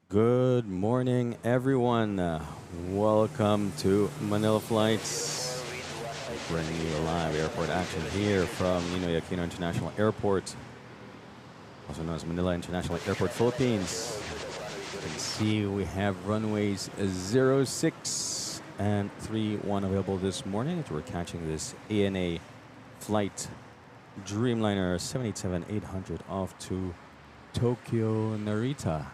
Good morning, everyone. Welcome to Manila Flights. Bringing you live airport action here from Ninoy Aquino International Airport, also known as Manila International Airport, Philippines. You can see we have runways 06 and 31 available this morning. We're catching this ANA flight Dreamliner 787-800 off to Tokyo Narita.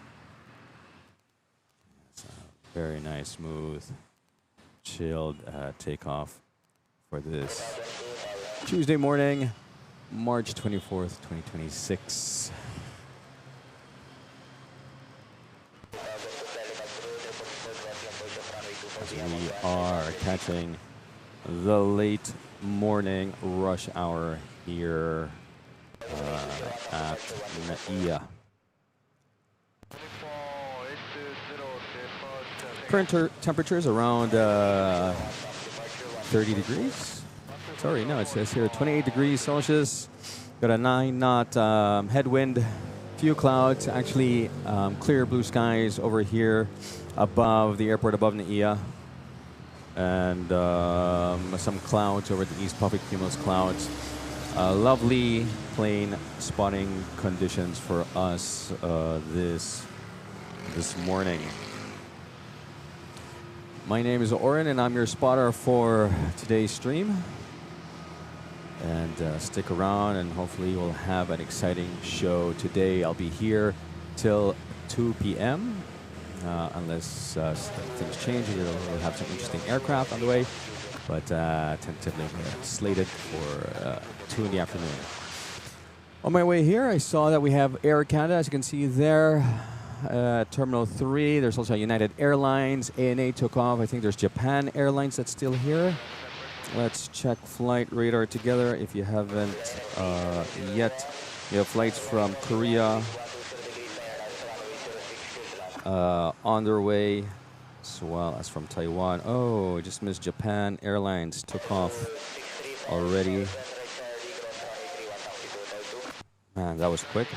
Very nice, smooth, chilled takeoff for this Tuesday morning, March 24th, 2026. As we are catching the late morning rush hour here at NAIA. Current temperatures around 30 degrees. Sorry, no, it says here 28 degrees Celsius. Got a 9-knot headwind. Few clouds, actually clear blue skies over here above the airport, above NAIA. And some clouds over the east, puffy cumulus clouds. Lovely plane spotting conditions for us this morning. My name is Oren, and I'm your spotter for today's stream. And stick around, and hopefully we'll have an exciting show today. I'll be here till 2 p.m. Unless things change. We'll have some interesting aircraft on the way, but tentatively slated for 2 in the afternoon. On my way here, I saw that we have Air Canada, as you can see there. Terminal 3, there's also United Airlines. ANA took off. I think there's Japan Airlines that's still here. Let's check flight radar together. If you haven't yet, you have flights from Korea on their way, as well as from Taiwan. Oh, I just missed Japan Airlines. Took off already. Man, that was quick.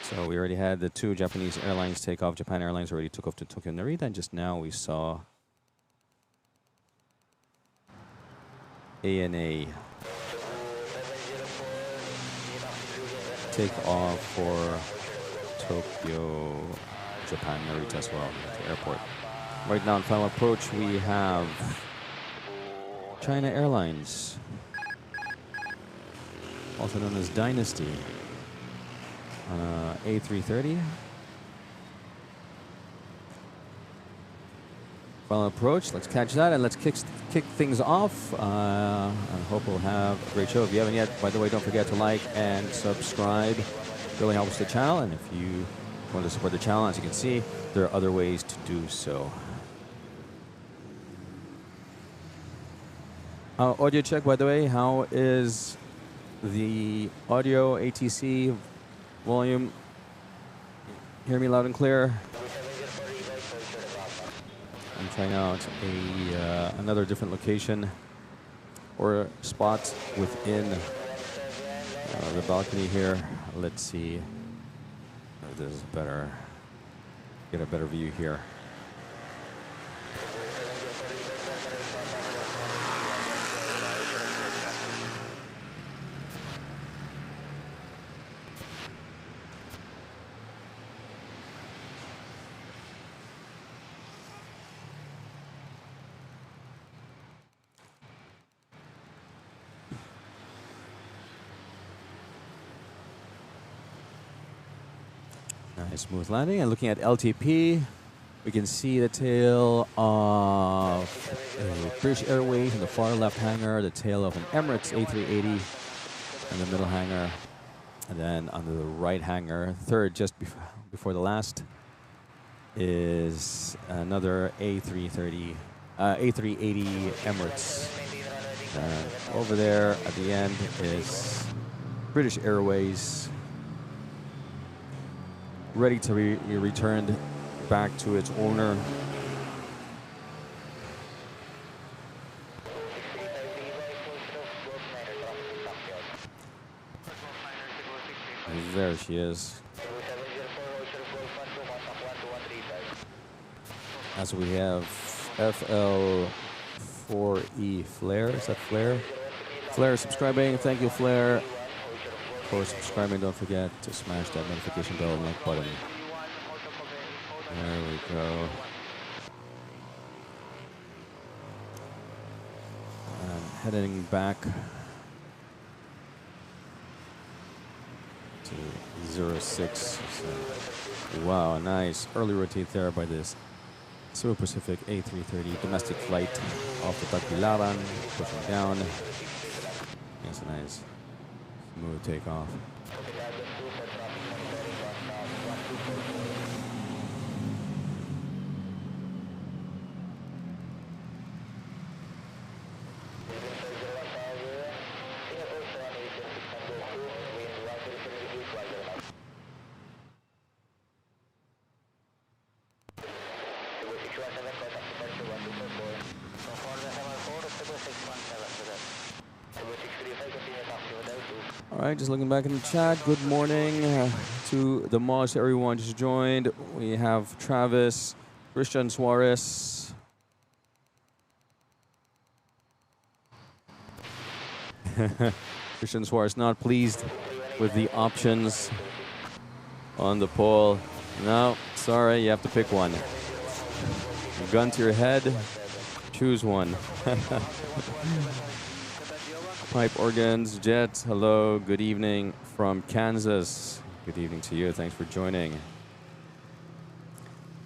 So we already had the 2 Japanese airlines take off. Japan Airlines already took off to Tokyo Narita, and just now we saw ANA take off for Tokyo, Japan Narita as well, at the airport. Right now in final approach, we have China Airlines, also known as Dynasty. A330. Final approach. Let's catch that, and let's kick things off. I hope we'll have a great show. If you haven't yet, by the way, don't forget to like and subscribe. It really helps the channel, and if you want to support the channel, as you can see, there are other ways to do so. Audio check, by the way. How is the audio, ATC, volume? Hear me loud and clear. I'm trying out another different location or spot within the balcony here. Let's see if this is better. Get a better view here. Nice smooth landing, and looking at LTP, we can see the tail of British Airways in the far left hangar, the tail of an Emirates A380 in the middle hangar, and then on the right hangar, third just before the last, is another A380 Emirates. Over there at the end is British Airways, ready to be returned back to its owner. And there she is. as we have FL4E Flare. Is that Flare? Flare subscribing. Thank you, Flare, for subscribing. Don't forget to smash that notification bell and like button. There we go. And heading back to 06. Wow, nice. Early rotate there by this Cebu Pacific A330 domestic flight off the Tagbilaran, pushing down. It's a nice smooth takeoff. All right, just looking back in the chat. Good morning to the Moss. Everyone just joined. We have Travis, Christian Suarez. Christian Suarez not pleased with the options on the poll. No, sorry, you have to pick one. Gun to your head, choose one. Pipe organs, Jet, hello, good evening from Kansas. Good evening to you, thanks for joining.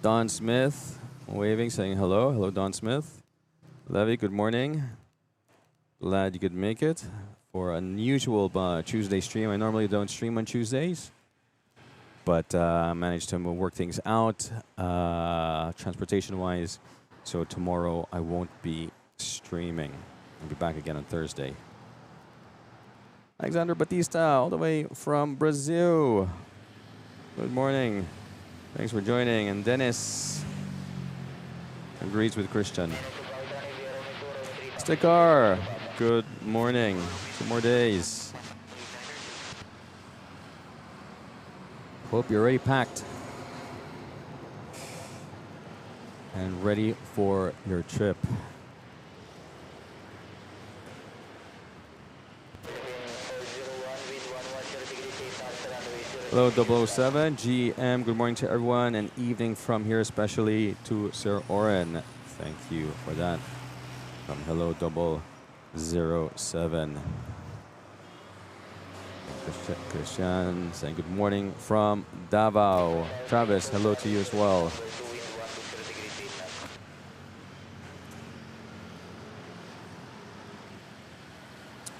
Don Smith, waving, saying hello. Hello, Don Smith. Levy, good morning. Glad you could make it for an unusual Tuesday stream. I normally don't stream on Tuesdays, but I managed to work things out transportation-wise. So tomorrow I won't be streaming. I'll be back again on Thursday. Alexander Batista, all the way from Brazil. Good morning. Thanks for joining. And Dennis agrees with Christian. Stikar, good morning. 2 more days. Hope you're already packed and ready for your trip. Hello, 007. GM, good morning to everyone, and evening from here, especially to Sir Oren. Thank you for that. From Hello, 007. Christian saying good morning from Davao. Travis, hello to you as well.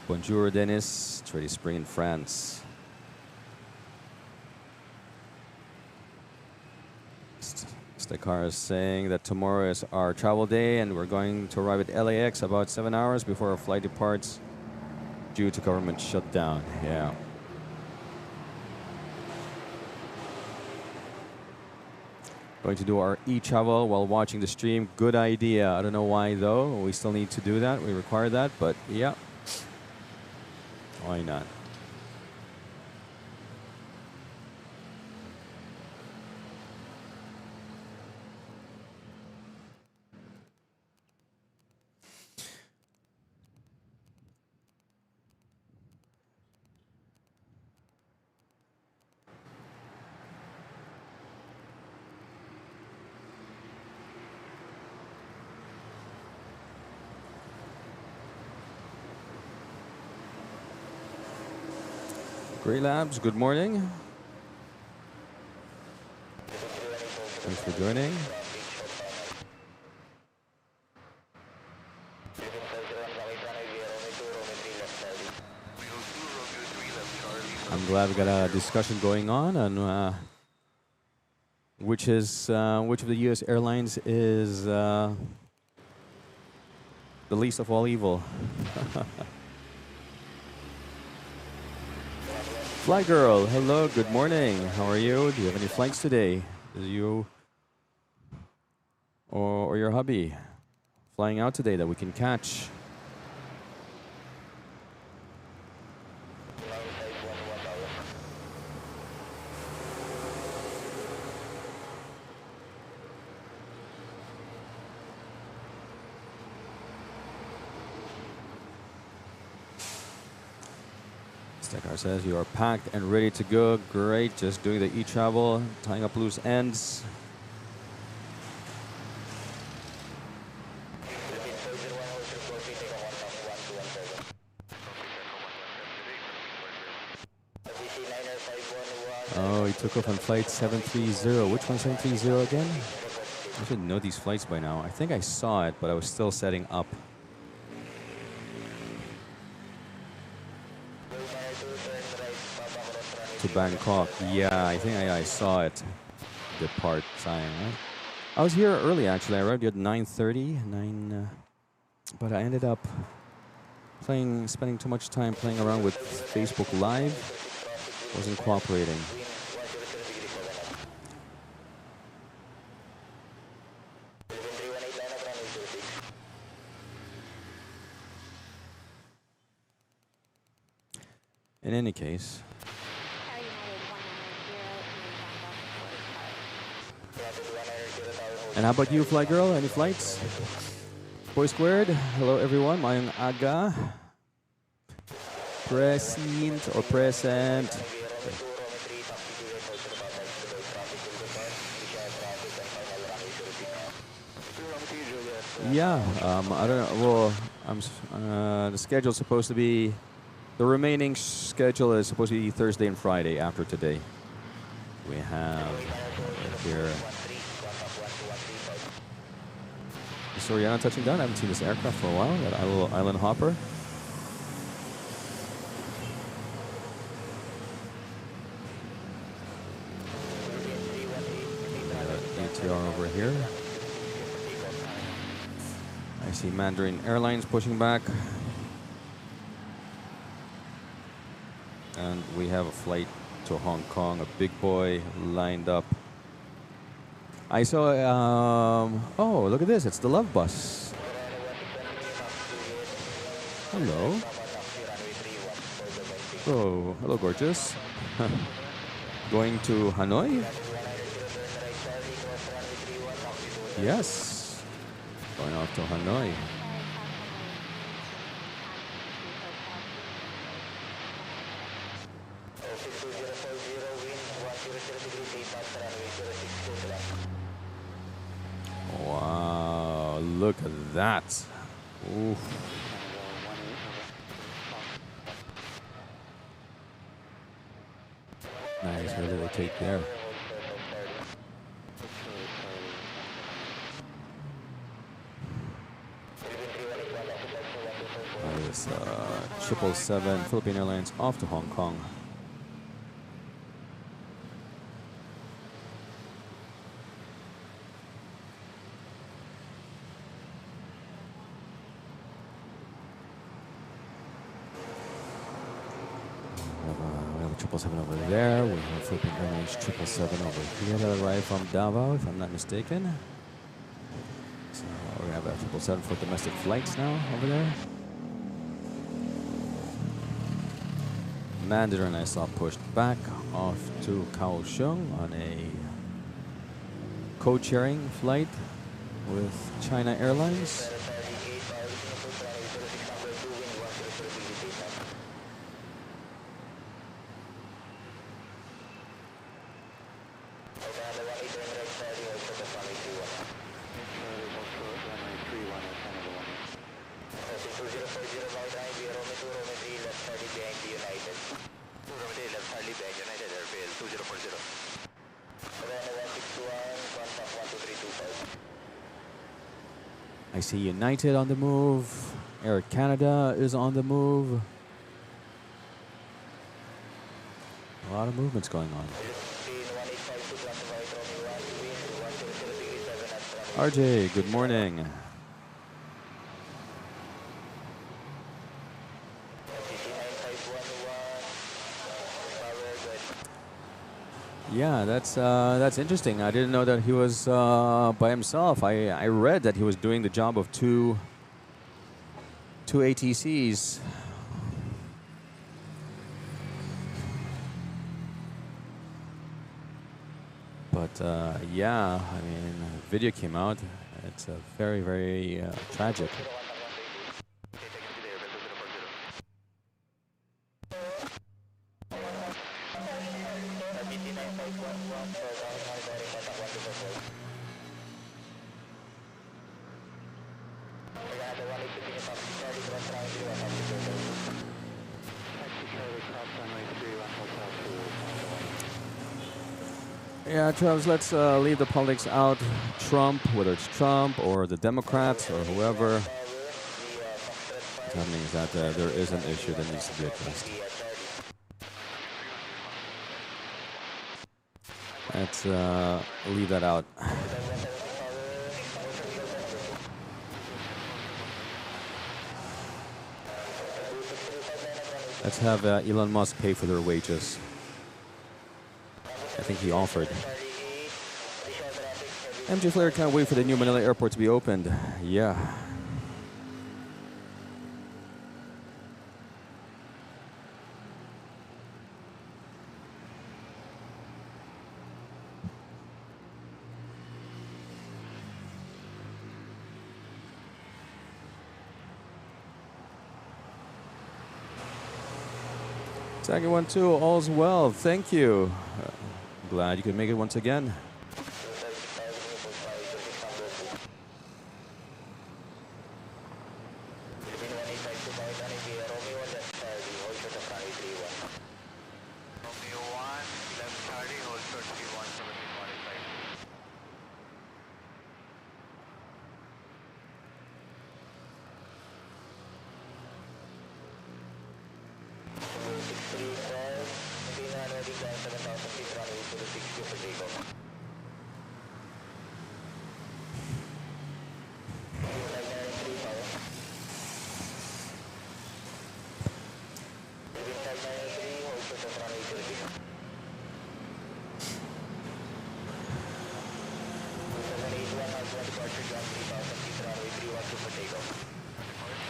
Bonjour, Dennis. It's already spring in France. The car is saying that tomorrow is our travel day and we're going to arrive at LAX about 7 hours before our flight departs due to government shutdown. Yeah. Going to do our e-travel while watching the stream. Good idea. I don't know why though. We still need to do that. We require that, but yeah. Why not? Gray Labs, good morning. Thanks for joining. I'm glad we got a discussion going on which of the U.S. airlines is the least of all evil. Fly Girl, hello, good morning. How are you? Do you have any flights today? Is you or your hubby flying out today that we can catch? Stekar says you are packed and ready to go. Great, just doing the e-travel, tying up loose ends. Oh, he took off on flight 730. Which one 730 again? I should know these flights by now. I think I saw it, but I was still setting up. To Bangkok. Yeah, I think I saw it. Depart sign, right? I was here early, actually. I arrived at 9:30, but I ended up spending too much time playing around with Facebook Live. Wasn't cooperating. In any case. And how about you, Fly Girl? Any flights? Boy Squared, hello everyone. Mayong aga. Present or present. Yeah, I don't know. Well, the schedule's supposed to be. The remaining schedule is supposed to be Thursday and Friday after today. We have here. Soriano touching down. I haven't seen this aircraft for a while. That little island hopper. ATR over here. I see Mandarin Airlines pushing back. And we have a flight to Hong Kong, a big boy lined up. I saw, oh, look at this. It's the Love Bus. Hello. Oh, hello, gorgeous. Going to Hanoi? Yes. Going off to Hanoi. Wow, look at that. Oof. Nice, where did they take there? This 777 Philippine Airlines off to Hong Kong. We have a 777 over there. We have Philippine Airlines 777 over here that arrived from Davao, if I'm not mistaken. So we have a 777 for domestic flights now over there. Mandarin I saw pushed back off to Kaohsiung on a code-sharing flight with China Airlines. I see United on the move. Air Canada is on the move. A lot of movements going on. RJ, good morning. Yeah, that's interesting. I didn't know that he was by himself. I read that he was doing the job of two ATCs. But yeah, I mean, video came out. It's very, very tragic. Yeah, Travis, let's leave the politics out. Trump, whether it's Trump or the Democrats or whoever, what's happening is that there is an issue that needs to be addressed. Let's leave that out. Let's have Elon Musk pay for their wages. I think he offered. MJ Flair can't wait for the new Manila airport to be opened. Yeah. Second one too, all's well. Thank you. Glad you could make it once again.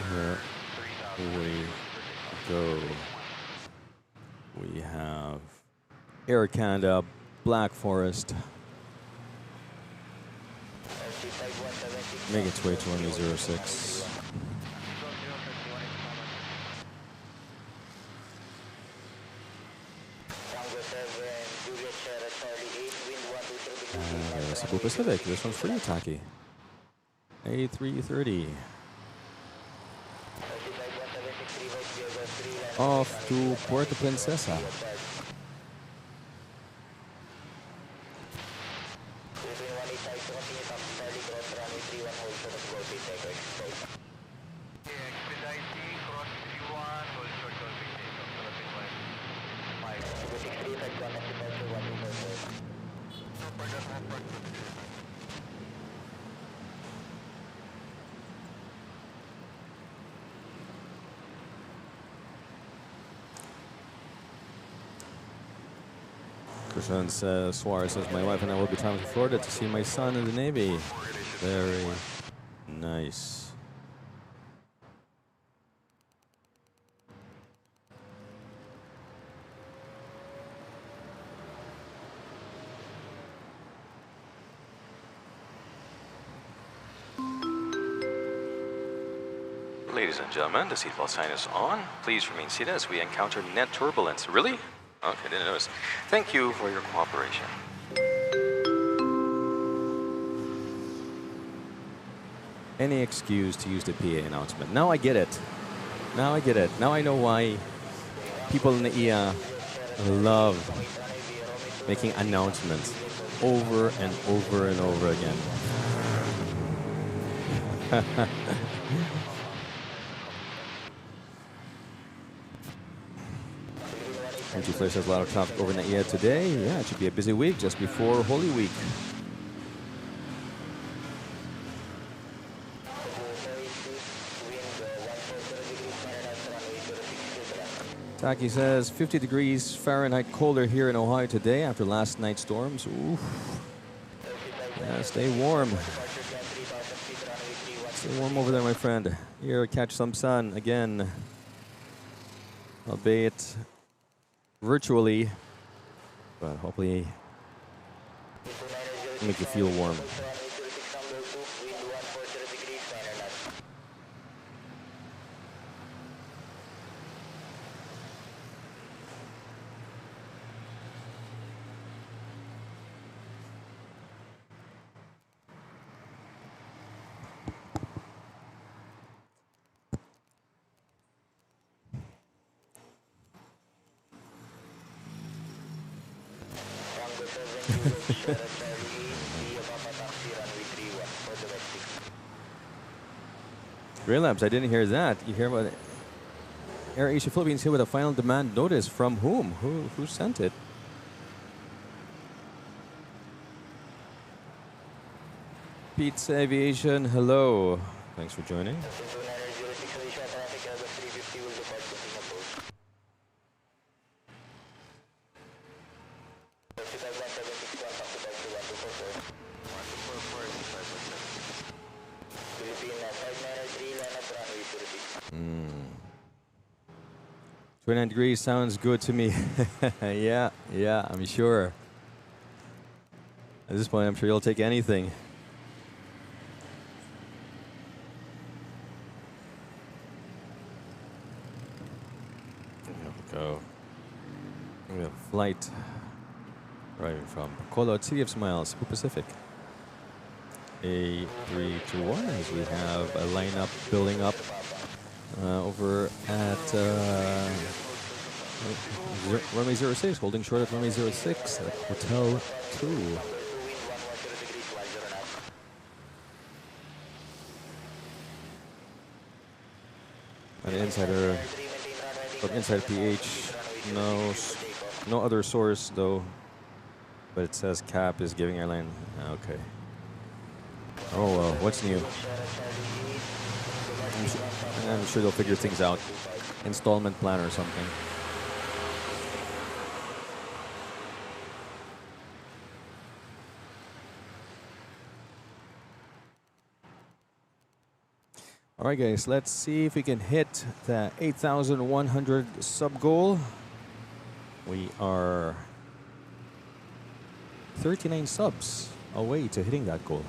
Here we go. We have Air Canada, Black Forest. Make its way to 106. Cebu Pacific. This one's for you, Taki. A330. Off to Puerto Princesa. Christian says, Suarez says, my wife and I will be traveling to Florida to see my son in the Navy. Very nice. Ladies and gentlemen, the seatbelt sign is on. Please remain seated as we encounter net turbulence. Really? Okay, didn't notice. Thank you for your cooperation. Any excuse to use the PA announcement. Now I get it. Now I get it. Now I know why people in the NAIA love making announcements over and over and over again. MG Flair says a lot of traffic over in the NAIA today. Yeah, it should be a busy week just before Holy Week. Taki says 50 degrees Fahrenheit colder here in Ohio today after last night's storms. Oof. Yeah, stay warm. Stay warm over there, my friend. Here, catch some sun again. Albeit virtually, but hopefully make you feel warm. Relapse, I didn't hear that. You hear about AirAsia Philippines here with a final demand notice from whom? Who sent it? Pete's Aviation, hello. Thanks for joining. Mm. 29 degrees sounds good to me. Yeah, I'm sure. At this point, I'm sure you'll take anything. Here we go. We have a flight arriving from Bacolod, City of Smiles, Cebu Pacific. A321 as we have a lineup building up over at runway 06, holding short at runway 06 at Hotel 2. An insider from Inside PH, no other source though, but it says CAP is giving airline. Okay. Oh well, what's new? I'm sure they'll figure things out. Installment plan or something. All right, guys, let's see if we can hit the 8,100 sub goal. We are 39 subs away to hitting that goal.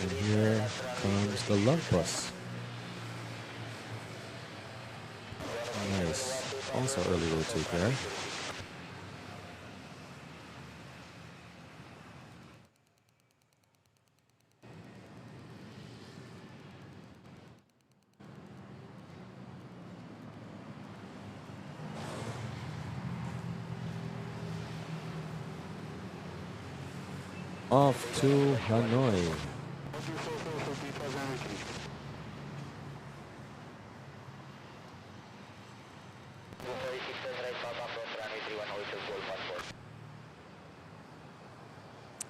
And here comes the love bus. Nice. Also early rotate there. Off to Hanoi.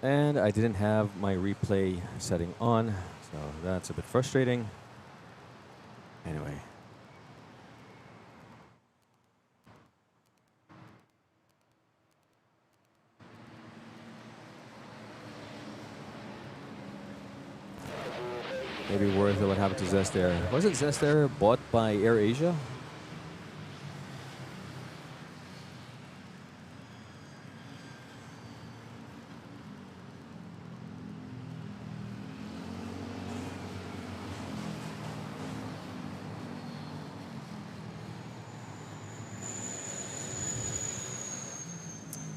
And I didn't have my replay setting on, so that's a bit frustrating. Anyway. Maybe worth it what happened to Zest Air. Wasn't Zest Air bought by AirAsia?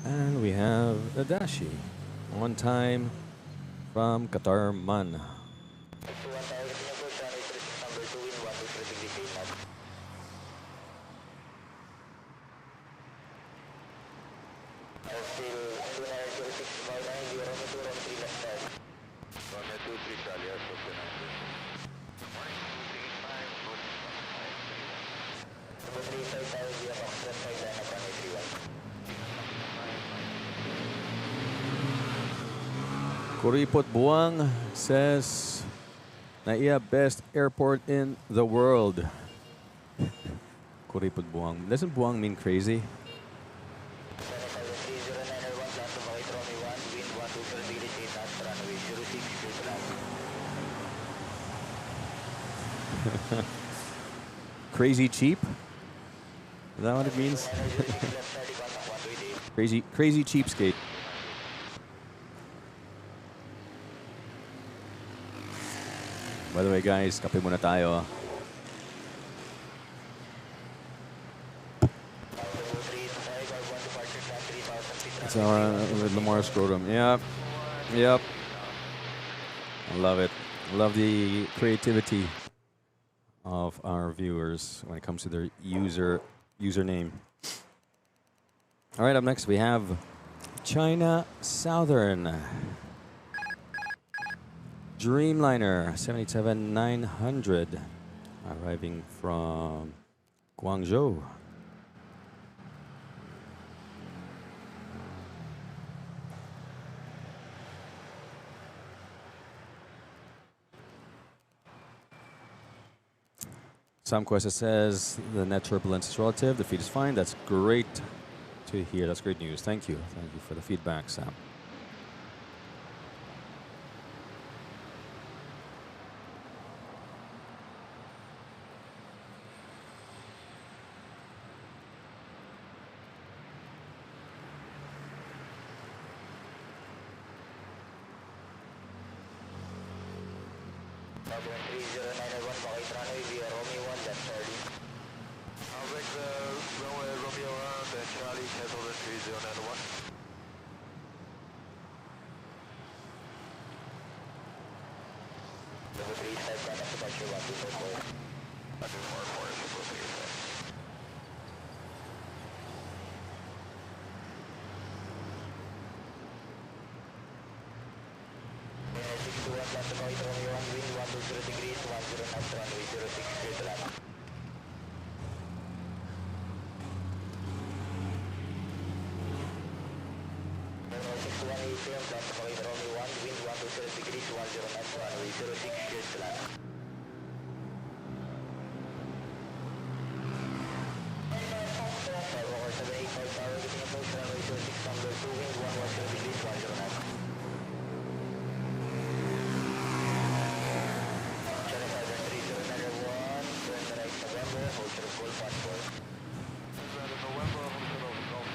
And we have the Dashi on time from Qatar Man. Kuripot Buang says, NAIA best airport in the world. Kuripot Buang. Doesn't Buang mean crazy? Crazy cheap? Is that what it means? Crazy cheapskate. By the way, guys, kape muna tayo. It's our with Lamar Scrotum. Yep. I love it. Love the creativity of our viewers when it comes to their username. All right, up next we have China Southern Dreamliner 787-900 arriving from Guangzhou. Sam Questa says the net turbulence is relative, the feed is fine. That's great to hear. That's great news. Thank you. Thank you for the feedback, Sam.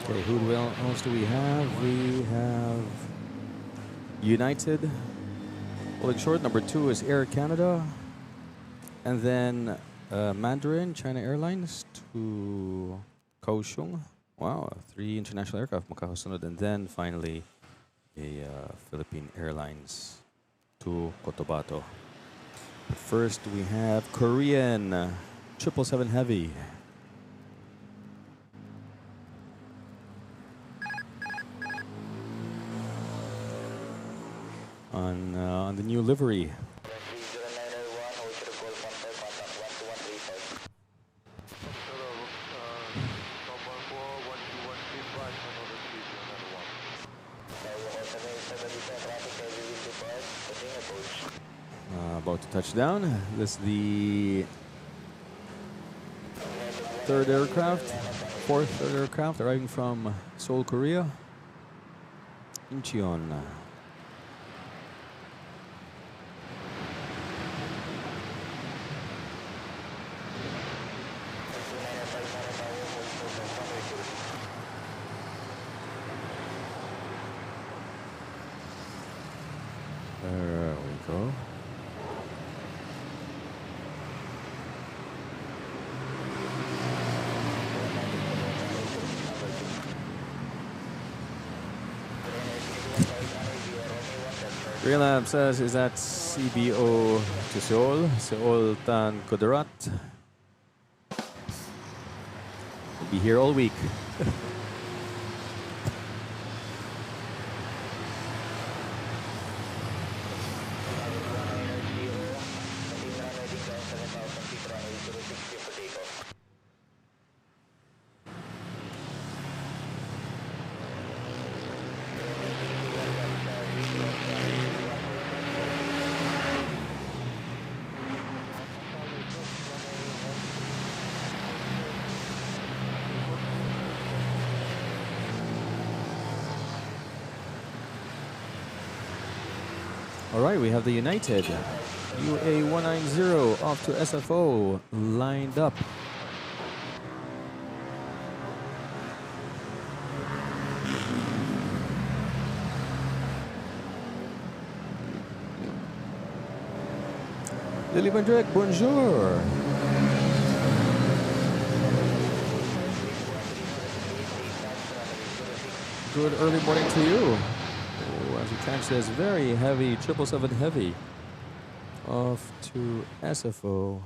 Okay, who else do we have? We have United. Holding short, number 2 is Air Canada. And then Mandarin, China Airlines to Kaohsiung. Wow, 3 international aircraft magkakasunod. And then finally, a Philippine Airlines to Cotabato. But first, we have Korean 777 Heavy. On the new livery. About to touch down. This is the third aircraft arriving from Seoul, Korea. Incheon. There we go. Relab says, is that CBO to Seoul? Seoul Tan Kudarat. We'll be here all week. All right, we have the United UA190 off to SFO lined up. Lily Bandrek, bonjour. Good early morning to you. As you catch this very heavy 777 Heavy off to SFO.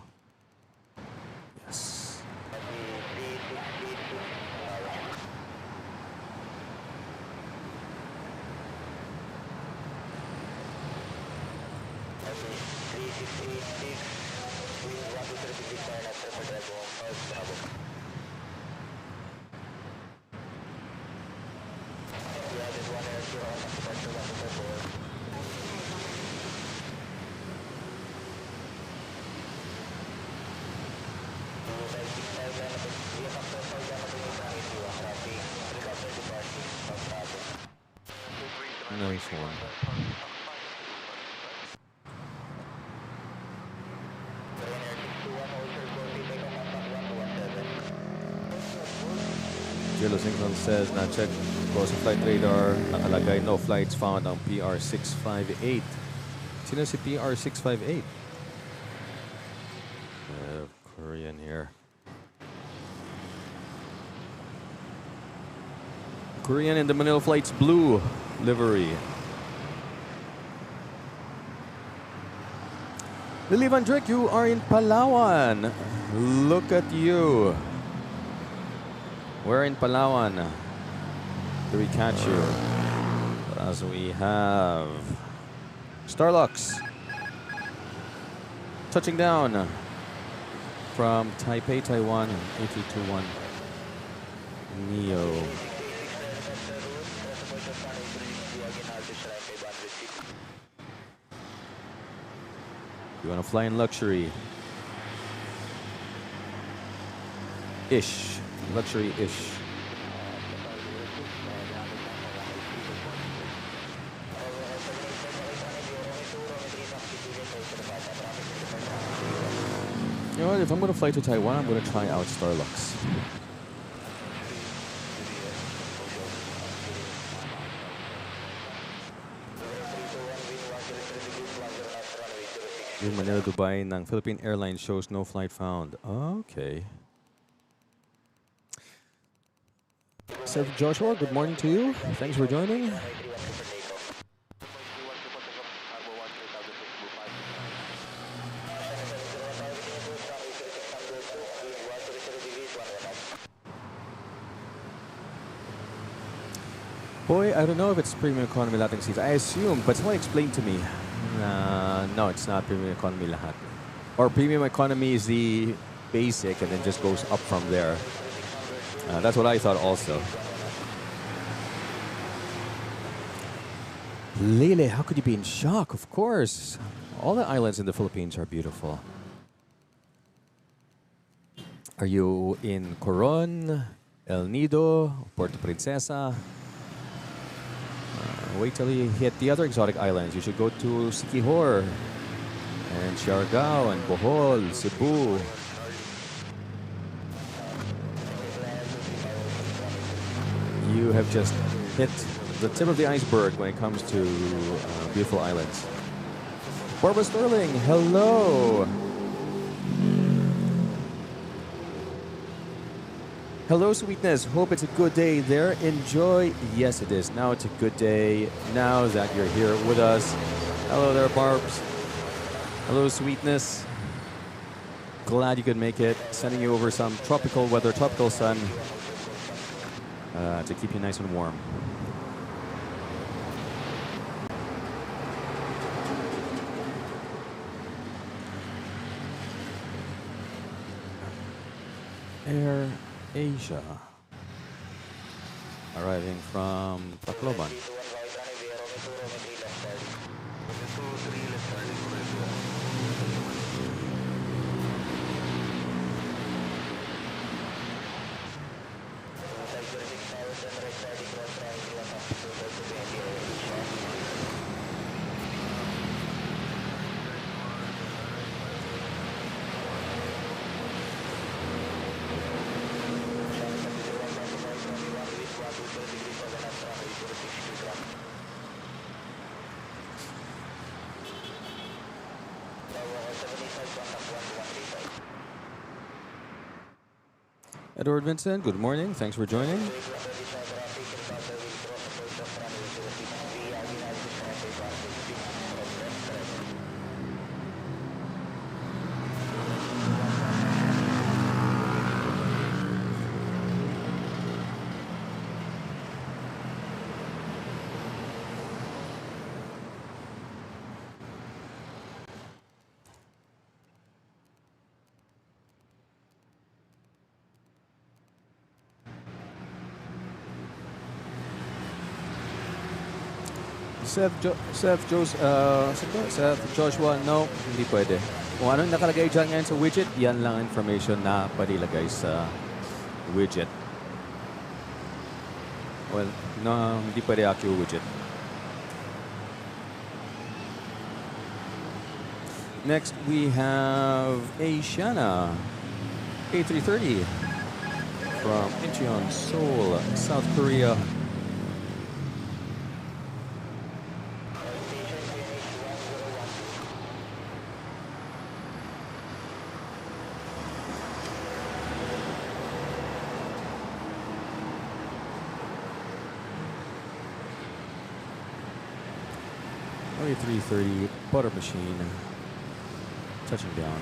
Nice one. Jello Signal says, na-check ko sa flight radar, nakalagay no flights found on PR658. Sino si PR658? Korean here. Korean in the Manila Flights blue livery. Lily Van Drake, you are in Palawan. Look at you. We're in Palawan. Do we catch you? As we have Starlux touching down from Taipei, Taiwan, 8321 Neo. You want to fly in luxury? Ish. Luxury-ish. You know what? If I'm going to fly to Taiwan, I'm going to try out Starlux. In Manila, Dubai, ng Philippine Airlines shows no flight found. Okay. Sir Joshua, good morning to you. Thanks for joining. Boy, I don't know if it's premium economy lahat ng seats. I assume, but someone explained to me. No, it's not premium economy lahat. Or premium economy is the basic and then just goes up from there. That's what I thought also. Lele, how could you be in shock? Of course. All the islands in the Philippines are beautiful. Are you in Coron, El Nido, Puerto Princesa? Wait till you hit the other exotic islands. You should go to Siquijor and Siargao and Bohol, Cebu. You have just hit the tip of the iceberg when it comes to beautiful islands. Barbara Sterling, hello. Hello, sweetness. Hope it's a good day there. Enjoy. Yes, it is. Now it's a good day. Now that you're here with us. Hello there, Barbs. Hello, sweetness. Glad you could make it. Sending you over some tropical weather, tropical sun to keep you nice and warm. Air Asia, arriving from Tacloban. Edward Vincent, good morning. Thanks for joining. Seth Joshua, no, hindi pwede. Kung anong nakalagay dyan ngayon sa widget, yan lang information na palilagay sa widget. Well, no, hindi pwede Aquino widget. Next, we have Asiana A330 from Incheon, Seoul, South Korea. A330 butter machine touching down.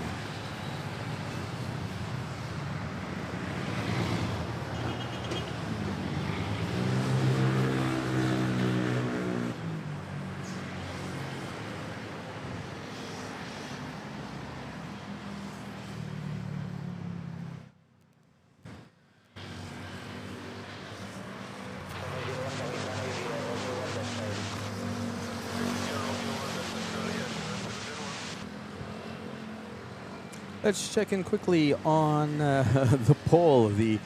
Let's check in quickly on the poll, the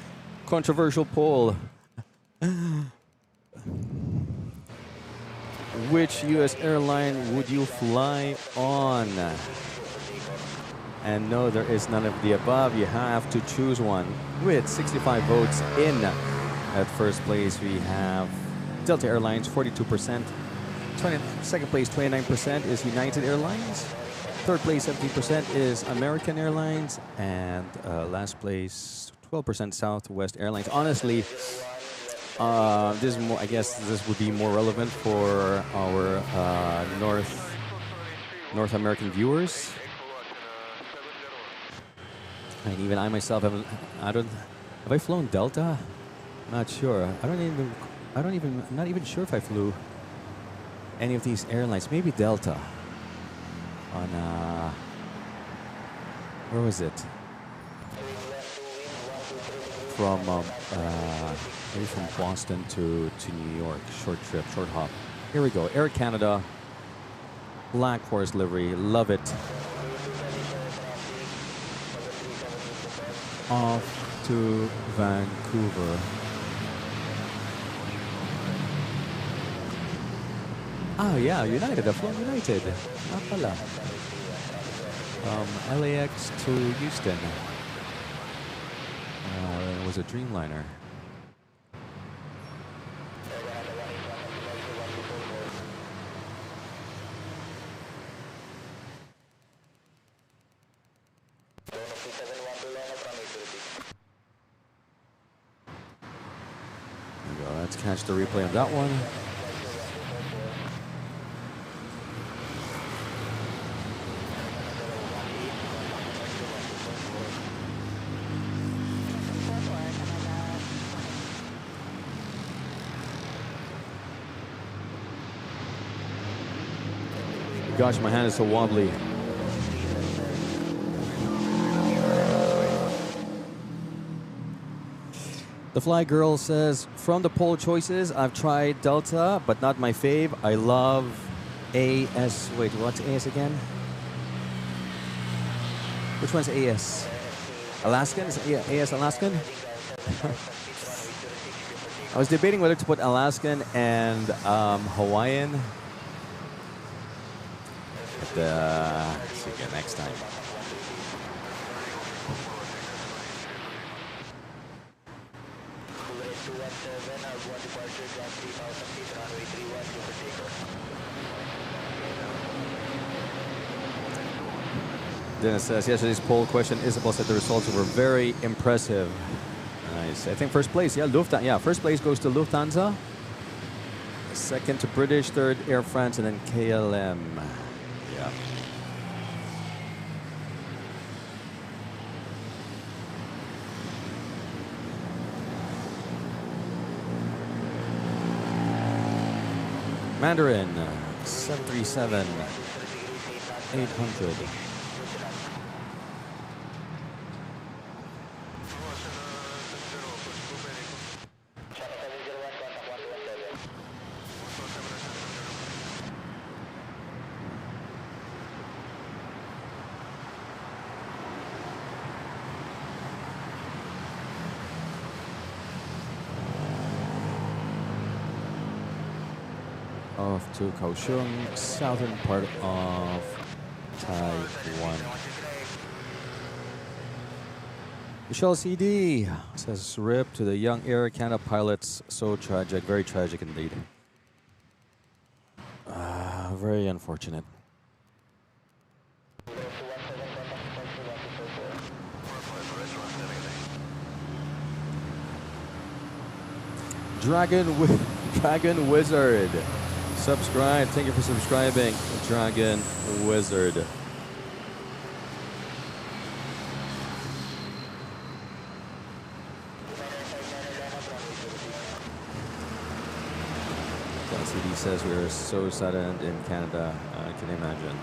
controversial poll. Which U.S. airline would you fly on? And no, there is none of the above. You have to choose one. With 65 votes in at first place, we have Delta Airlines, 42%. Second place, 29% is United Airlines. Third place, 17% is American Airlines, and last place, 12% Southwest Airlines. Honestly, this is more, I guess this would be more relevant for our North American viewers. And even I myself have I flown Delta? Not sure. I'm not even sure if I flew any of these airlines. Maybe Delta. On where was it? From maybe from Boston to New York, short trip, short hop. Here we go, Air Canada, Black Horse livery, love it. Off to Vancouver. Ah, yeah, United. I've flown United. Not pala. From LAX to Houston. It was a Dreamliner. There we go. Let's catch the replay on that one. Gosh, my hand is so wobbly. The Fly Girl says, from the poll choices, I've tried Delta, but not my fave. I love AS. Wait, what's AS again? Which one's AS? Alaskan? Is AS Alaskan? I was debating whether to put Alaskan and Hawaiian. See you next time. Dennis says, yesterday's poll question, Isabel said the results were very impressive. Nice. I think first place, yeah, Lufthansa. Yeah, first place goes to Lufthansa. Second to British, third Air France, and then KLM. Yeah. Mandarin, 737, 800. off to Kaohsiung, southern part of Taiwan. Michelle CD says, "RIP to the young Air Canada pilots. So tragic, very tragic indeed. Very unfortunate." Dragon Wizard, subscribe. Thank you for subscribing, Dragon Wizard. CD says we're so saddened in Canada. I can imagine.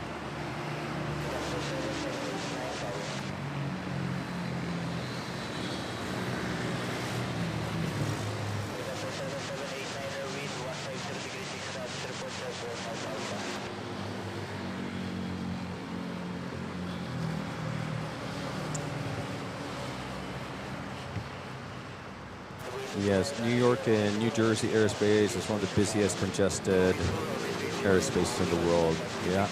Yes, New York and New Jersey airspace is one of the busiest congested airspaces in the world. Yeah.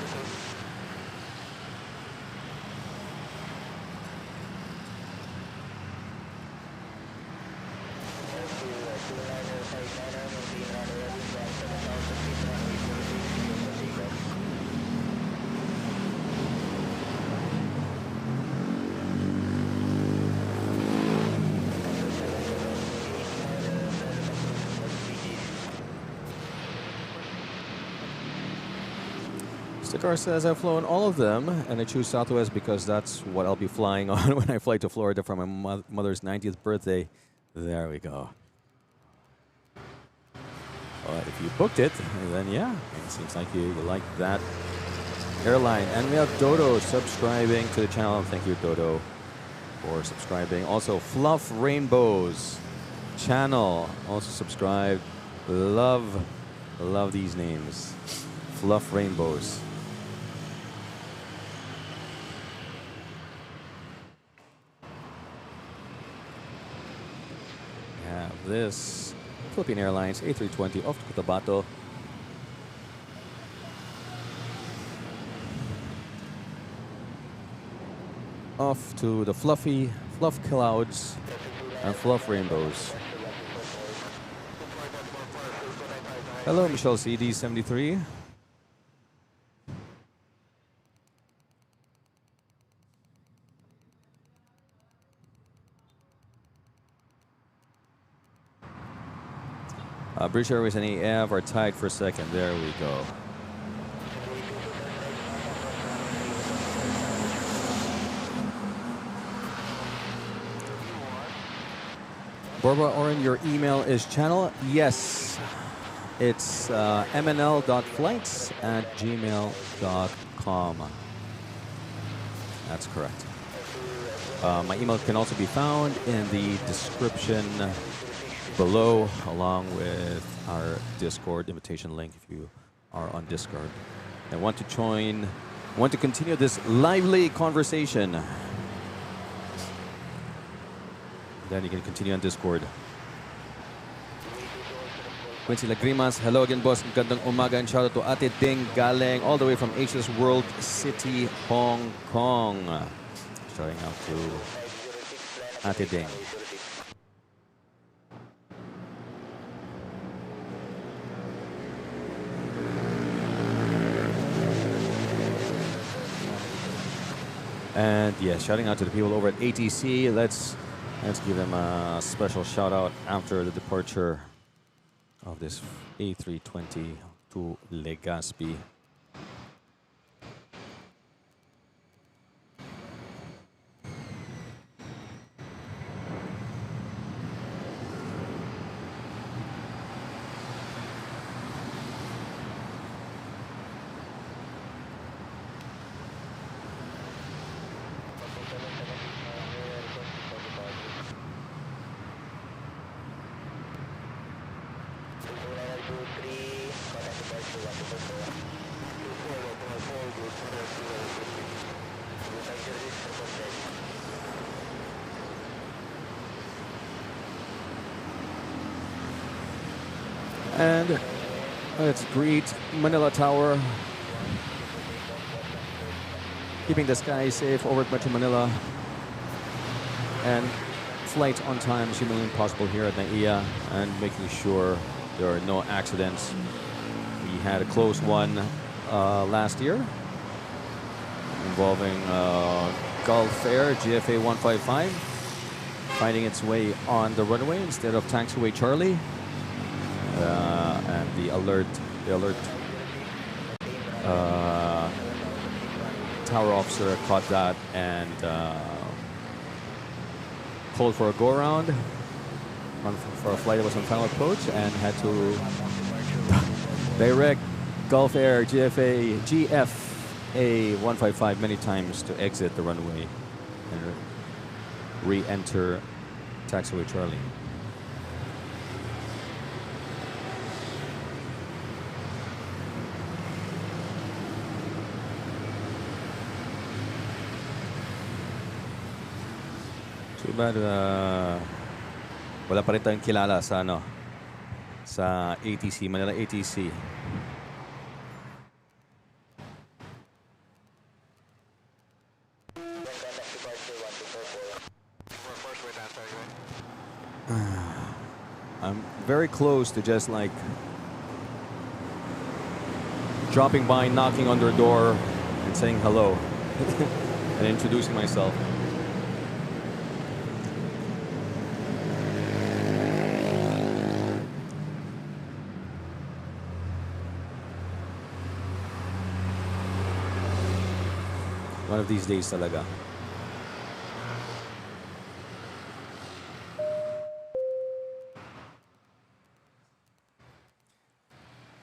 Car says I've flown all of them, and I choose Southwest because that's what I'll be flying on when I fly to Florida for my mother's 90th birthday. There we go. If you booked it, then yeah, it seems like you like that airline. And we have Dodo subscribing to the channel. Thank you, Dodo, for subscribing. Also, Fluff Rainbows channel also subscribed. Love these names. Fluff Rainbows. This Philippine Airlines A320 off to Cotabato. Off to the fluff clouds and fluff rainbows. Hello, Michelle CD73. British Airways and AF are tied for second. There we go. Barbara Oren, your email is channel? Yes. It's MNL.FLIGHTS at gmail.com. That's correct. My email can also be found in the description below, along with our Discord invitation link if you are on Discord and want to continue this lively conversation. Then you can continue on Discord. Quincy Lagrimas, hello again, boss. Gandang umaga and shout out to Ate Ding galing all the way from Asia's World City, Hong Kong. Shouting out to Ate Ding. And yeah, shouting out to the people over at ATC. Let's give them a special shout out after the departure of this A320 to Legazpi. And Let's greet Manila Tower. Keeping the sky safe over Metro Manila. And flights on time is humanly impossible here at NAIA, and making sure there are no accidents. We had a close one last year involving Gulf Air GFA 155 finding its way on the runway instead of taxiway Charlie. And the alert tower officer caught that and called for a go-around for a flight that was on final approach and had to direct Gulf Air GFA 155 many times to exit the runway and re-enter taxiway Charlie. Too bad wala pa rin tayong kilala sa sa ATC, Manila ATC. I'm very close to just like dropping by, knocking on their door and saying hello and introducing myself. One of these days talaga.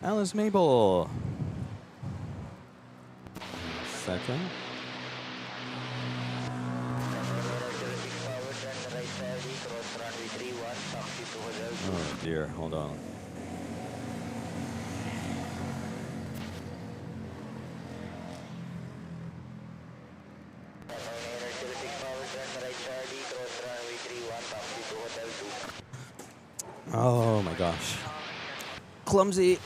Alice Mabel. Second. Oh dear, hold on. Oh my gosh. Clumsy.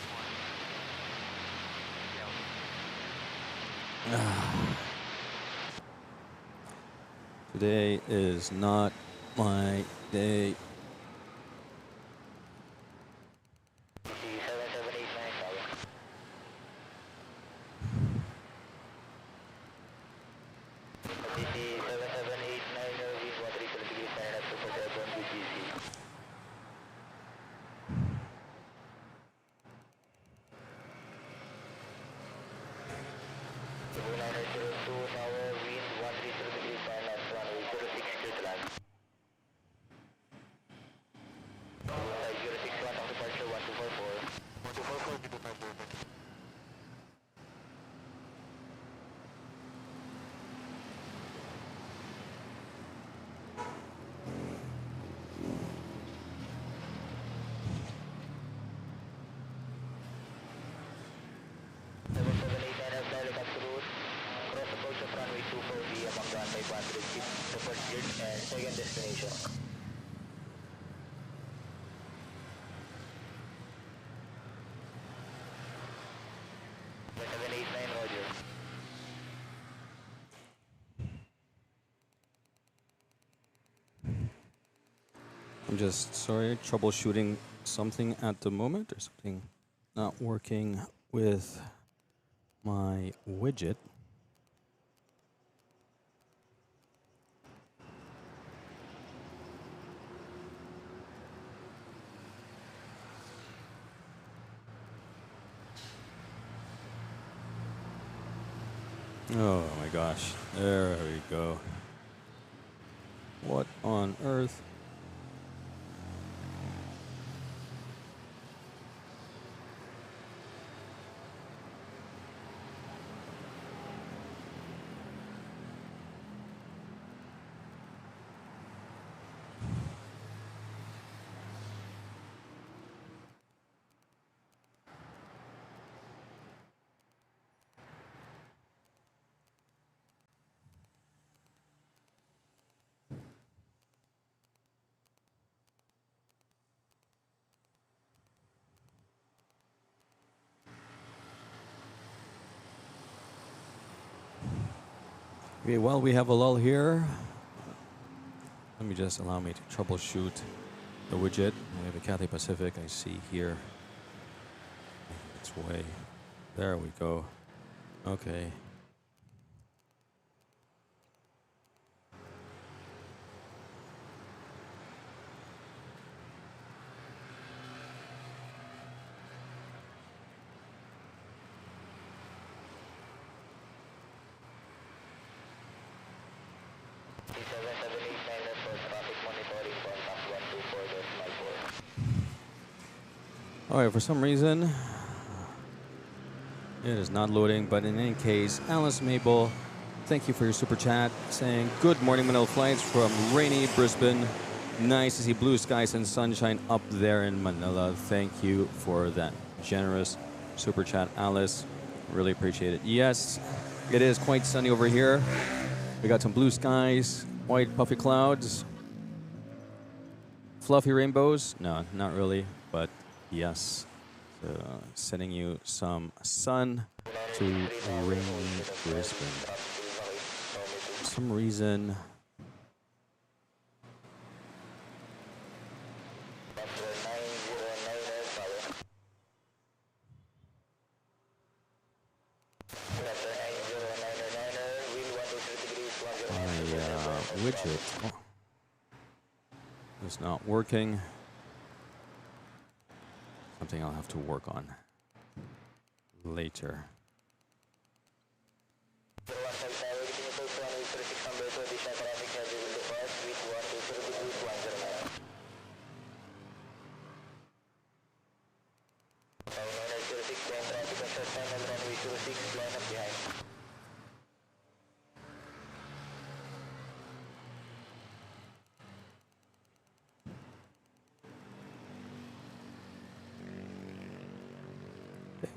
Today is not my day. I'm just sorry, troubleshooting something at the moment. There's something not working with my widget. Oh my gosh, there we go. What on earth? Okay, while we have a lull here, let me just allow me to troubleshoot the widget. We have a Cathay Pacific I see here. It's way. There we go. Okay. Alright, for some reason, it is not loading, but in any case, Alice Mabel, thank you for your super chat, saying, good morning, Manila flights from rainy Brisbane. Nice to see blue skies and sunshine up there in Manila. Thank you for that generous super chat, Alice. Really appreciate it. Yes, it is quite sunny over here. We got some blue skies, white puffy clouds, fluffy rainbows. No, not really, but yes. So, sending you some sun to rainy Brisbane. For some reason, widget is not working. Something I'll have to work on later.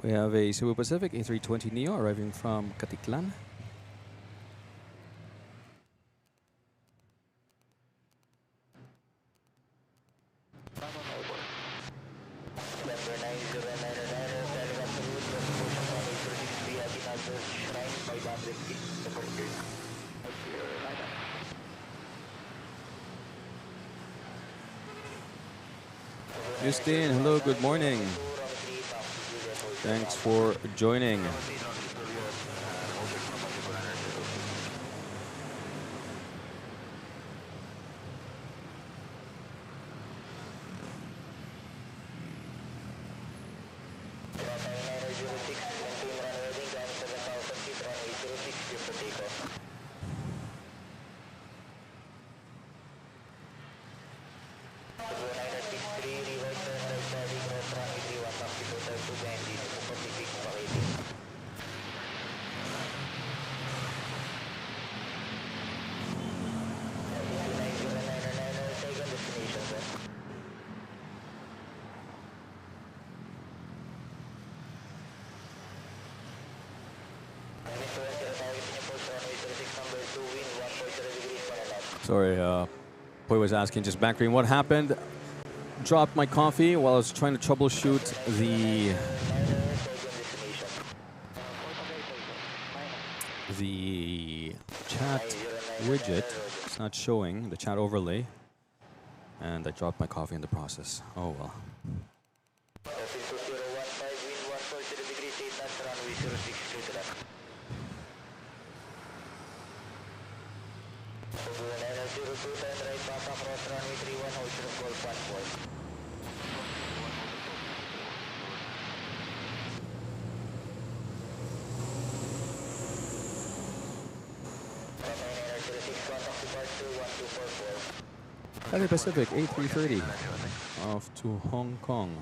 We have a Cebu Pacific A320 Neo arriving from Katiklan. Justine, hello, good morning. Thanks for joining. Sorry, Boy was asking just back green. What happened? Dropped my coffee while I was trying to troubleshoot the chat widget. It's not showing the chat overlay, and I dropped my coffee in the process. Oh well. Cathay Pacific A330 off to Hong Kong.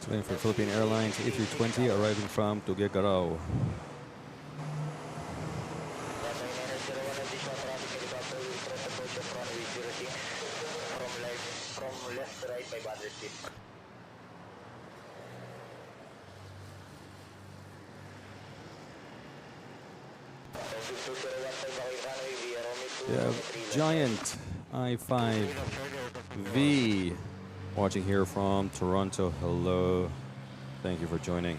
Waiting for Philippine Airlines A320 arriving from Tuguegarao. From left to right 500 feet. Yeah, Giant I5V watching here from Toronto. Hello. Thank you for joining.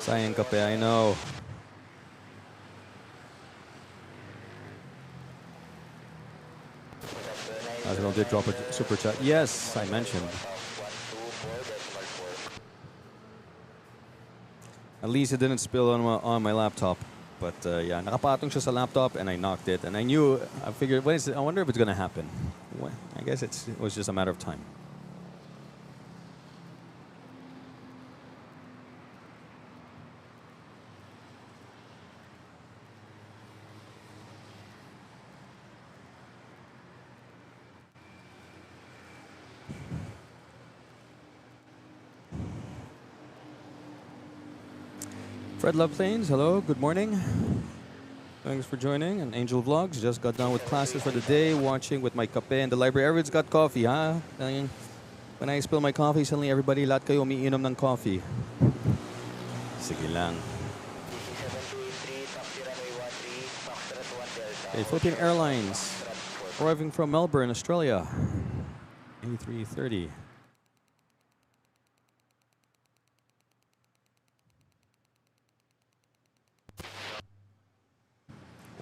Sayang kape, I know. National did drop a super chat. Yes, I mentioned. At least it didn't spill on my laptop. But yeah, nakapatong siya sa laptop and I knocked it. And I figured, I wonder if it's going to happen. Well, I guess it was just a matter of time. Fred Love Planes, hello, good morning. Thanks for joining. And Angel Vlogs, just got done with classes for the day, watching with my kape in the library. Everyone's got coffee, huh? When I spill my coffee, suddenly everybody, lahat kayo umiinom ng coffee. Sige lang. Okay, Philippine Airlines, arriving from Melbourne, Australia. A330.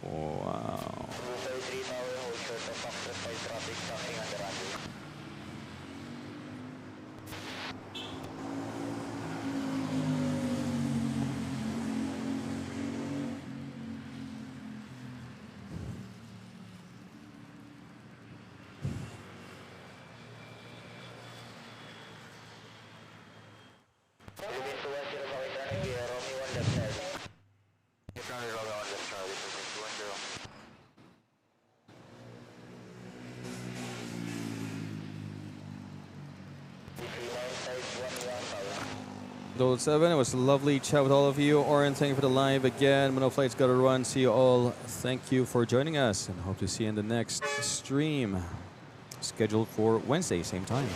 Wow. Double 7, it was a lovely chat with all of you. Oren, thank you for the live again. MNL.FLIGHTS got to run. See you all. Thank you for joining us and hope to see you in the next stream scheduled for Wednesday, same time.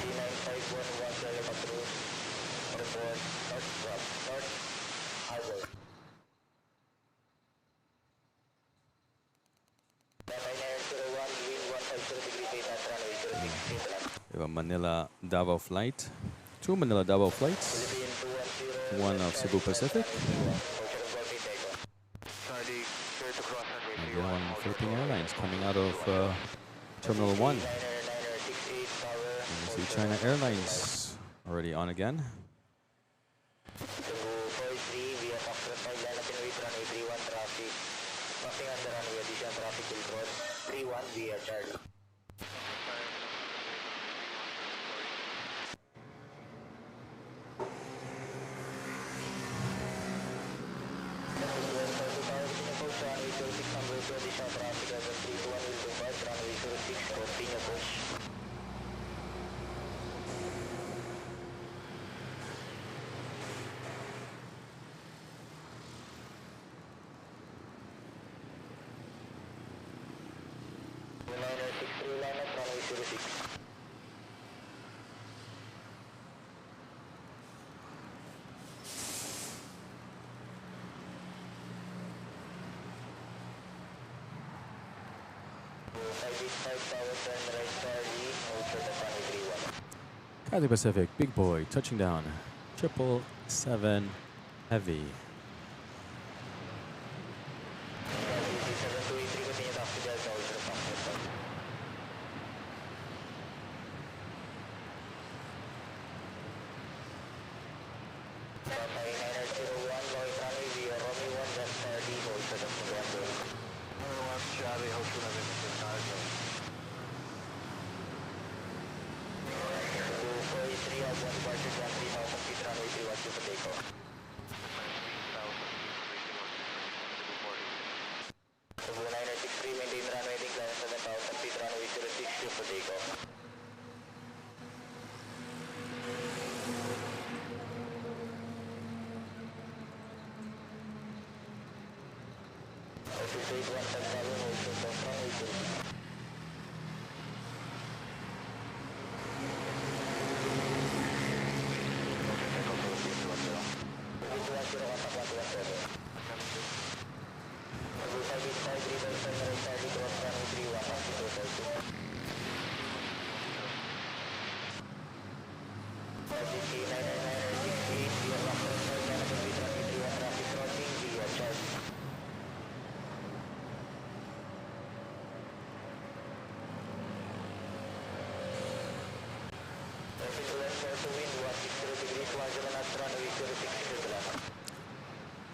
We have a Manila Davao flight, 2 Manila Davao flights, one of Cebu Pacific, and one Philippine Airlines coming out of Terminal 1. And you see China Airlines already on again. Cathay Pacific, big boy, touching down, 777 Heavy.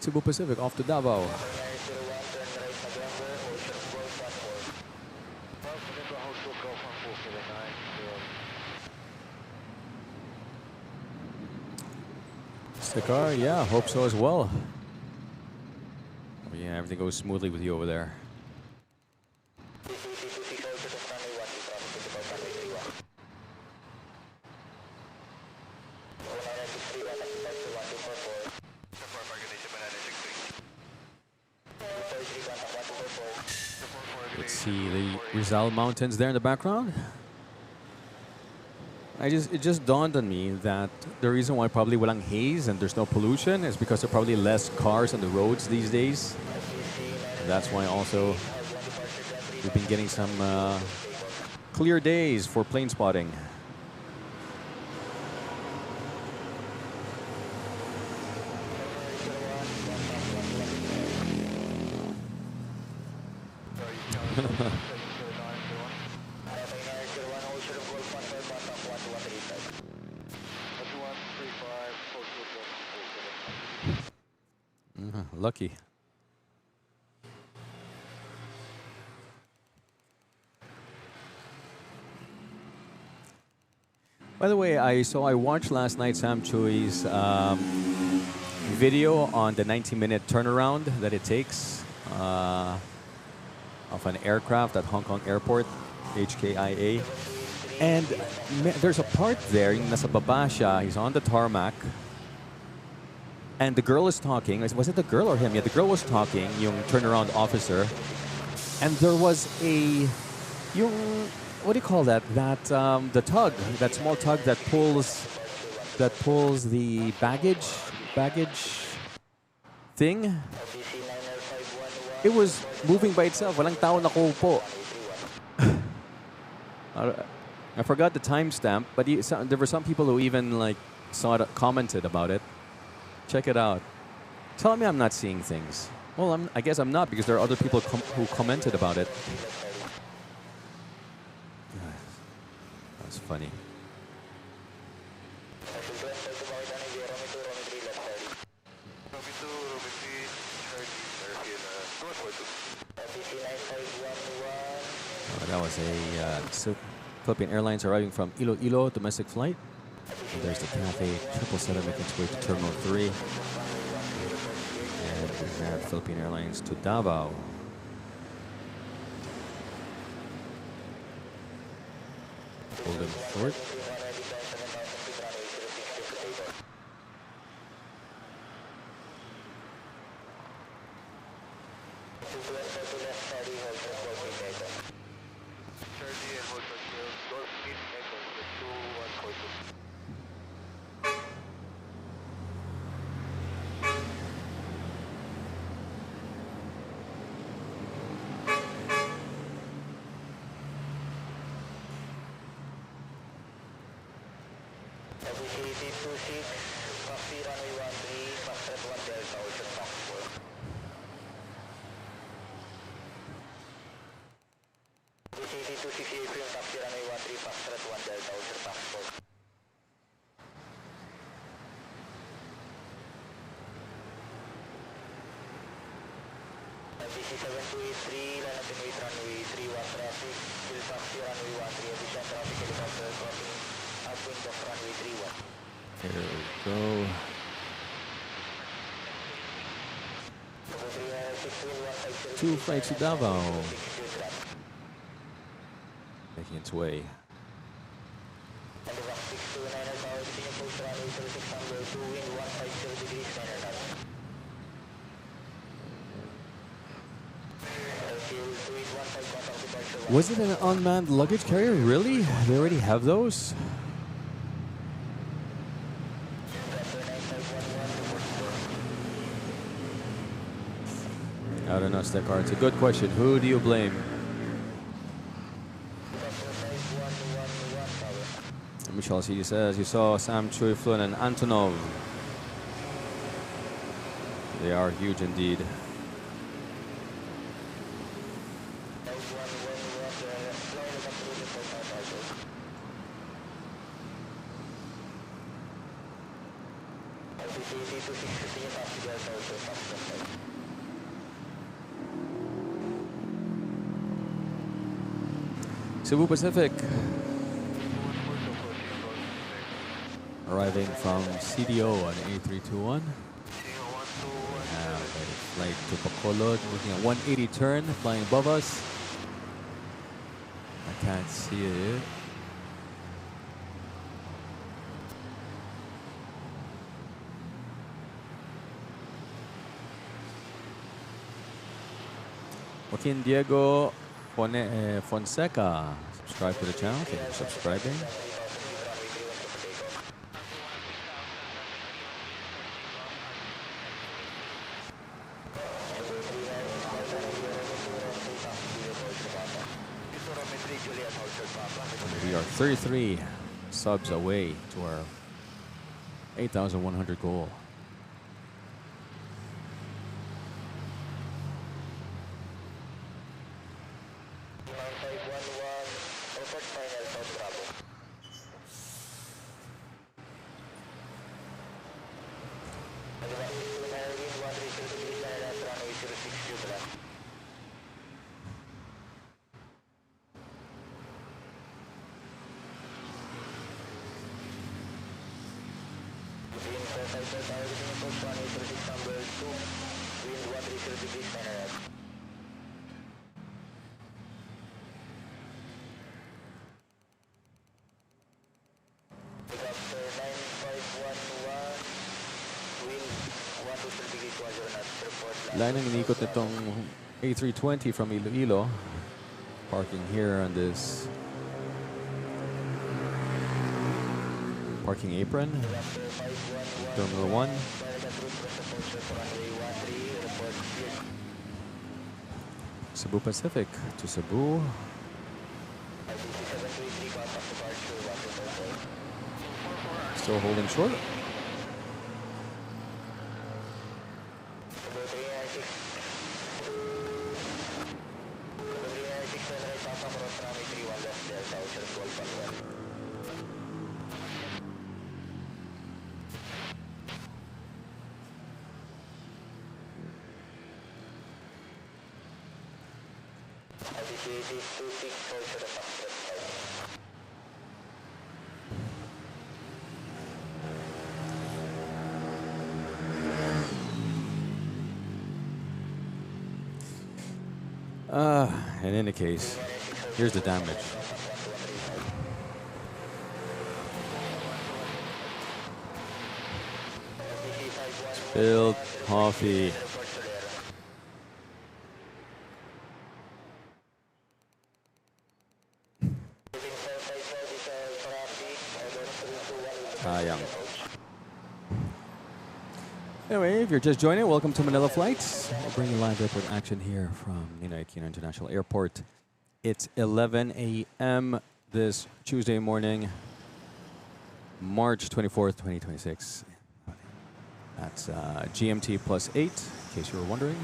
Cebu Pacific off to Davao. Stakar, yeah, hope so as well. Oh, yeah, everything goes smoothly with you over there. Let's see the Rizal Mountains there in the background. It just dawned on me that the reason why probably walang haze and there's no pollution is because there are probably less cars on the roads these days. And that's why also we've been getting some clear days for plane spotting. Lucky. By the way, I watched last night Sam Chui's video on the 90-minute turnaround that it takes of an aircraft at Hong Kong Airport, HKIA. And there's a part there, yung nasa baba siya, he's on the tarmac, and the girl is talking. Was it the girl or him? Yeah, the girl was talking, yung turnaround officer. And there was what do you call that? The tug, that small tug that pulls the baggage thing. It was moving by itself. Walang tao nakaupo. I forgot the timestamp, but there were some people who even saw it, commented about it. Check it out. Tell me I'm not seeing things. Well, I guess I'm not, because there are other people who commented about it. That's funny. That was a Philippine Airlines arriving from Iloilo domestic flight. And there's the Cathay 777 making its way to Terminal 3. And we have Philippine Airlines to Davao. Hold them short. taxi runway 13, fast red 1 Delta, Ocean Fox 4. DCT 268 for yung taxi runway 13, fast red 1 Delta, Ocean Fox 4. DC 7283, line up in wait runway 31 traffic, will taxi runway 13, additional traffic helicopter crossing upwind of runway 31. There we go. Two flights to Davao. Making its way. And the 629 at power, continuing post runway 36 number 2, wind 150 degrees, 9 knots. Was it an unmanned luggage carrier? Really? They already have those? I don't know, Stekar. It's a good question. Who do you blame? Michelle C says you saw Sam Choi Flynn and Antonov. They are huge indeed. Cebu Pacific arriving from CDO on A321. Ready flight to Bacolod, making a 180 turn, flying above us. I can't see it. Joaquin Diego Fonseca, subscribe to the channel. Thank you for subscribing. We are 33 subs away to our 8,100 goal. Line ang inikot nitong A320 from Iloilo. Parking here on this parking apron. Terminal 1. Cebu Pacific to Cebu. Still holding short. In any case, here's the damage. Spilled coffee. Sayang. Anyway, if you're just joining, welcome to Manila Flights. We'll bring you live airport action here from Ninoy Aquino International Airport. It's 11 a.m. this Tuesday morning, March 24th, 2026. That's GMT +8, in case you were wondering.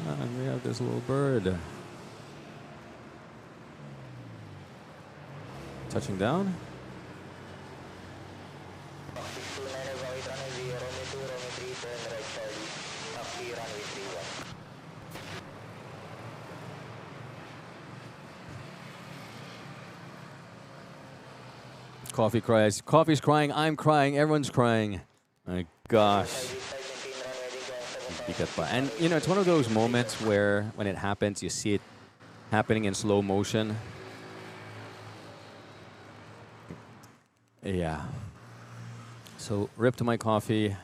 And we have this little bird. Touching down. Coffee cries. Coffee's crying. I'm crying. Everyone's crying. My gosh. And you know, it's one of those moments where when it happens, you see it happening in slow motion. Yeah. So, rip to my coffee.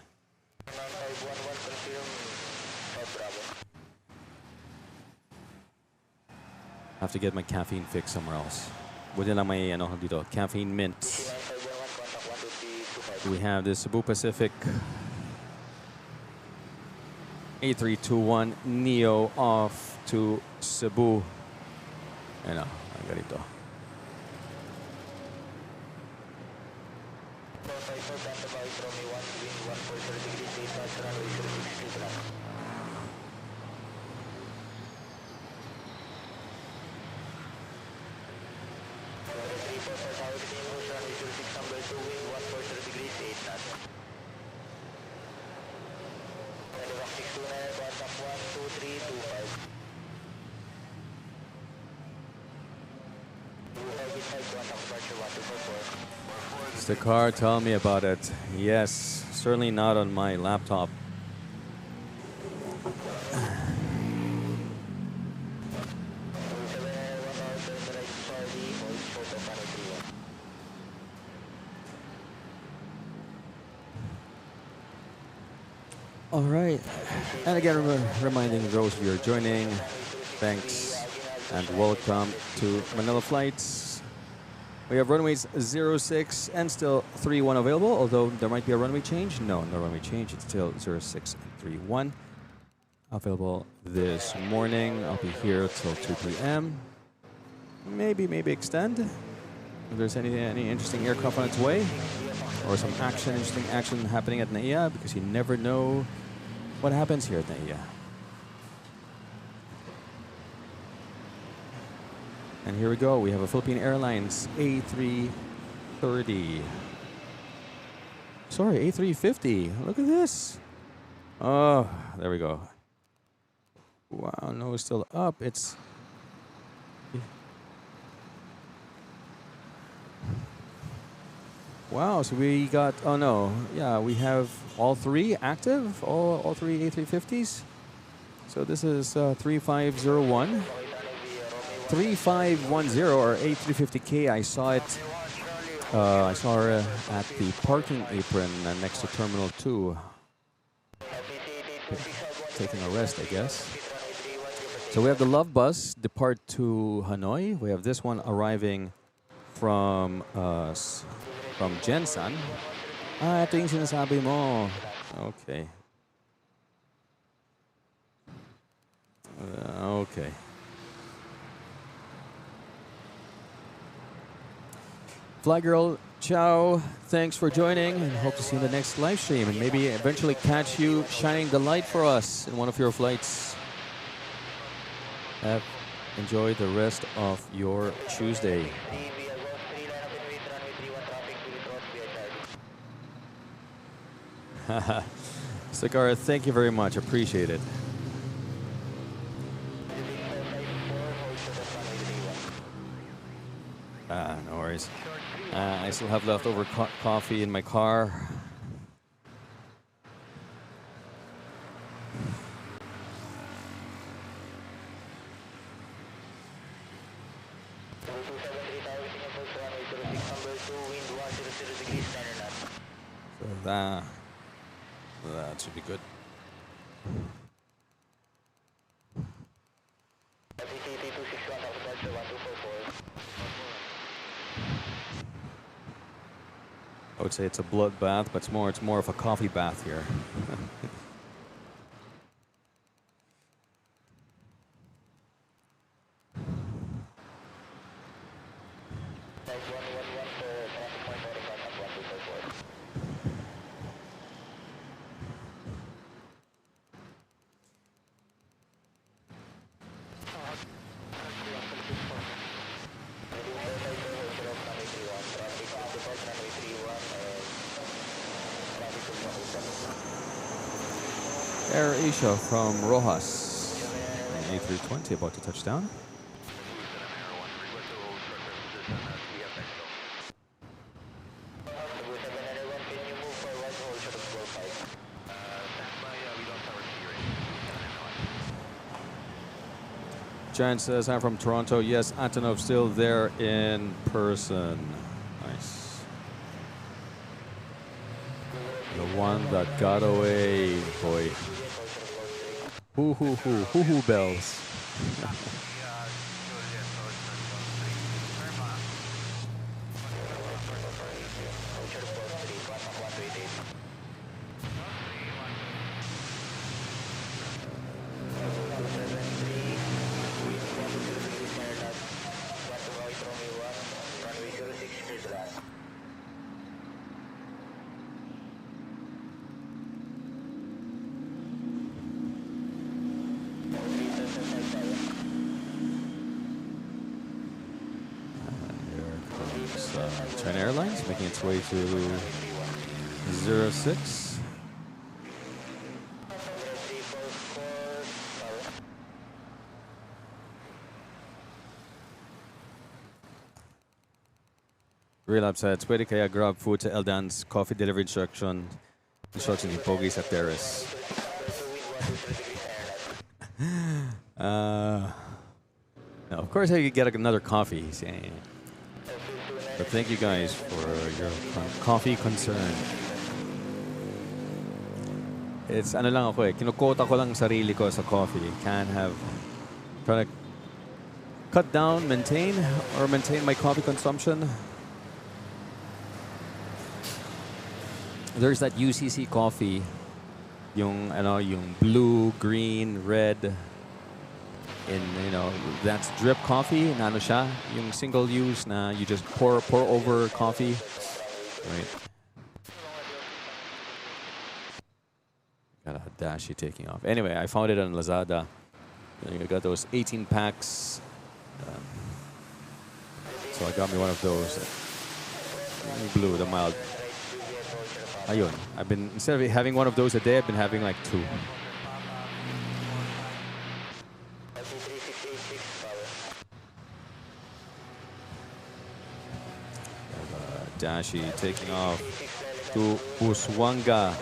Have to get my caffeine fix somewhere else. Buti lang may ano dito, caffeine mints. We have this Cebu Pacific A321 Neo off to Cebu. Ano, ganito. The car, tell me about it. Yes, certainly not on my laptop. All right, and again, reminding those of you who are joining, thanks and welcome to Manila Flights. We have runways 06 and still 31 available, although there might be a runway change. No runway change. It's still 06 and 31 available this morning. I'll be here till 2 p.m. Maybe extend if there's any interesting aircraft on its way, or some interesting action happening at NAIA, because you never know what happens here at NAIA. And here we go. We have a Philippine Airlines A330. Sorry, A350. Look at this. Oh, there we go. Wow, no, it's still up. It's... Wow, so we got... Oh, no. Yeah, we have all three active. All three A350s. So this is 3501. 3510 or A350K. I saw it. I saw her at the parking apron next to Terminal 2. Taking a rest, I guess. So we have the Love Bus depart to Hanoi. We have this one arriving from Jensan. Ito yung sinasabi mo. Okay. Okay. Fly Girl, ciao. Thanks for joining, and hope to see you in the next live stream, and maybe eventually catch you shining the light for us in one of your flights. Enjoy the rest of your Tuesday. Sakara, thank you very much. Appreciate it. No worries. I still have leftover coffee in my car. So that should be good. I would say it's a bloodbath, but it's more of a coffee bath here. Air Asia from Rojas. An A320 about to touch down. Jan says, I'm from Toronto. Yes, Antonov still there in person. Nice. The one that got away, boy. Hoo bells. China Airlines making its way to 06. Relap said, pwede kaya grab food to Eldan's coffee delivery instructions ni Pogi sa terrace. No, of course I could get another coffee. He's saying. But thank you guys for your coffee concern. It's ano lang ako eh, kinukota ko lang sarili ko sa coffee. Can't have, trying to cut down, maintain my coffee consumption. There's that UCC coffee, yung blue, green, red. That's drip coffee. Na ano siya, yung single use na you just pour over coffee. Right. Got a dashi taking off. Anyway, I found it on Lazada. I got those 18 packs. So I got me one of those. Blue, the mild. Ayun. Instead of having one of those a day, I've been having like 2. Dashi taking off to Uswanga.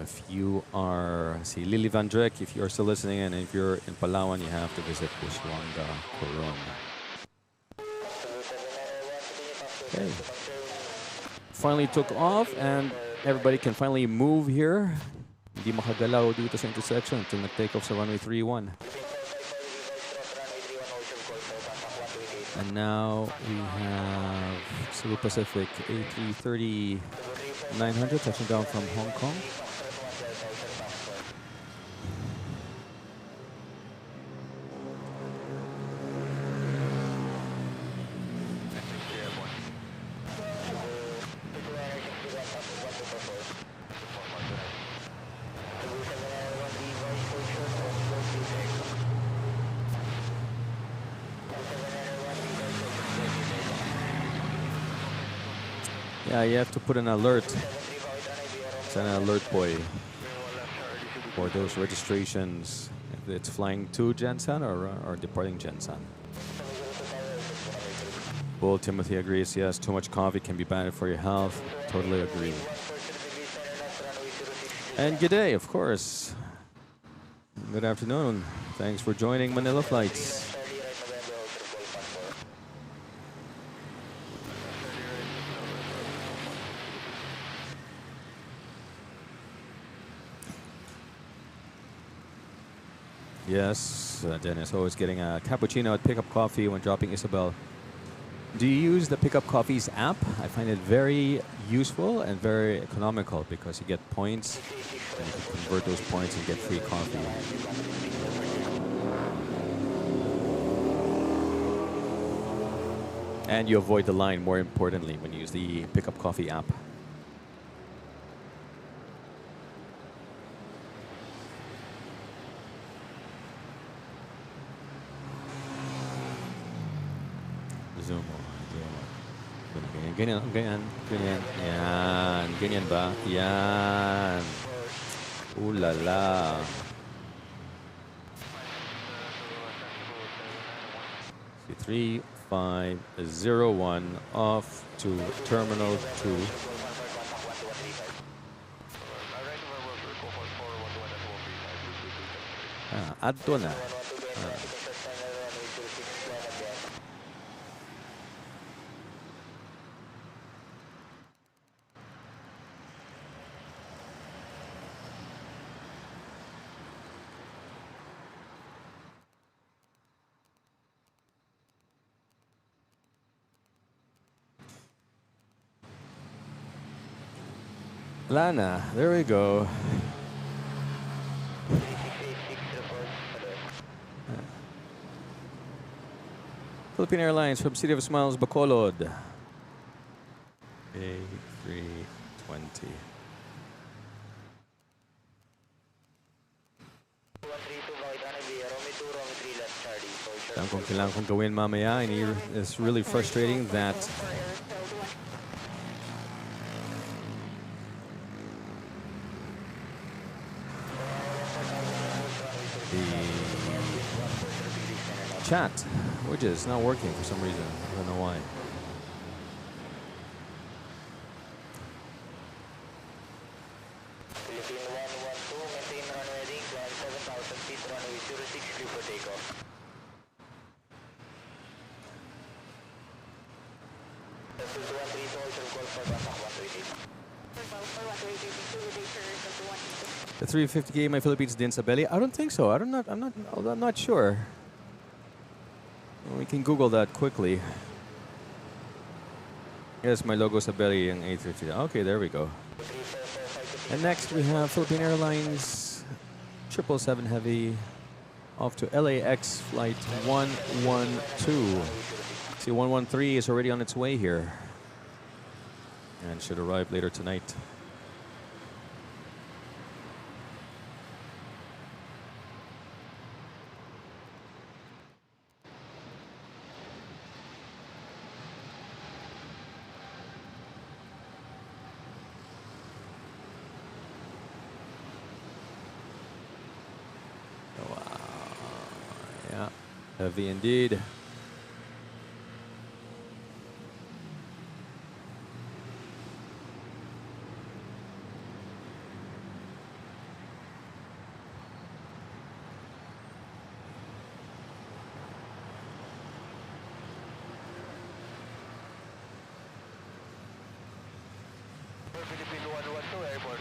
If you are, Lily Van Drek, if you're still listening and if you're in Palawan, you have to visit Uswanga, Coron. Okay. Finally took off and everybody can finally move here. Hindi makagalaw dito sa intersection until nag-take off sa runway 31. And now we have Cebu Pacific A330-900 touching down from Hong Kong. Yeah, you have to put an alert. It's an alert boy for those registrations. If it's flying to Jensen or departing Jensen. Bull Timothy agrees. Yes, too much coffee can be bad for your health. Totally agree. And good day, of course. Good afternoon. Thanks for joining Manila Flights. Yes, Dennis, always getting a cappuccino at Pickup Coffee when dropping Isabel. Do you use the Pickup Coffee's app? I find it very useful and very economical because you get points and you can convert those points and get free coffee. And you avoid the line, more importantly, when you use the Pickup Coffee app. Zoom mo. Zoom mo. Ganyan, ganyan, ganyan, ganyan. Yan. Ganyan ba? Yan. Ooh la la. 3501 off to Terminal 2. Adto na. Lana, there we go. Philippine Airlines from City of Smiles, Bacolod. A320. Alam kong kailangan kong gawin mamaya. It's really frustrating that the chat widget is not working for some reason. I don't know why. The 350K my Philippines din sa belly? I don't think so. I'm not sure. We can Google that quickly. Yes, my logo sa belly in A350. Okay, there we go. And next we have Philippine Airlines 777 Heavy off to LAX flight 112. See, 113 is already on its way here and should arrive later tonight. Heavy indeed. Philippine 112 airport.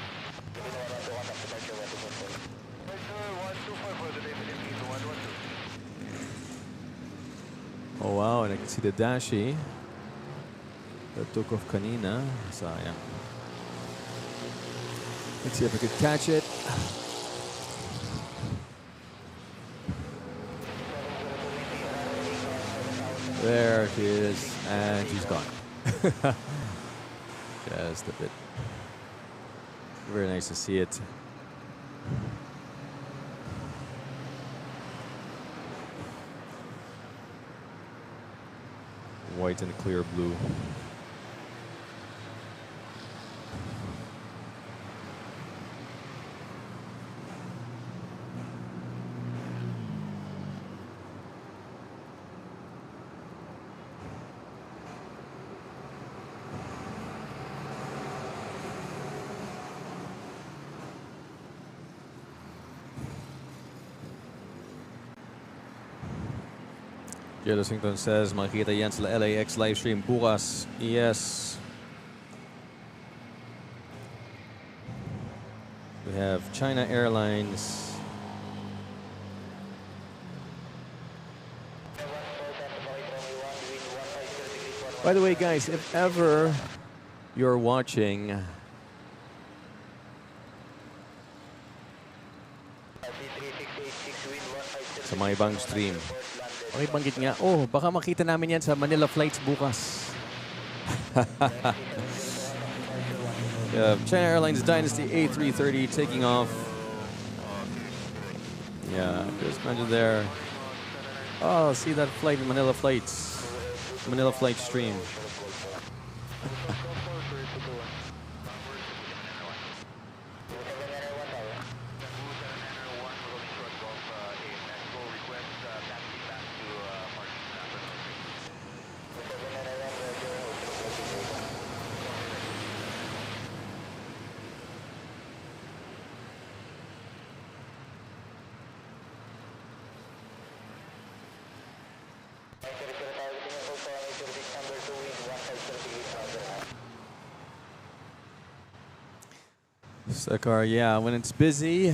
Philippine 112 contact departure 124. Sir, 125 for the day, Philippine 112. Oh wow, and I can see the dashi that took off kanina. Sayang. Let's see if I could catch it. There she is, and she's gone. Just a bit. Very nice to see it. White and clear blue. Lexington says, makikita yan sa LAX livestream bukas. Yes. We have China Airlines. By the way, guys, if ever you're watching sa mga ibang stream, pakibanggit nga, oh, baka makita namin yan sa Manila flights bukas. China Airlines Dynasty A330 taking off. Yeah, just imagine there. Oh, see that flight in Manila flights. Manila flight stream. Sakar, yeah, when it's busy,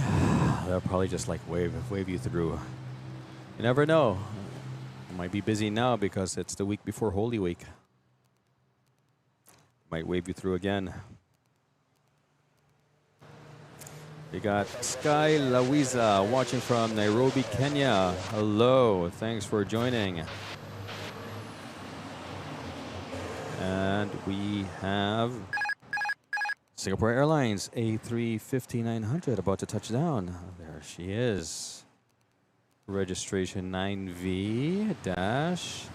they'll probably just like wave you through. You never know. It might be busy now because it's the week before Holy Week. Might wave you through again. We got Sky Lawiza watching from Nairobi, Kenya. Hello, thanks for joining. And we have Singapore Airlines A350-900 about to touch down. There she is. Registration 9V dash.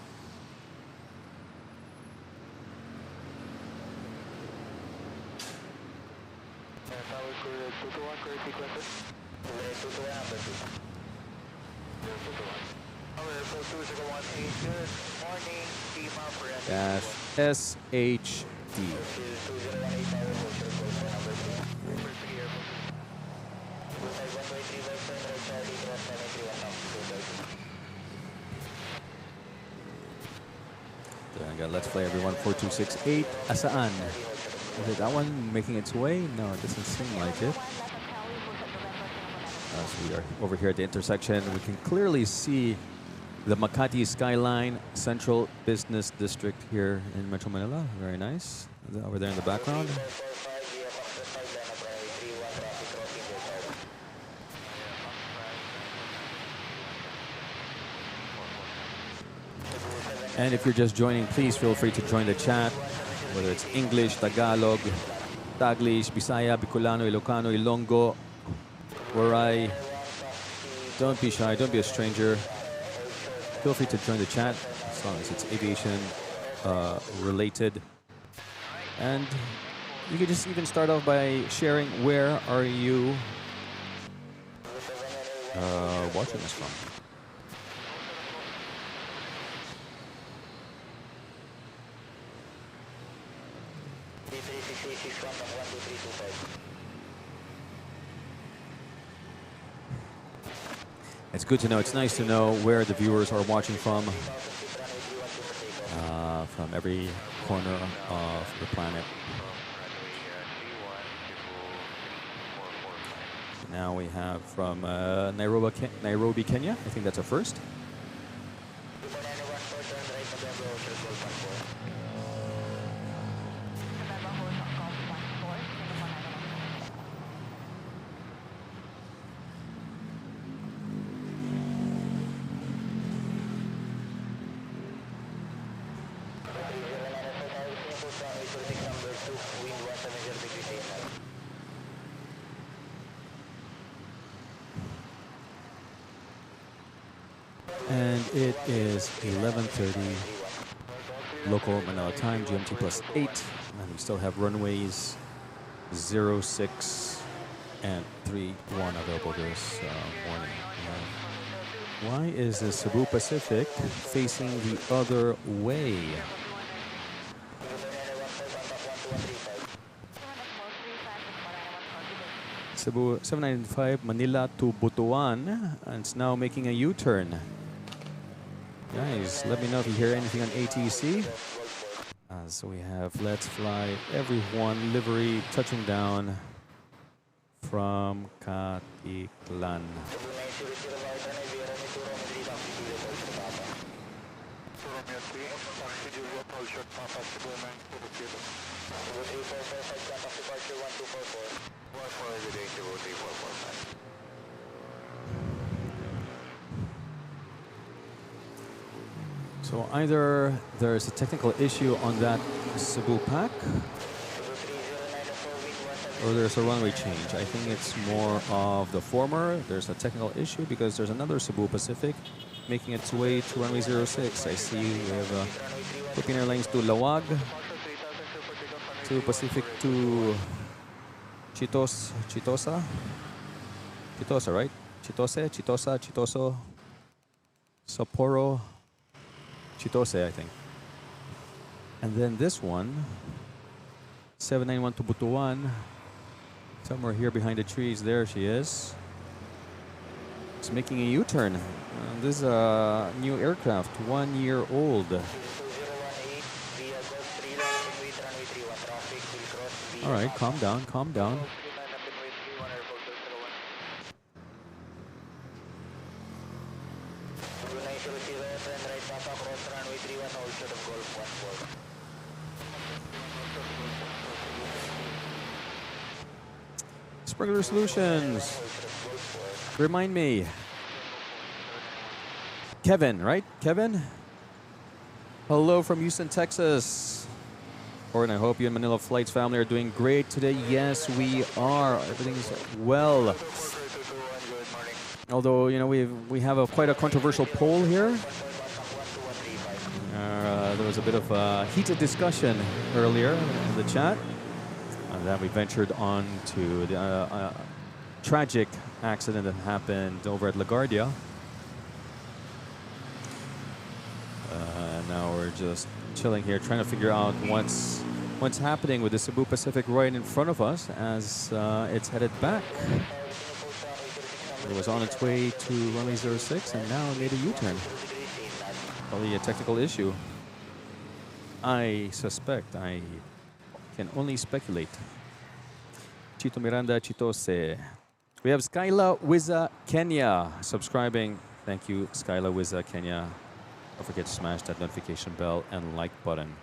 Dash SHD. I got Let's Fly Everyone 4268. Asaan? Is it that one making its way? No, it doesn't seem like it. So we are over here at the intersection. We can clearly see the Makati skyline, Central Business District here in Metro Manila. Very nice. Over there in the background. And if you're just joining, please feel free to join the chat, whether it's English, Tagalog, Taglish, Bisaya, Bicolano, Ilocano, Ilonggo, Waray. Don't be shy, don't be a stranger. Feel free to join the chat as long as it's aviation related. And you can just even start off by sharing where are you watching this from. It's good to know. It's nice to know where the viewers are watching from every corner of the planet. Now we have from Nairobi, Kenya. I think that's a first. And it is 11:30 local Manila time, GMT +8. And we still have runways 06 and 31 available this morning. Why is the Cebu Pacific facing the other way? Cebu 795 Manila to Butuan, and it's now making a U-turn. Guys, let me know if you hear anything on ATC. So we have Let's Fly Everyone livery touching down from Katiklan. So either there's a technical issue on that Cebu pack, or there's a runway change. I think it's more of the former. There's a technical issue because there's another Cebu Pacific making its way to runway 06. I see we have Philippine Airlines to Lawag, to Pacific to Chitosa, right? Chitoso, Sapporo, Chitose, I think. And then this one, 791 to Butuan, somewhere here behind the trees. There she is. It's making a U-turn. This is a new aircraft, 1 year old. All right, calm down, calm down. Sprinkler Solutions. Remind me. Kevin, right? Kevin? Hello from Houston, Texas. And I hope you and Manila Flights family are doing great today. Yes, we are. Everything's well. Although, you know, we have quite a controversial poll here. There was a bit of a heated discussion earlier in the chat. And then we ventured on to the tragic accident that happened over at LaGuardia. Now we're just chilling here, trying to figure out what's happening with the Cebu Pacific right in front of us as it's headed back. It was on its way to runway 06 and now made a U-turn. Probably a technical issue. I suspect. I can only speculate. Chito Miranda Chitose. We have Skyla Wiza Kenya subscribing. Thank you, Skyla Wiza Kenya. Don't forget to smash that notification bell and like button.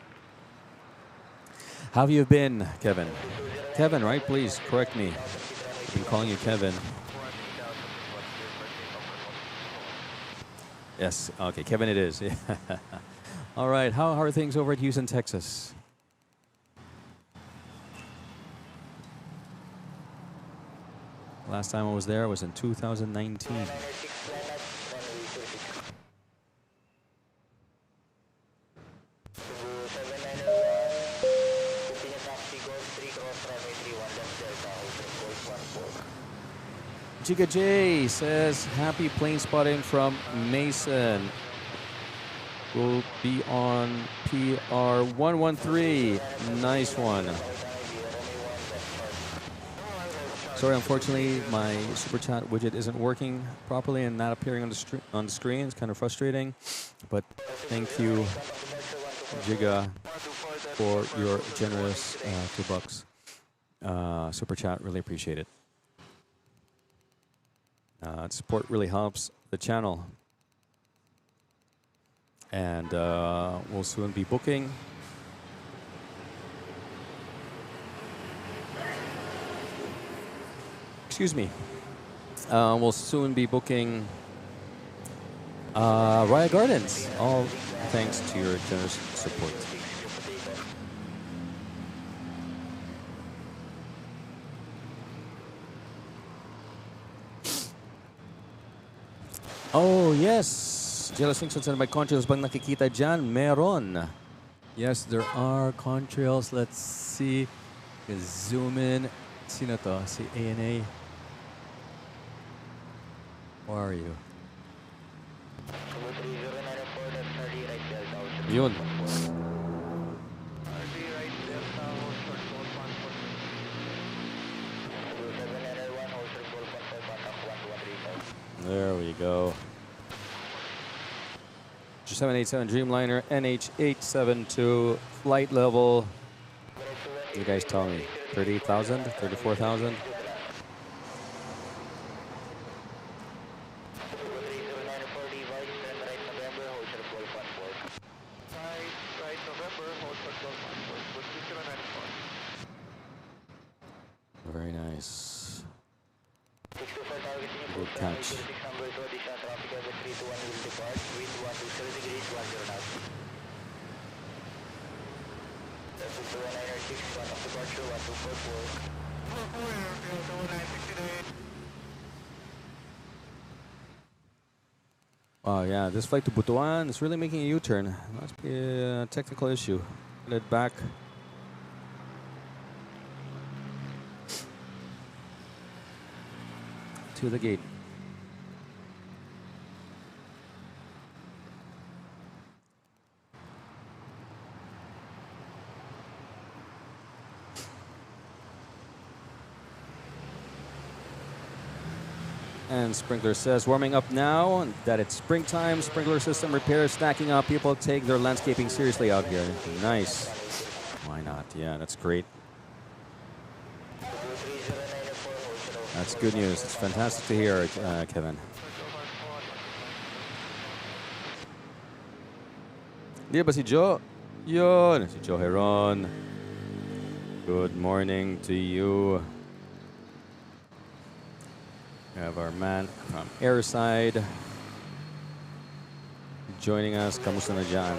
How have you been, Kevin? Kevin, right? Please correct me. I've been calling you Kevin. Yes, okay, Kevin it is. All right, how are things over at Houston, Texas? Last time I was there was in 2019. Giga J says, happy plane spotting from Mason. We'll be on PR 113. Nice one. Sorry, unfortunately, my super chat widget isn't working properly and not appearing on the screen. It's kind of frustrating, but thank you, Giga, for your generous $2 super chat. Really appreciate it. Support really helps the channel. And we'll soon be booking. Excuse me. We'll soon be booking Raya Gardens. All thanks to your generous support. Oh, yes. Jealous Nixon said, may contrails bang nakikita dyan? Meron. Yes, there are contrails. Let's see. Zoom in. Sino to? Si ANA. Where are you? Yun. There we go. 787 Dreamliner NH872 flight level. You guys tell me, 38,000, 34,000? Very nice. Good catch. Oh yeah, this flight to Butuan is really making a U-turn. Must be a technical issue. Headed back. To the gate. And Sprinkler says, warming up now that it's springtime. Sprinkler system repairs stacking up. People take their landscaping seriously out here. Nice. Why not? Yeah, that's great. That's good news. It's fantastic to hear, Kevin. Di ba si Joe? Yun, si Joe Heron. Good morning to you. We have our man from Airside joining us. Kamusta na dyan?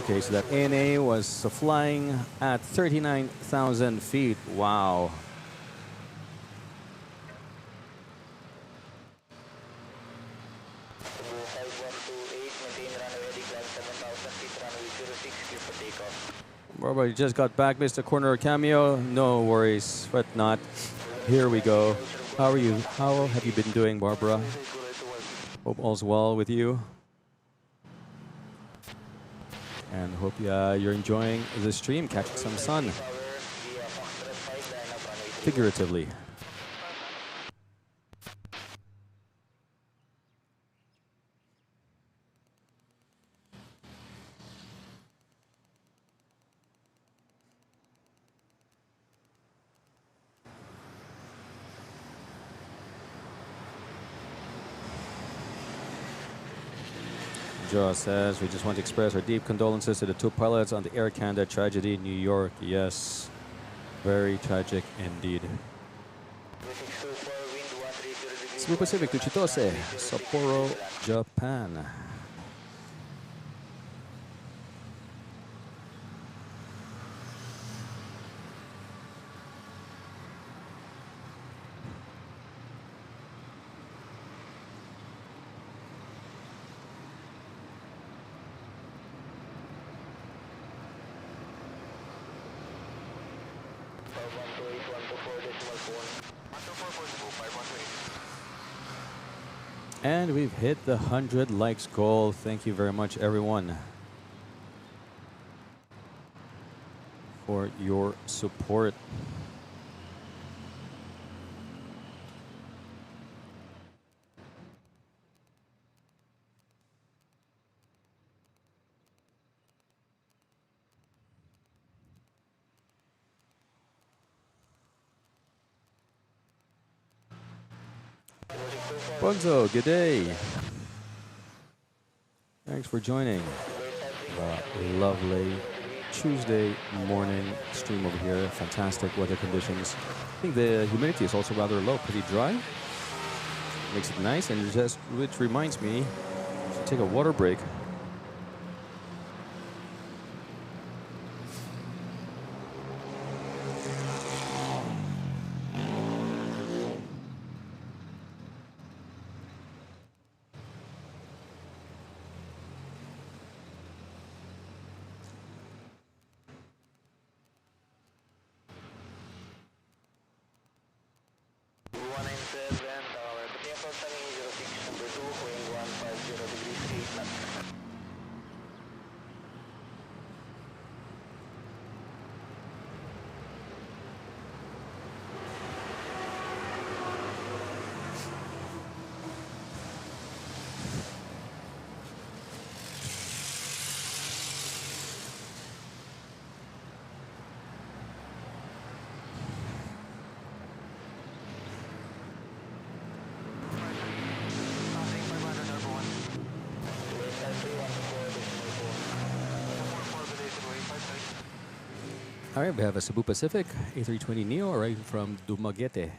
Okay, so that ANA was flying at 39,000 feet. Wow. Barbara, you just got back, Mr. Corner Cameo. No worries, but not. Here we go. How are you? How have you been doing, Barbara? Hope all's well with you. And hope you're enjoying the stream, catching some sun. Figuratively. Joe says, we just want to express our deep condolences to the two pilots on the Air Canada tragedy in New York. Yes, very tragic indeed. Cebu Pacific to Chitose, Sapporo, Japan. And we've hit the 100 likes goal. Thank you very much, everyone, for your support. Bonzo, good day. Thanks for joining. Lovely Tuesday morning stream over here. Fantastic weather conditions. I think the humidity is also rather low, pretty dry. Makes it nice, and just which reminds me to take a water break. All right, we have a Cebu Pacific A320neo arriving from Dumaguete.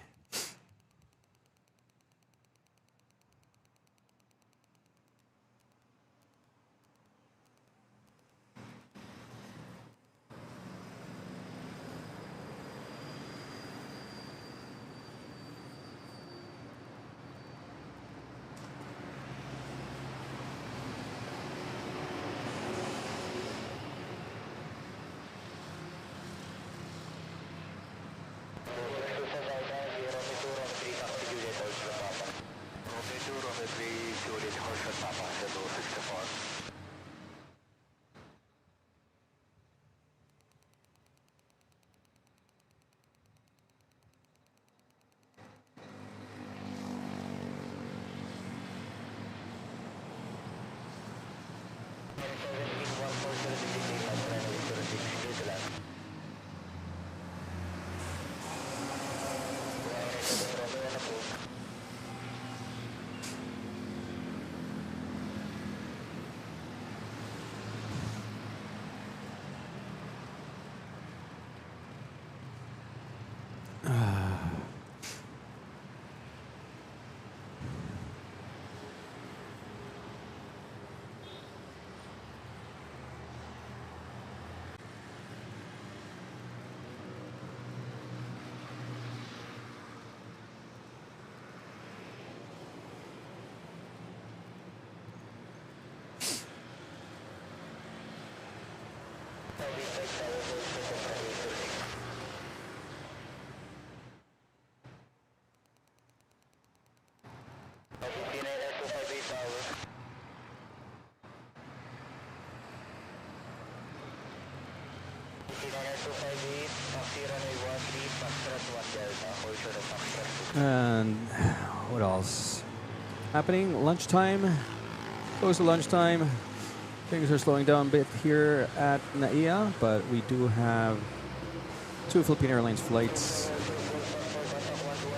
And what else? Happening, lunchtime, close to lunchtime. Things are slowing down a bit here at NAIA, but we do have 2 Philippine Airlines flights,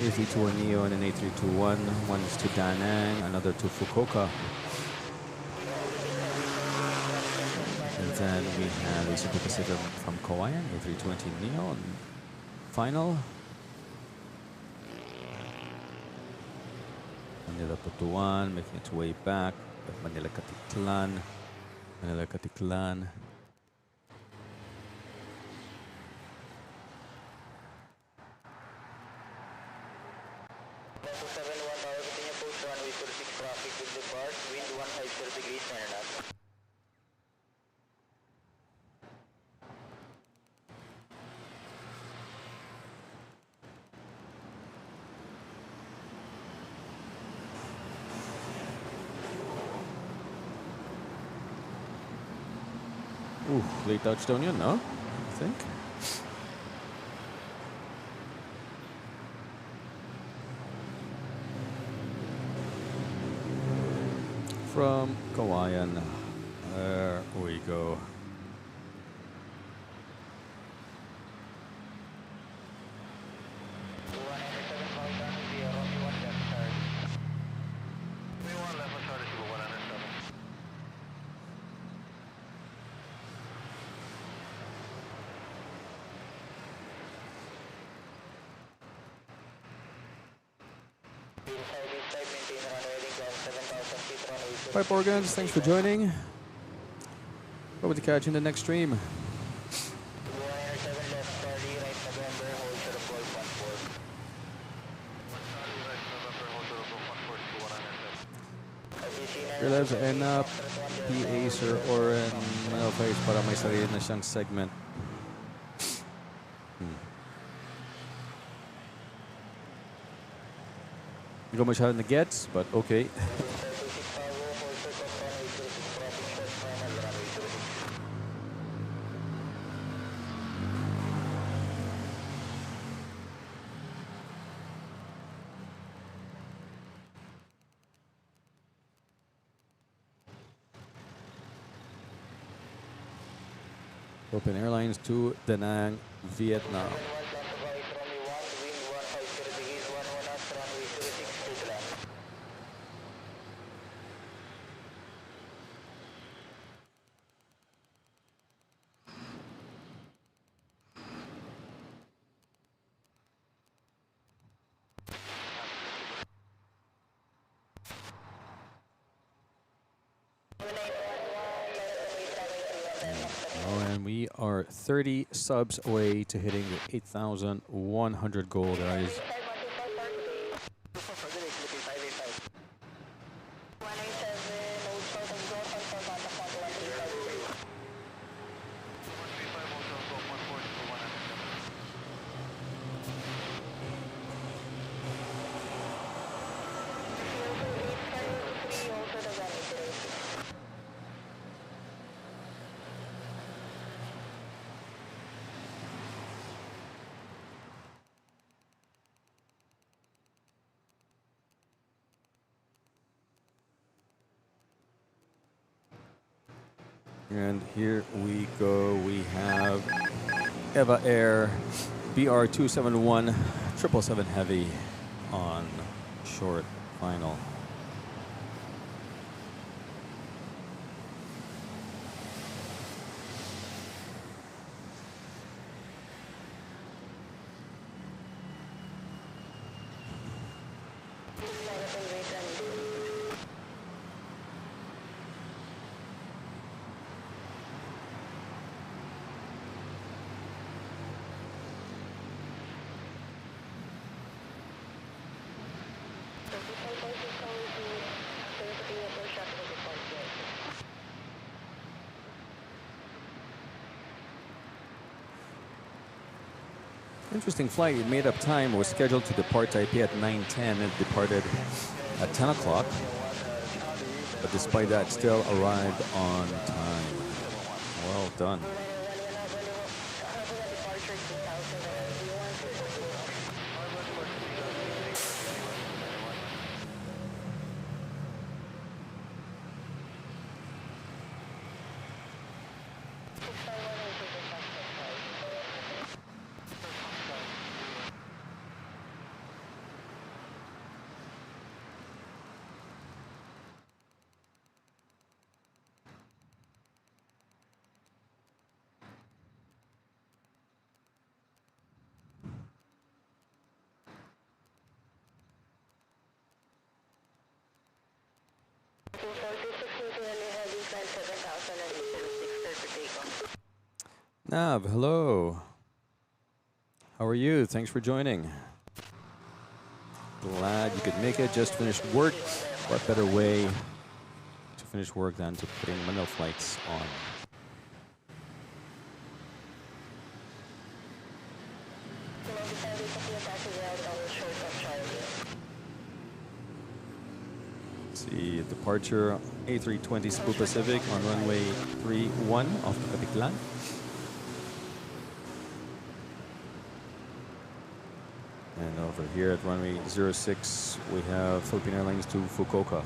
A321neo and an A321. One's to Da Nang, another to Fukuoka. And then we have a Super Pacific from Kauai, A320neo, and final. Manila Butuan, making its way back. Manila Katiklan. Manila Katiklan. Ooh, late touchdown yun, no? I think. From Kauaian, there we go. Pipe Organs, thanks for joining. Hope to catch you in the next stream. Realize end up PA Sir Oren face para may sarili na siyang segment. Hindi ko masyado na gets, but okay. Open Airlines to Da Nang, Vietnam. And we are 30 subs away to hitting the 8,100 goal, guys. And here we go. We have Eva Air BR271 777 Heavy on short final. Interesting flight. It made up time. It was scheduled to depart Taipei at 9:10. It departed at 10 o'clock. But despite that, still arrived on time. Well done. Nav, hello. How are you? Thanks for joining. Glad you could make it. Just finished work. What better way to finish work than to putting MNL.FLIGHTS on? See, departure A320 Cebu Pacific on runway 31 off Kapitlan. And over here at runway 06, we have Philippine Airlines to Fukuoka.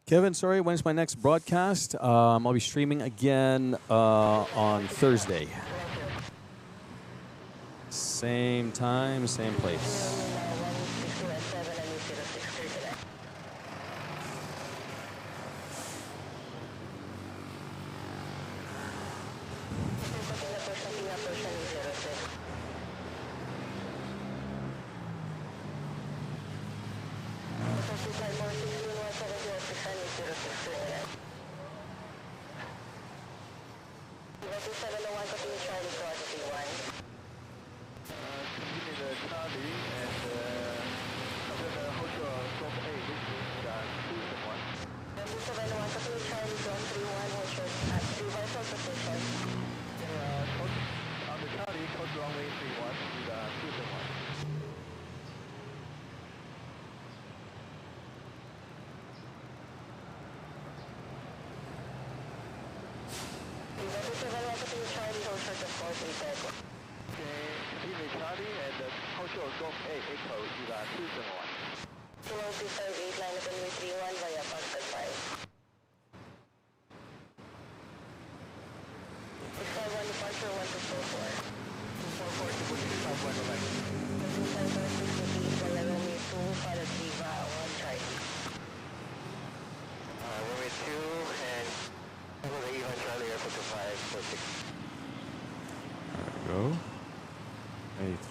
Kevin, sorry, when's my next broadcast? I'll be streaming again on Thursday. Same time, same place.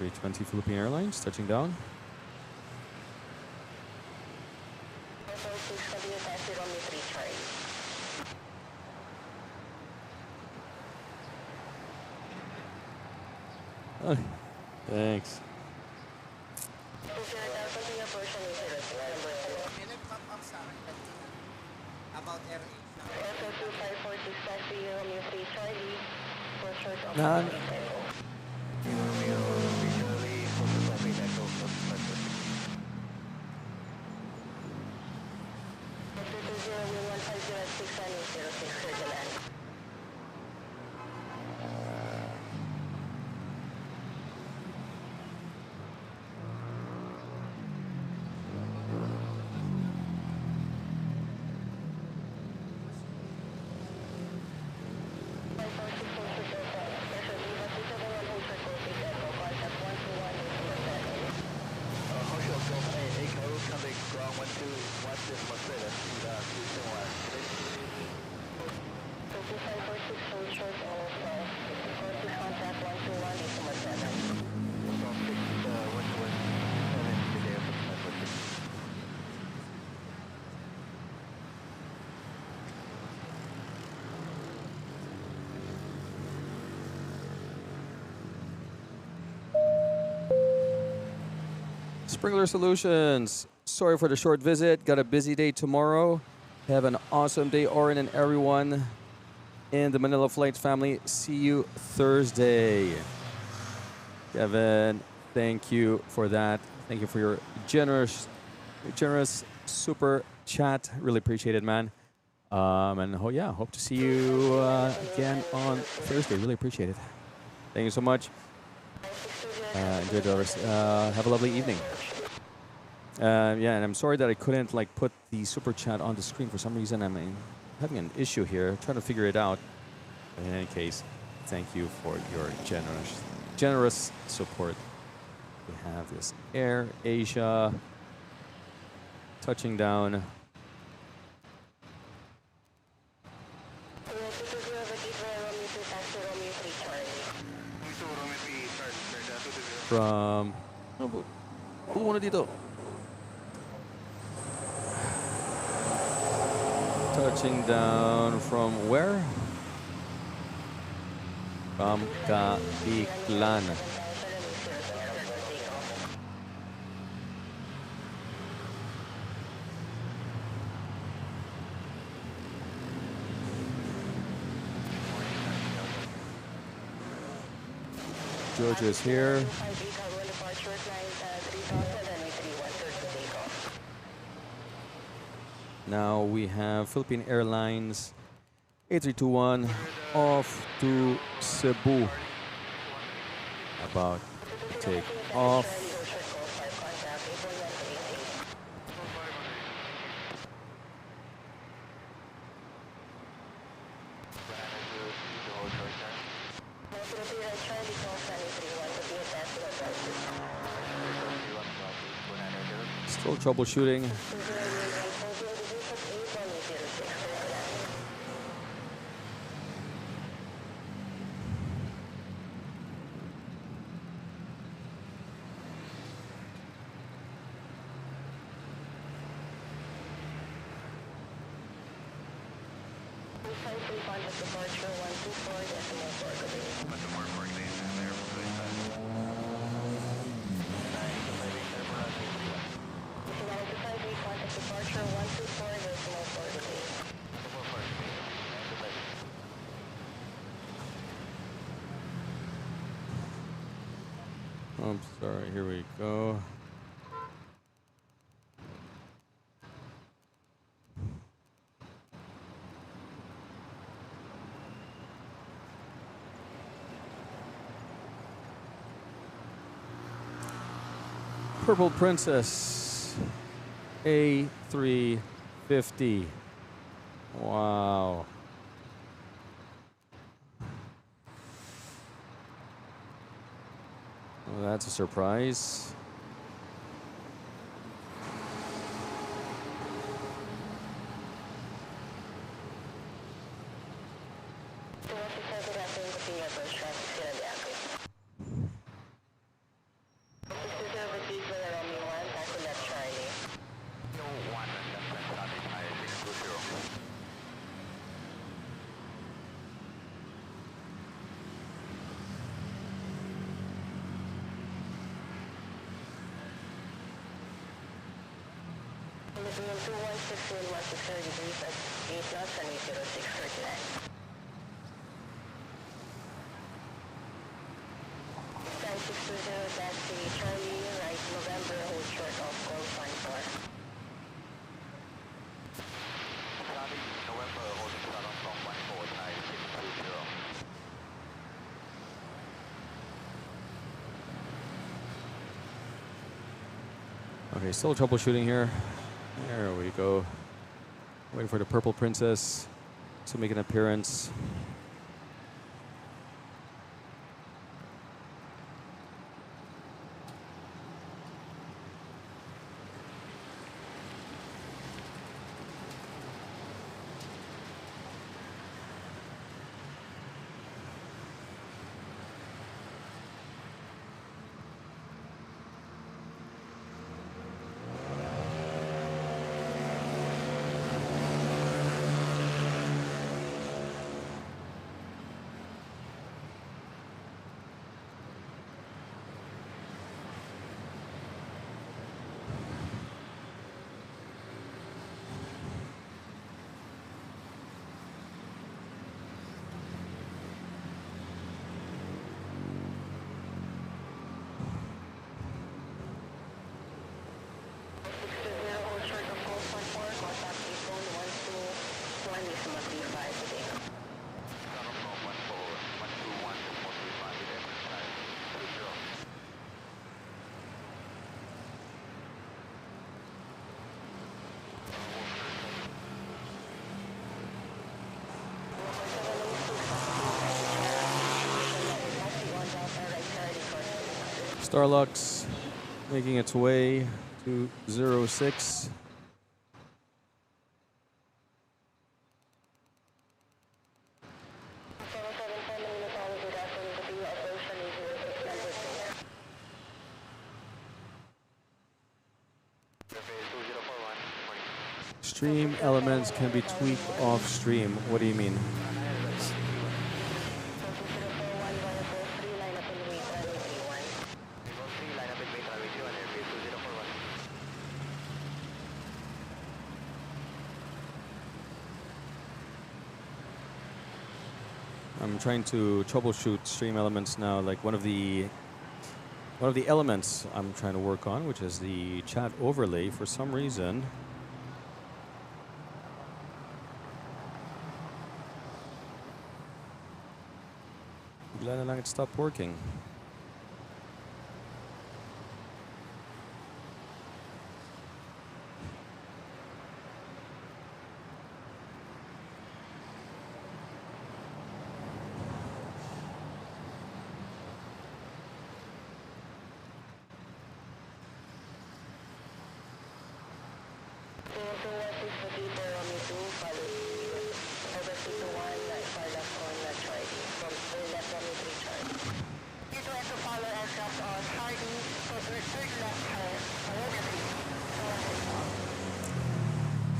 A20 Philippine Airlines touching down. Oh, thanks. About Air Nah, Sprinkler Solutions. Sorry for the short visit. Got a busy day tomorrow. Have an awesome day, Oren and everyone in the Manila Flights family. See you Thursday. Kevin, thank you for that. Thank you for your generous super chat. Really appreciate it, man. And oh yeah, hope to see you again on Thursday. Really appreciate it. Thank you so much. Enjoy the rest. Have a lovely evening. Yeah, and I'm sorry that I couldn't like put the super chat on the screen for some reason. I'm having an issue here, trying to figure it out. But in any case, thank you for your generous support. We have this Air Asia touching down. From muna dito. Touching down from where? From Katiklan. Georgia is here. Now we have Philippine Airlines A321 off to Cebu. About to take off. Still troubleshooting. I'm sorry, here we go. Purple Princess A350. Wow. Well, that's a surprise. Between 2160 and 160 degrees at 8 knots and 806 39. Time 620 taxi Charlie, right November, hold short of call sign 4. Charlie, November, holding short of call 14, Thai 620. Okay, still troubleshooting here. There we go. Waiting for the Purple Princess to make an appearance. Starlux making its way to 06. Stream elements can be tweaked off stream. What do you mean? I'm trying to troubleshoot stream elements now. Like one of the elements I'm trying to work on, which is the chat overlay, for some reason bigla na lang it stopped working.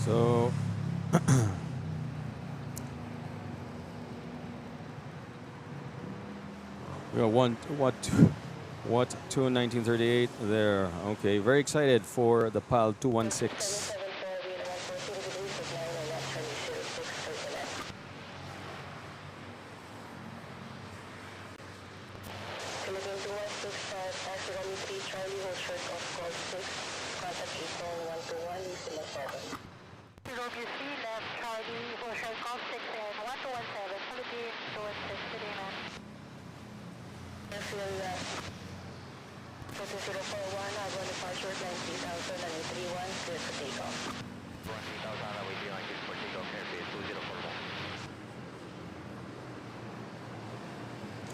So we got what 1938 there. Okay, very excited for the PAL 216.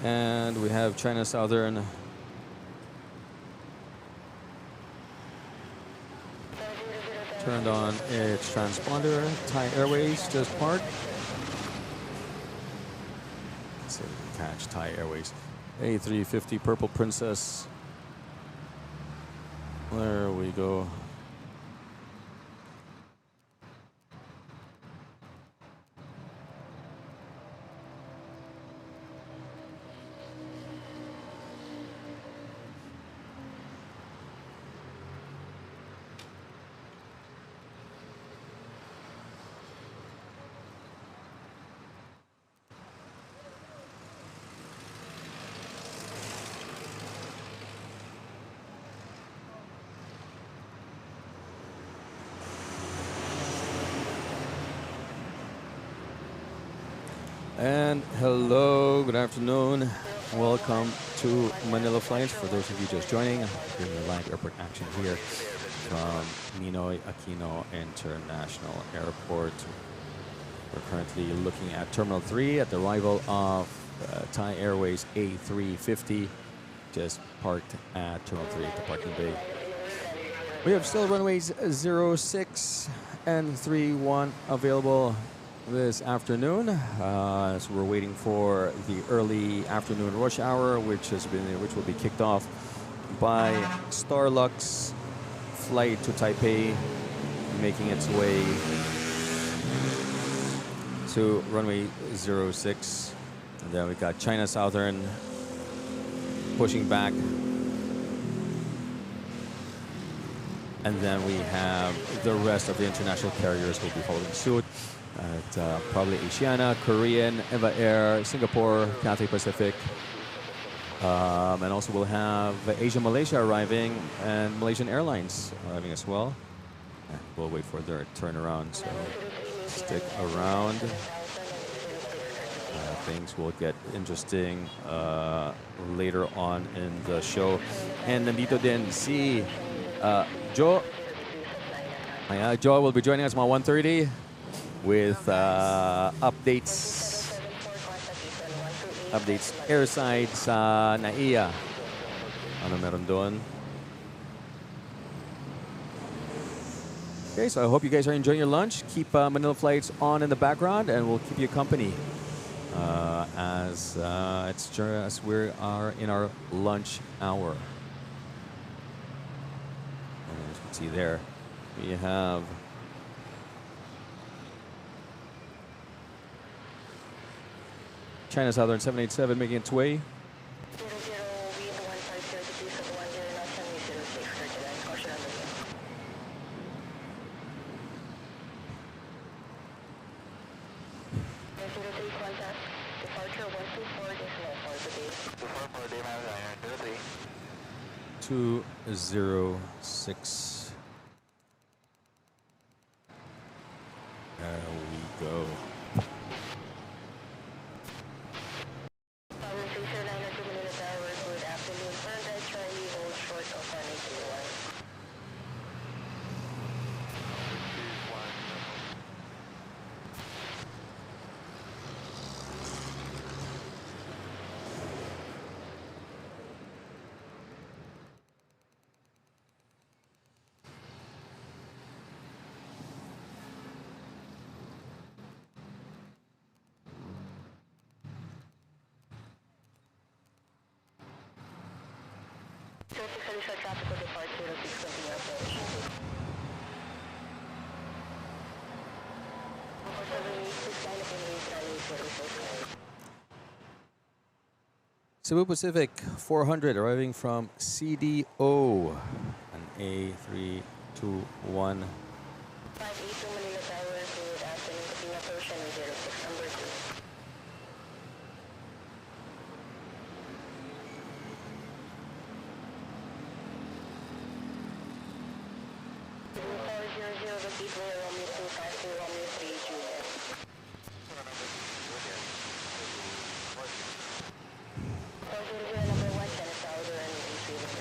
And we have China Southern turned on its transponder. Thai Airways just parked. Let's see if we can catch Thai Airways. A350 Purple Princess. There we go. And hello, good afternoon. Welcome to Manila Flights. For those of you just joining, I'm bringing you live airport action here from Ninoy Aquino International Airport. We're currently looking at Terminal 3 at the arrival of Thai Airways A350, just parked at Terminal 3 at the parking bay. We have still runways 06 and 31 available this afternoon. So we're waiting for the early afternoon rush hour, which will be kicked off by Starlux flight to Taipei, making its way to runway 06. And then we got China Southern pushing back. And then we have the rest of the international carriers will be following suit. At probably Asiana, Korean, Eva Air, Singapore, Cathay Pacific. And also we'll have Asia Malaysia arriving and Malaysian Airlines arriving as well. We'll wait for their turnaround, so stick around. Things will get interesting later on in the show. And nandito din si Joe. Joe will be joining us about 1:30 with updates airside sa NAIA. Ano meron doon? Okay, so I hope you guys are enjoying your lunch. Keep Manila Flights on in the background, and we'll keep you company as we are in our lunch hour. And as you can see there, we have China Southern 787 making its way. To 06. There we go. Cebu Pacific 400 arriving from CDO, an A321. 582 Manila Tower, good afternoon, Kaping approach and 06 number 2. Tower 00, repeat way, Romeo 2, pass to Romeo 3, Juliet. Number 1, China Southern, A350.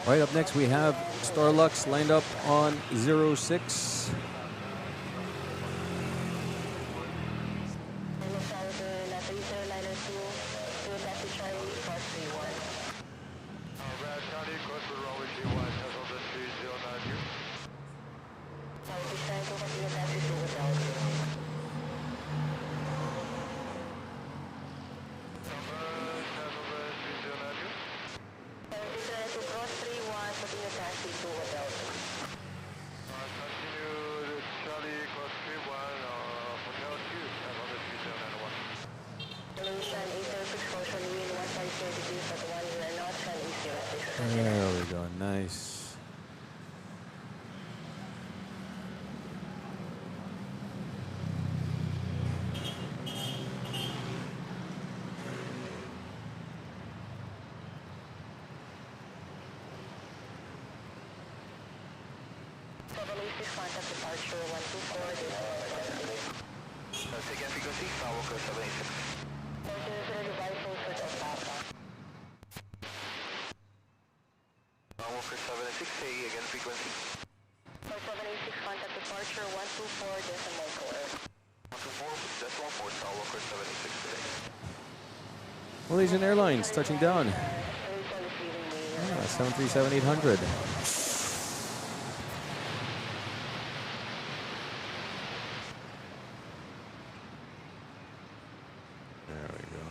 All right, up next we have Starlux lined up on 06. Nice. Contact departure 124. Again, frequency, Skywalker 786. Skywalker 786, say again, frequency. 786 contact departure 124 decimal 4. 124, decimal 4, Skywalker 786 today. Malaysian Airlines touching down. 737-800. There we go.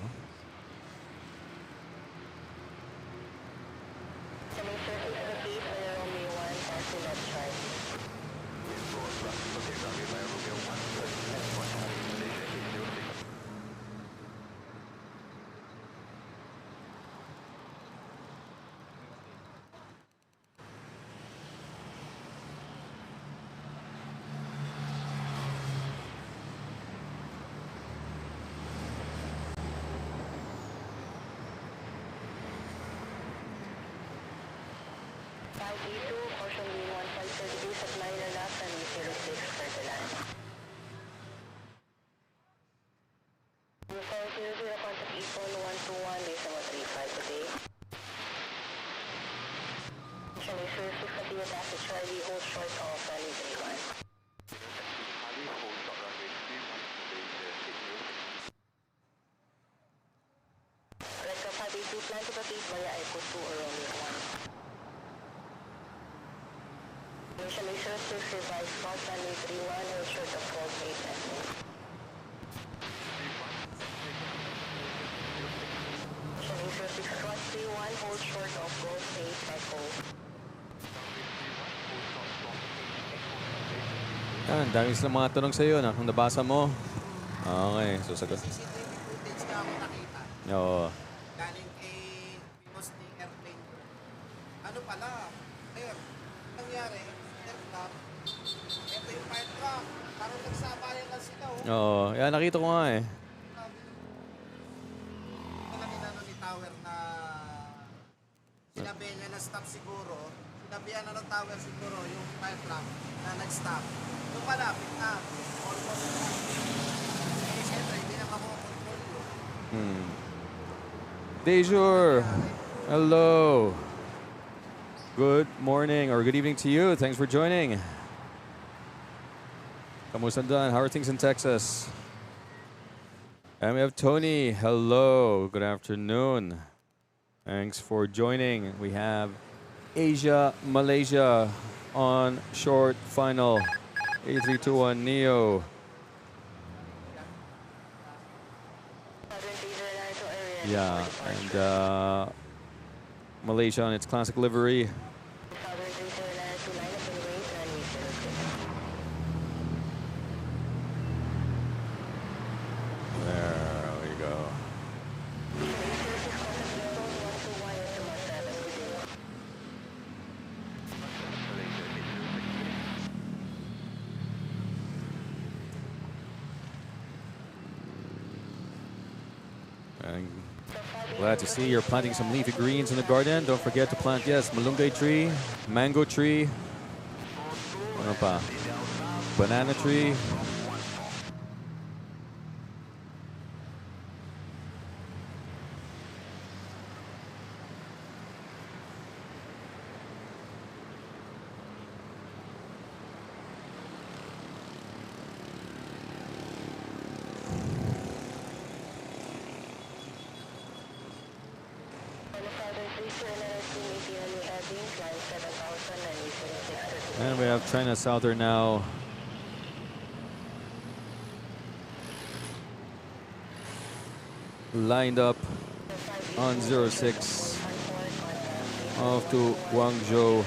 Portion 15 degrees at 9 and up and 06 for the land. Before 00 contact Econ 121 decimal 35 today. Actually, sir, 6 at the attack to Charlie, hold short of runway 31. Red Cup Hobby 2, plan to proceed via Echo 2 or Romeo 1. Initially, sir, 6 revised spot runway 31, hold short of hold 8 and 8. Initially, sir, 6 cross 31, hold short of golf 8 echo. Yan, dami silang mga tanong sa iyo na kung nabasa mo. Okay, so sagot. CCTV footage na ako nakita. Oo. Galing kay Pinos ni Airplane. Ano pala? Air. Nangyari, aircraft. Ito yung fire truck. Parang nagsabayan lang sila. Oo, yan nakita ko nga eh. Ito lang inano ni Tower na sinabi niya na stop siguro. Sinabihan na ng Tower siguro yung fire truck na nag-stop. Yung malapit na. Almost na. Eh, syempre, hindi na makukontrol yun. Dejur, hello. Good morning or good evening to you. Thanks for joining. Kamusta dyan? How are things in Texas? And we have Tony. Hello. Good afternoon. Thanks for joining. We have Asia, Malaysia on short final. 8321 Neo. Yeah, and Malaysia on its classic livery. There we go. And glad to see you're planting some leafy greens in the garden. Don't forget to plant, yes, malunggay tree, mango tree, ano pa? Banana tree. And we have China Southern now. Lined up on 06 off to Guangzhou.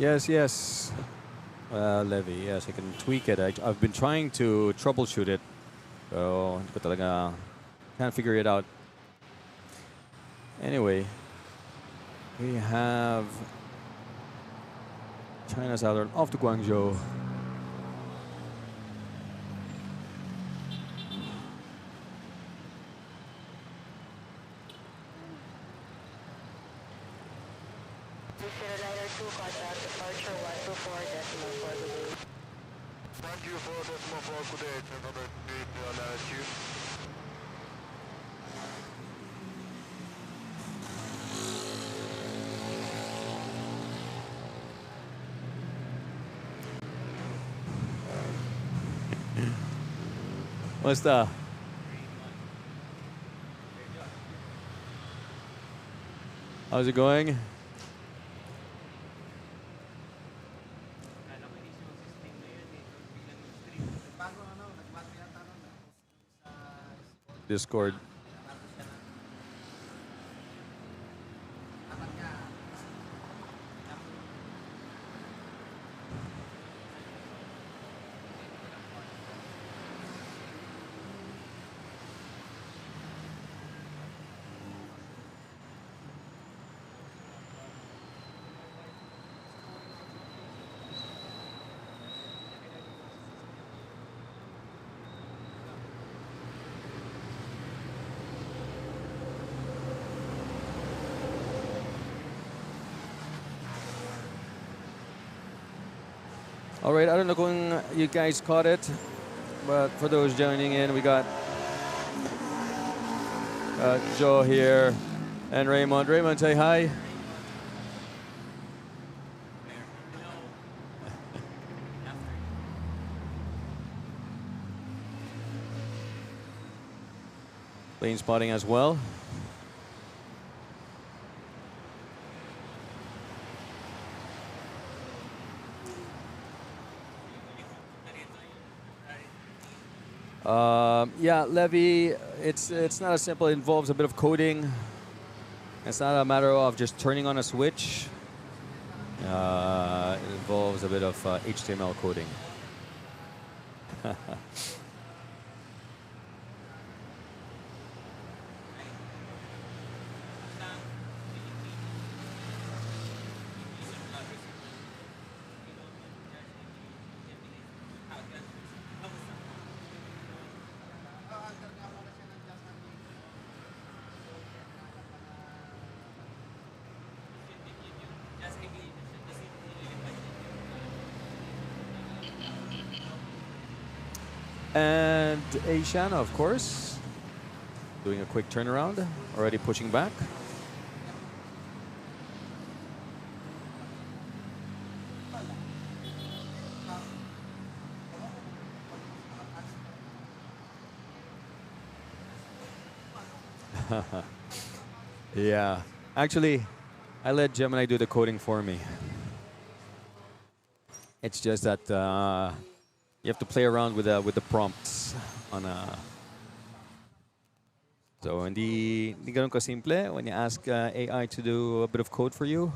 Yes, yes. Levy, yes, I can tweak it. I've been trying to troubleshoot it. So, hindi ko talaga can't figure it out. Anyway, we have China Southern off to Guangzhou. Contact departure 124.4 good day. 124.4 good day, November 3 latitude. Musta? How's it going? Bago nag-battery yata sa Discord. tapat niya. All right, I don't know kung you guys caught it, but for those joining in, we got Joe here and Raymond. Raymond, say hi. Plane spotting as well. Yeah, Levy, it's not as simple. It involves a bit of coding. It's not a matter of just turning on a switch. It involves a bit of HTML coding. And Asiana, of course, doing a quick turnaround, already pushing back. Yeah, actually, I let Gemini do the coding for me. It's just that you have to play around with the prompts on a. So hindi ganun kasimple when you ask AI to do a bit of code for you.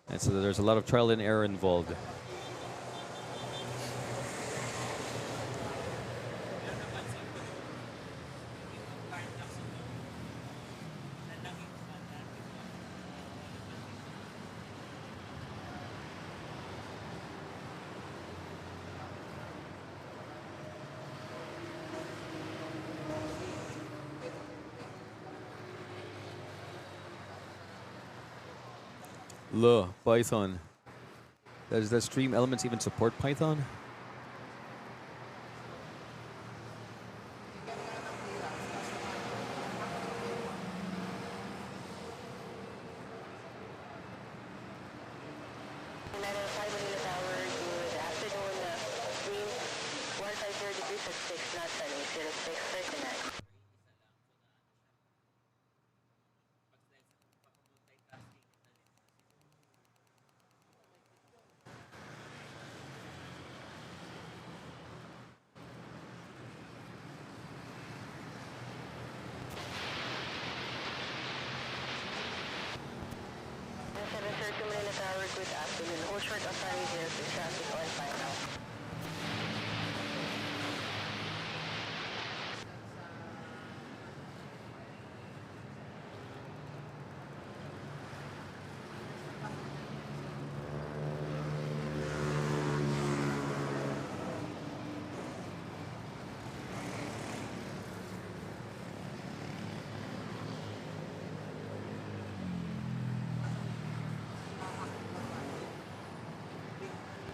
And so there's a lot of trial and error involved. Python. Does the stream elements even support Python? Manila Tower, good afternoon. Wind 150 degrees at 6 knots, runway 0639. Good afternoon. Hold short of runway 06 traffic on final.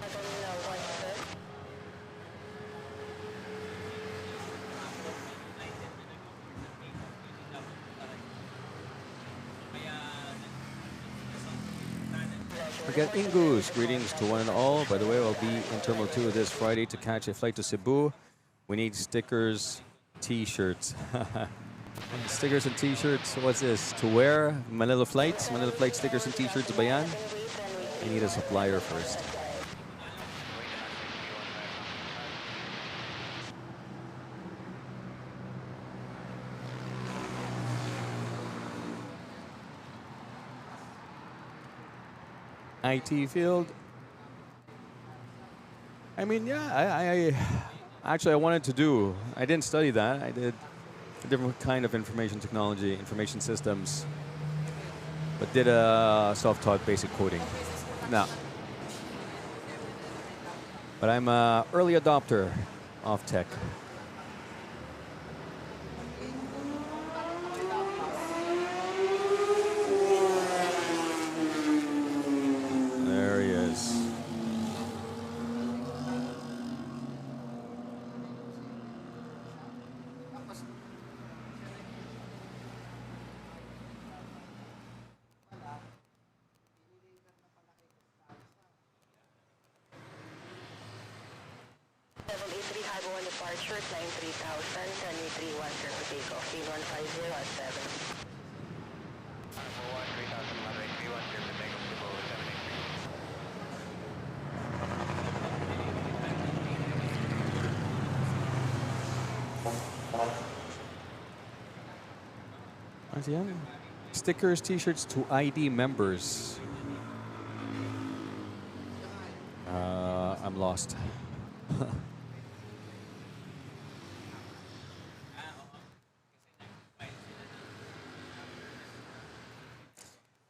Terminal 1, sir. Again, Ingus, greetings to one and all. By the way, I'll be in Terminal 2 this Friday to catch a flight to Cebu. We need stickers, t-shirts. Stickers and t-shirts, what's this? To wear? Manila Flights? Manila Flight stickers and t-shirts ba yan? I need a supplier first. IT field. I mean, yeah, I actually I wanted to do. I didn't study that. I did a different kind of information technology, information systems, but did a self-taught basic coding. No. But I'm an early adopter of tech. There he is. Departure, climb 3000, runway 31, sir, for takeoff, lane 150 at 7. Alpha 1, 3000, runway 31, clear for takeoff to Boeing 783. RTM. Stickers, t-shirts to ID members. I'm lost.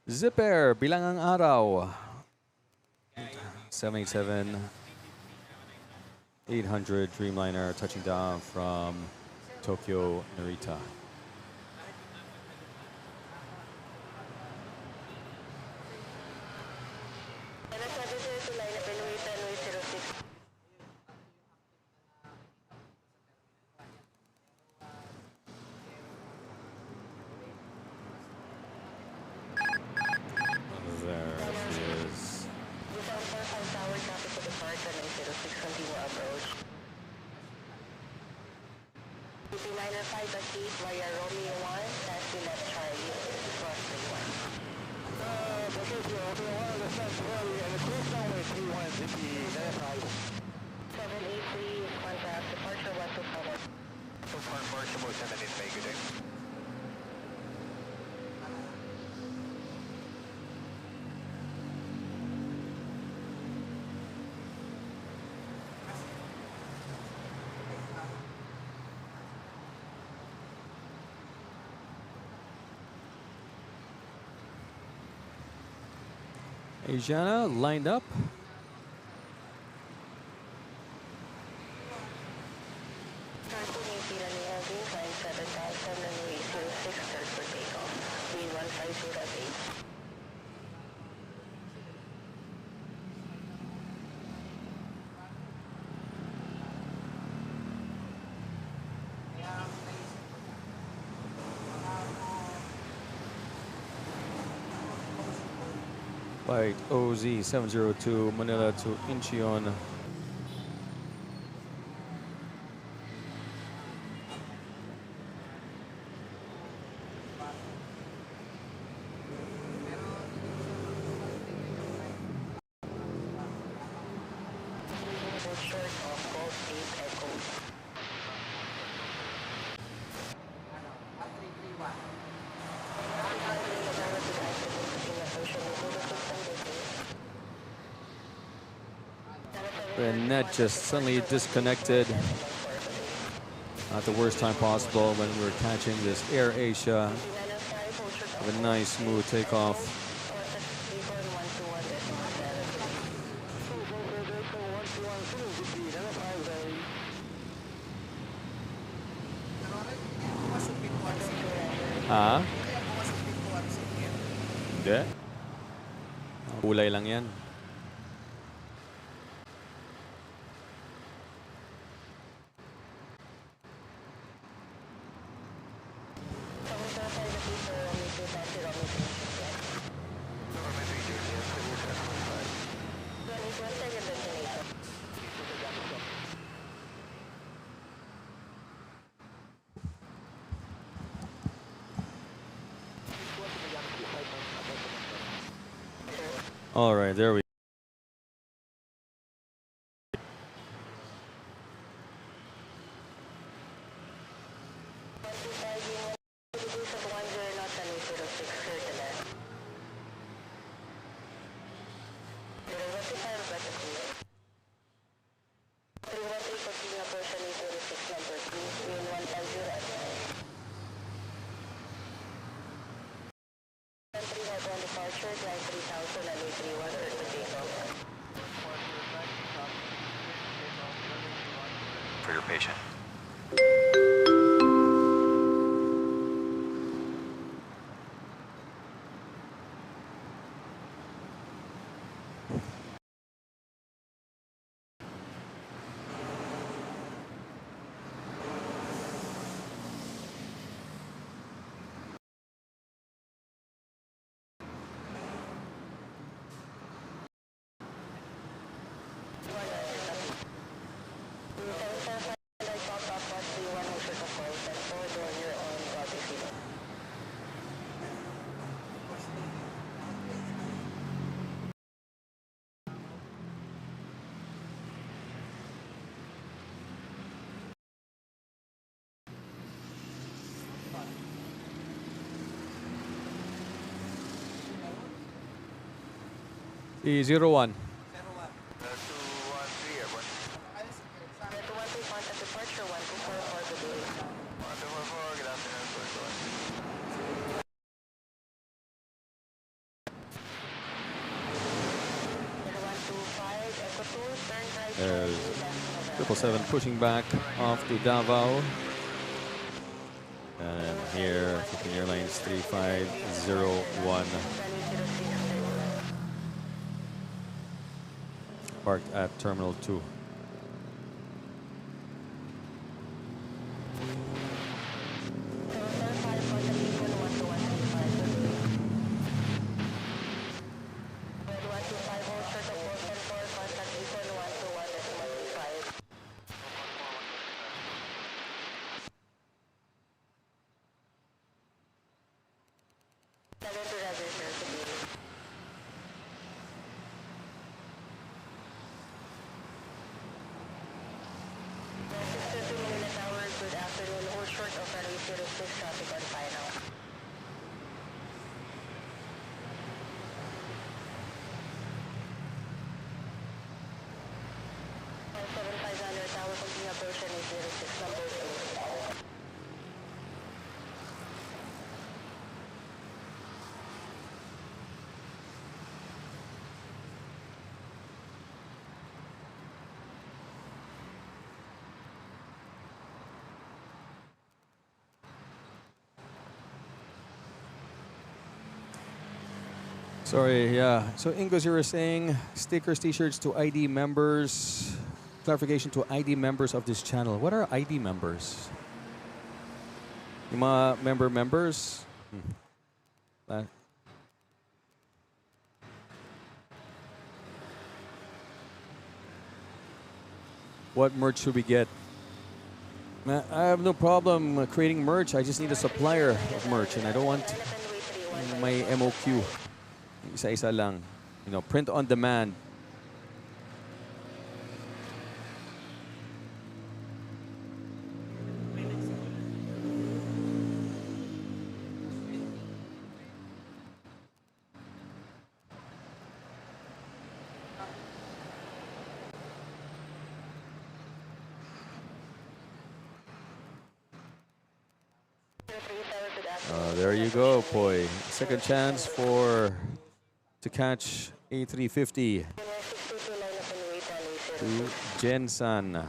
Zip Air, bilangang araw. 787 800 Dreamliner touching down from Tokyo Narita. Asiana lined up. Flight OZ702 Manila to Incheon. The net just suddenly disconnected. Not the worst time possible when we were catching this Air Asia. Have a nice smooth takeoff. Ah? Hindi. Kulay lang yan. All right, there we go. For your patient. E01. 213 airborne. Contact departure 1244, good day. 1244, good afternoon, 421. There's 777 pushing back off to Davao. And here, Philippine Airlines 3501. Parked at Terminal 2. Sorry, yeah. So Ingos, you were saying stickers, t-shirts to ID members. Clarification to ID members of this channel. What are ID members? Yung mga members? What merch should we get? I have no problem creating merch. I just need a supplier of merch, and I don't want my MOQ. Isa-isa lang. You know, print on demand. There you go, Poi. Second chance to catch A350 to Jensan.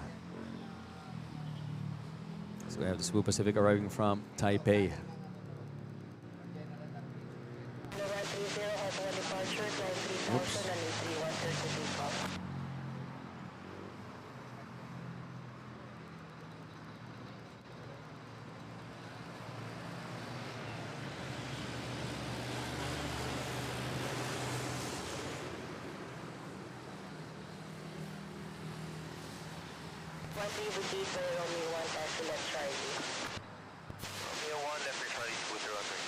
So we have the Cebu Pacific arriving from Taipei. Oops. Romeo 1, left for Charlie, with your upper.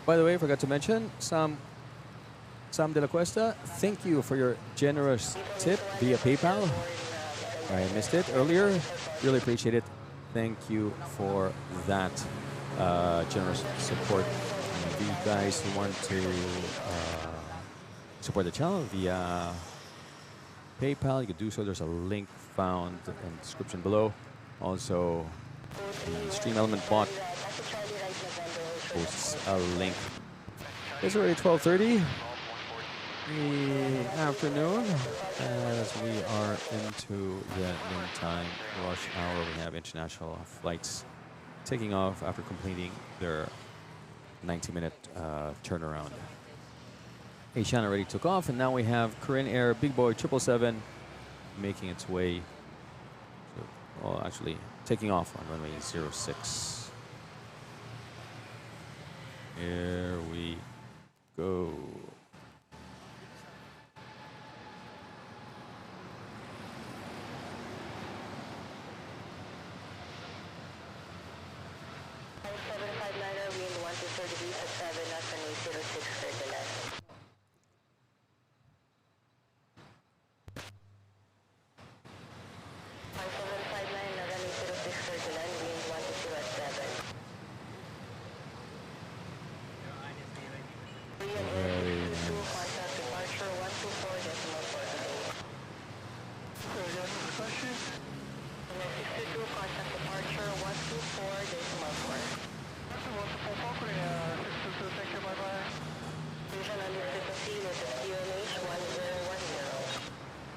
By the way, I forgot to mention, Sam De La Cuesta, thank you for your generous tip via PayPal. I missed it earlier. Really appreciate it. Thank you for that generous support. And you guys who want to support the channel via PayPal, you can do so. There's a link found in the description below. Also, the Stream Element bot posts a link. It's already 12:30 in the afternoon as we are into the noontime rush hour. We have international flights taking off after completing their 90-minute turnaround. Aviation already took off, and now we have Korean Air Big Boy 777 making its way, well, actually taking off on runway 06. Here we go.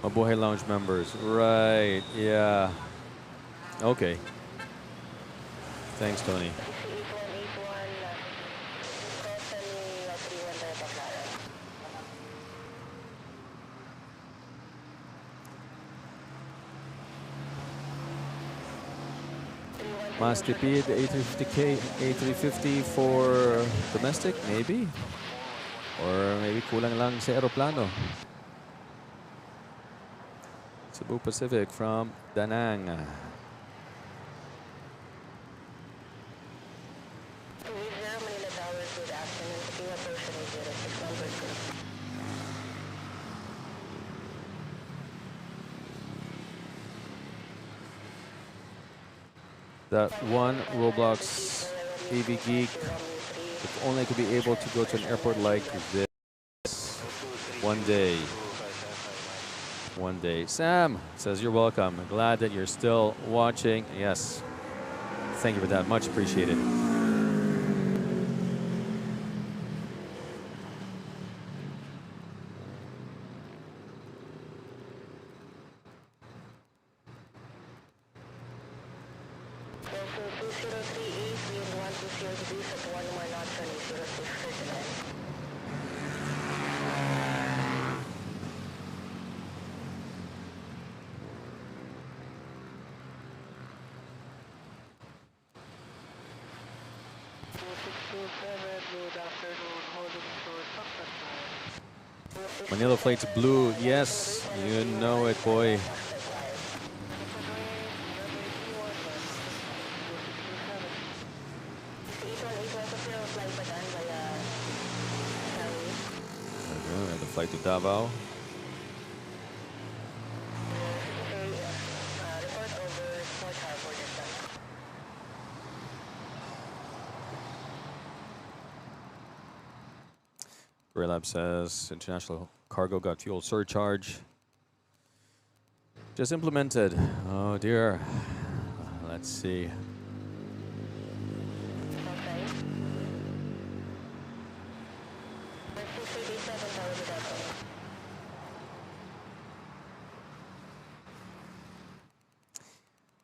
Mabuhay Lounge members, right? Yeah. Okay. Thanks, Tony. Mas tipid, A350K, A350 for domestic, maybe? Or maybe kulang lang sa aeroplano. Cebu Pacific from Da Nang. That one Roblox AV Geek, if only I could be able to go to an airport like this one day. One day. Sam says you're welcome. Glad that you're still watching. Yes. Thank you for that. Much appreciated. Manila Flights Blue, yes, you know it, boy. The flight to Davao. Lab says international cargo got fuel surcharge. Just implemented. Oh dear. Let's see.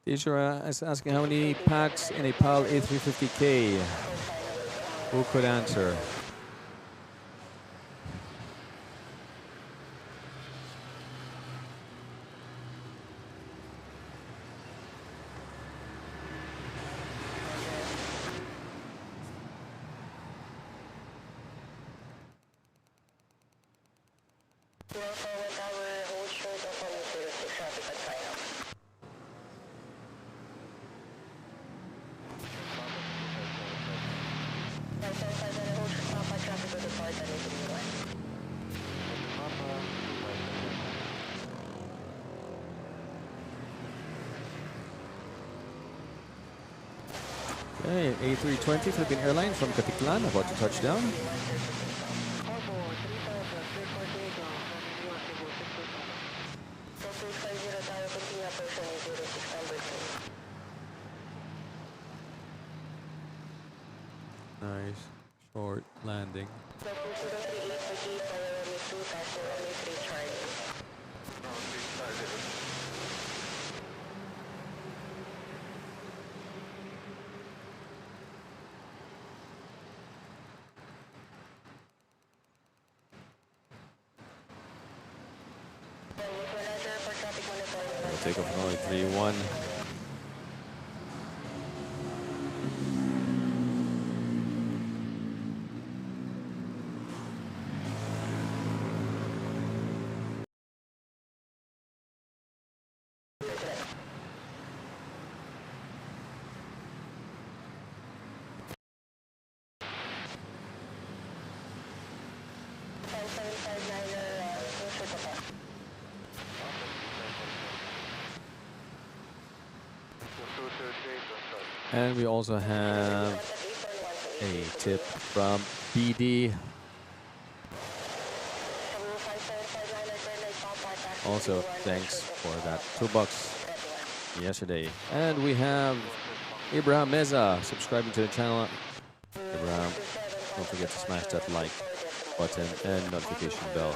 Ishura is asking how many packs in a PAL A350K? Who could answer? Okay, A320 Philippine Airlines from Katiklan about to touch down. Nice short landing. Take off runway 31. And we also have a tip from BD. Also, thanks for that $2 yesterday. And we have Abraham Meza subscribing to the channel. Abraham, don't forget to smash that like button and notification bell.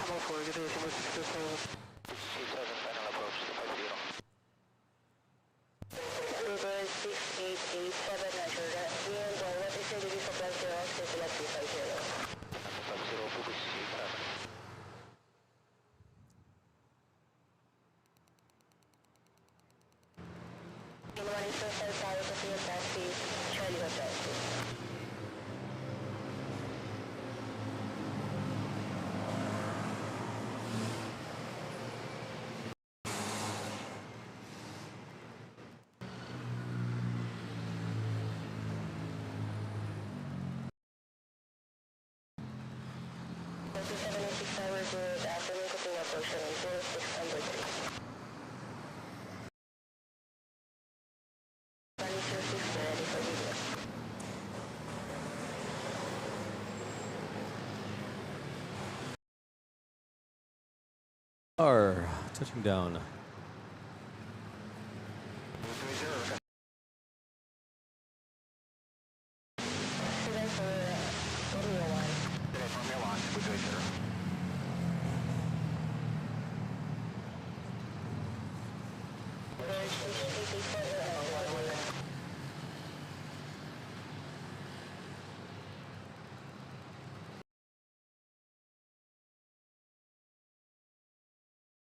Are touching down.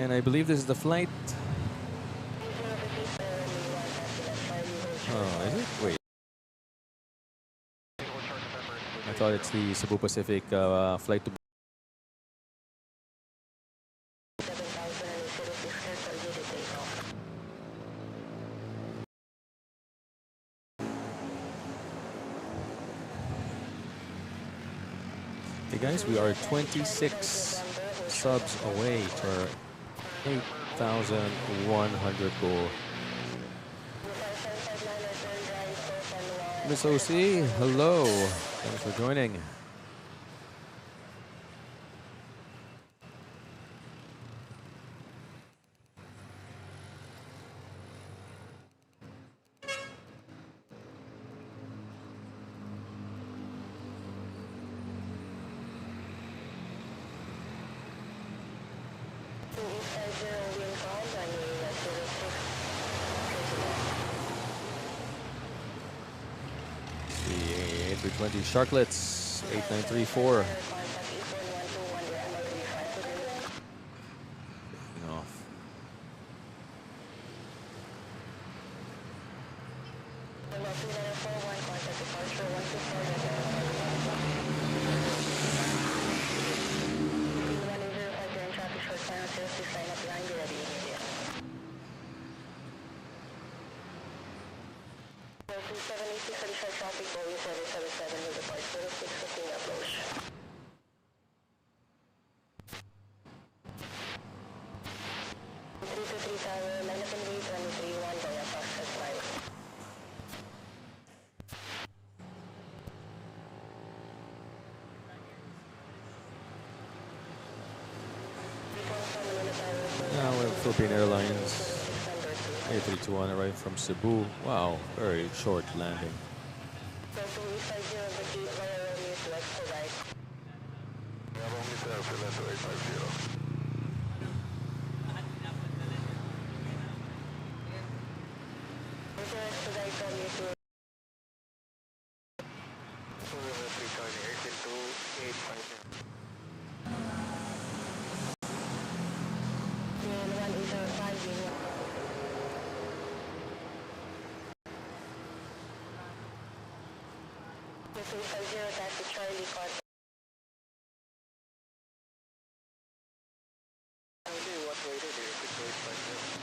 And I believe this is the flight. Oh, is it? Wait. I thought it's the Cebu Pacific flight to. Hey guys, we are 26 subs away to our 8,100 goal. Miss OC, hello. Thanks for joining. 320 Sharklets 8934. Off. Now we have Philippine Airlines A321 arrived from Cebu. Wow, very short landing.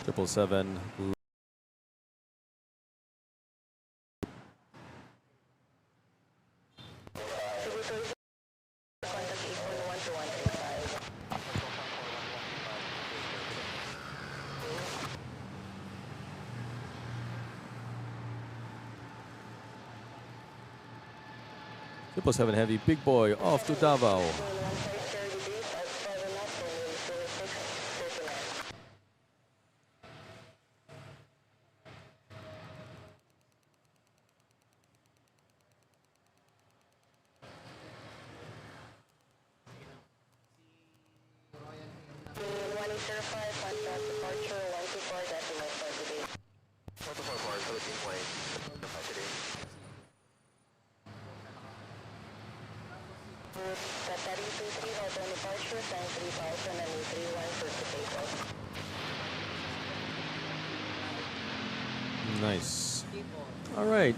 Triple seven. Triple seven heavy, big boy off to Davao. Nice. All right,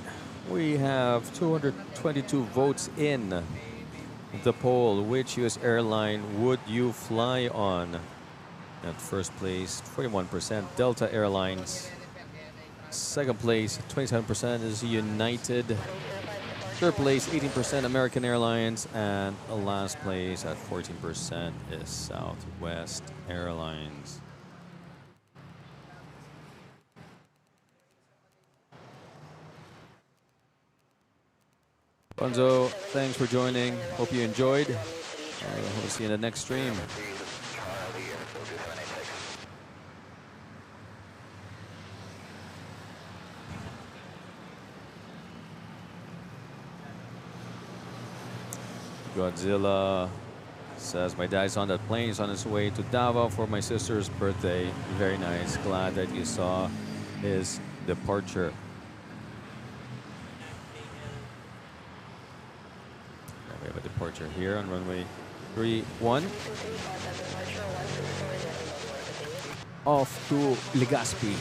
we have 222 votes in the poll. Which U.S. airline would you fly on? At first place, 41%, Delta Airlines. Second place, 27% is United. Third place, 18% American Airlines. And last place at 14% is Southwest Airlines. Bonzo, thanks for joining. Hope you enjoyed. We'll see you in the next stream. Godzilla says, my dad's on that plane. He's on his way to Davao for my sister's birthday. Very nice. Glad that you saw his departure. We have a departure here on runway 31. Off to Legazpi.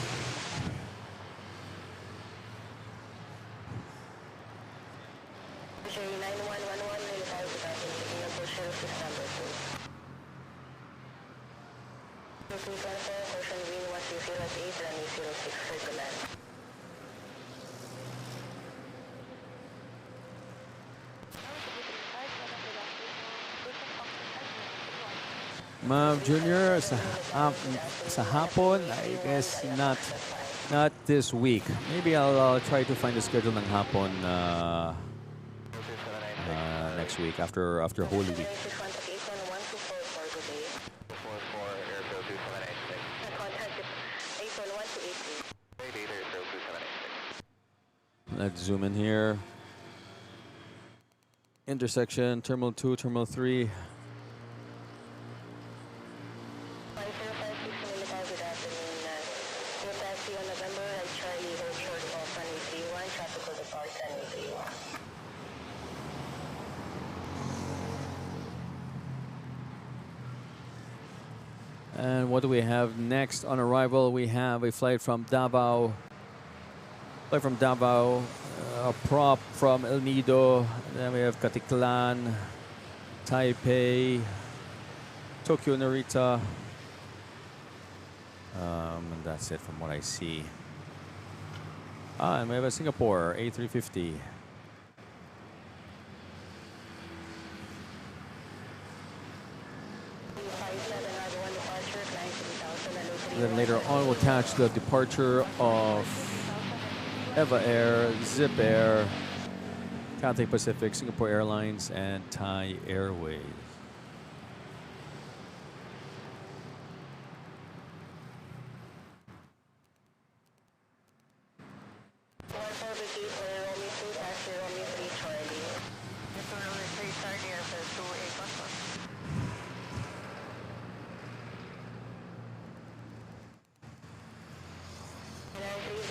Junior, sa hapon, I guess not this week. Maybe I'll try to find the schedule ng hapon next week after Holy Week. Let's zoom in here. Intersection, Terminal 2, Terminal 3. And what do we have next on arrival? We have a flight from Davao. A prop from El Nido. Then we have Katiklan, Taipei, Tokyo Narita. And that's it from what I see. And we have a Singapore A350. And then later on, we'll catch the departure of Eva Air, Zip Air, Cathay Pacific, Singapore Airlines, and Thai Airways.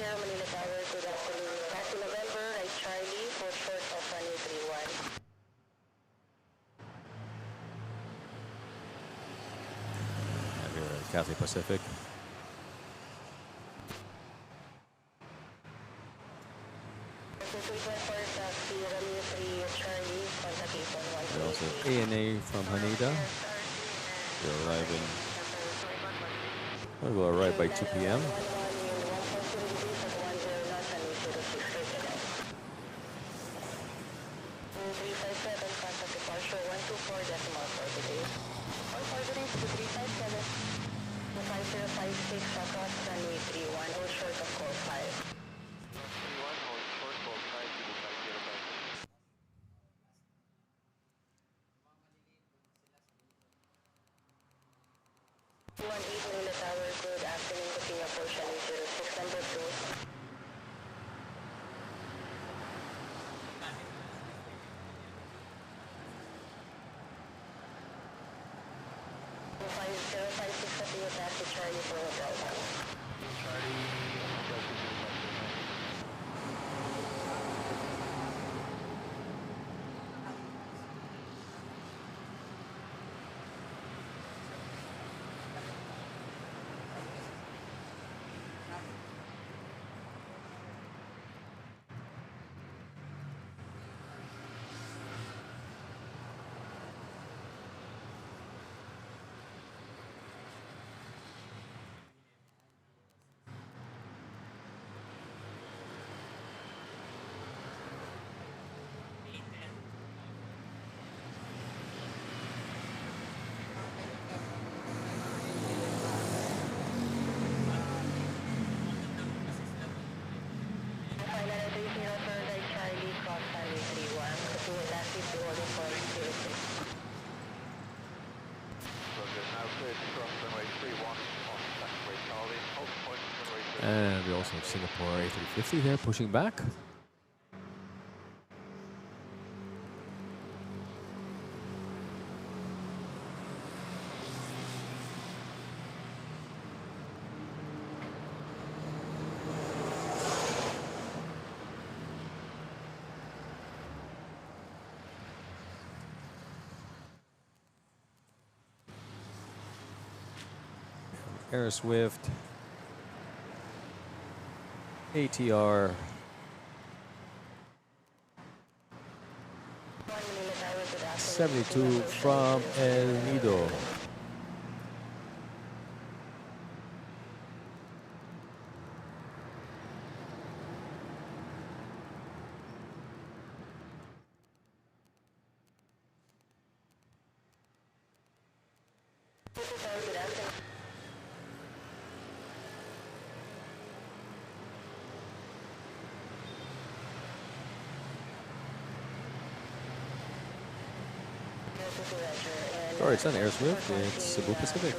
Manila Tower, good afternoon. Taxi November, right Charlie, for short of runway 31. And here at Cathay Pacific. We also have ANA from Haneda. They're arriving. We will arrive by 2 p.m. Manila Tower, good afternoon, booking approach runway 06, number 2. Taxi Charlie for Hotel And we also have Singapore A350 here pushing back. Air Swift, ATR, #72 from El Nido. Sorry, it's not Air Swift, it's Cebu Pacific.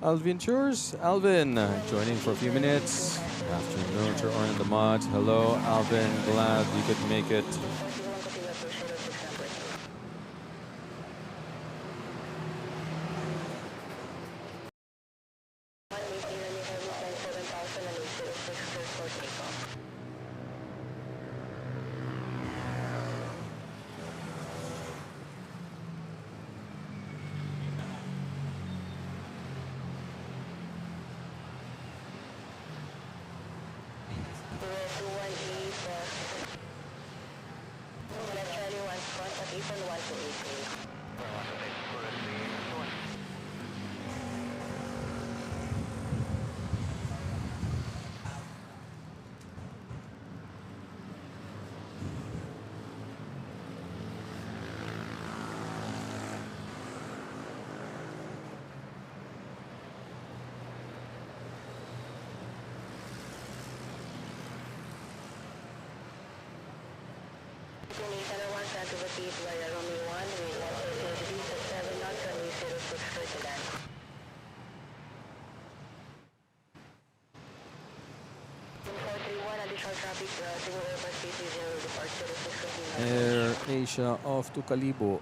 Alvin Churs. Alvin, joining for a few minutes. Afternoon to Orin the Mod. Hello, Alvin. Glad you could make it. Air Asia off to Calibo.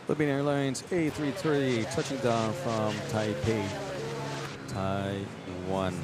Philippine Airlines A330 touching down from Taipei, Taiwan.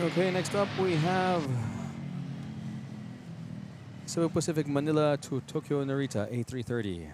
Okay, next up we have Cebu Pacific Manila to Tokyo Narita A330.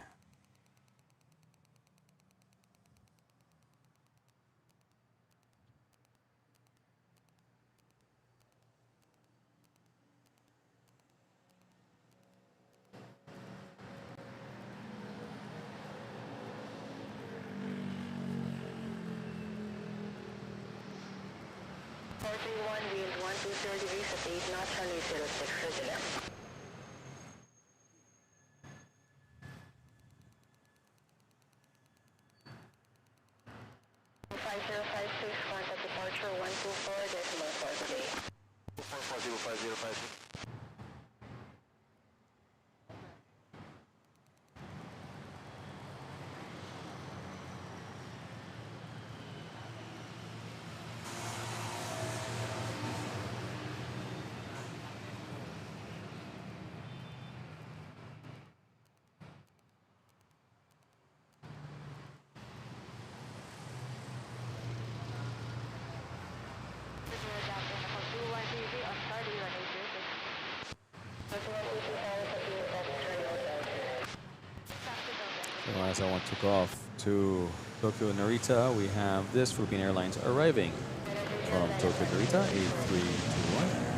So as I want to go off to Tokyo Narita, we have this Philippine Airlines arriving from Tokyo Narita, A321.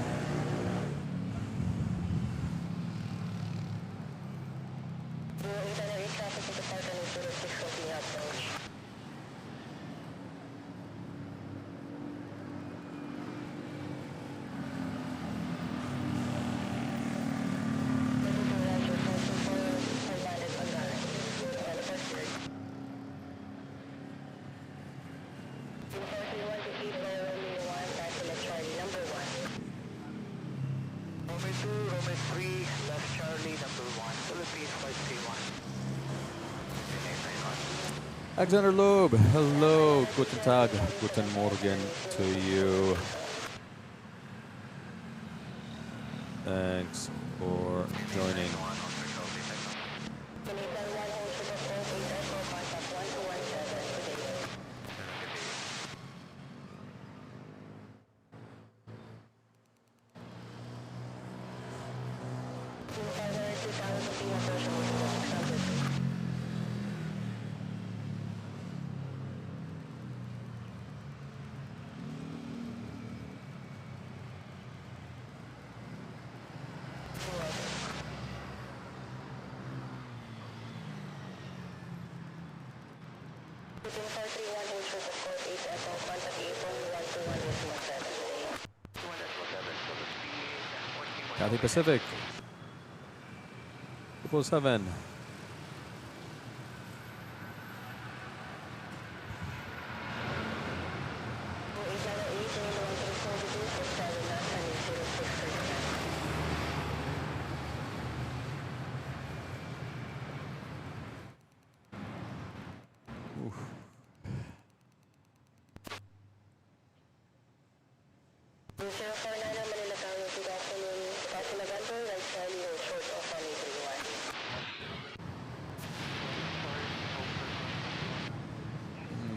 3, left Charlie, number 1, Philippines 531. Alexander Loeb, hello, guten Tag, guten Morgen to you. Thanks for joining. Cathay Pacific. 777.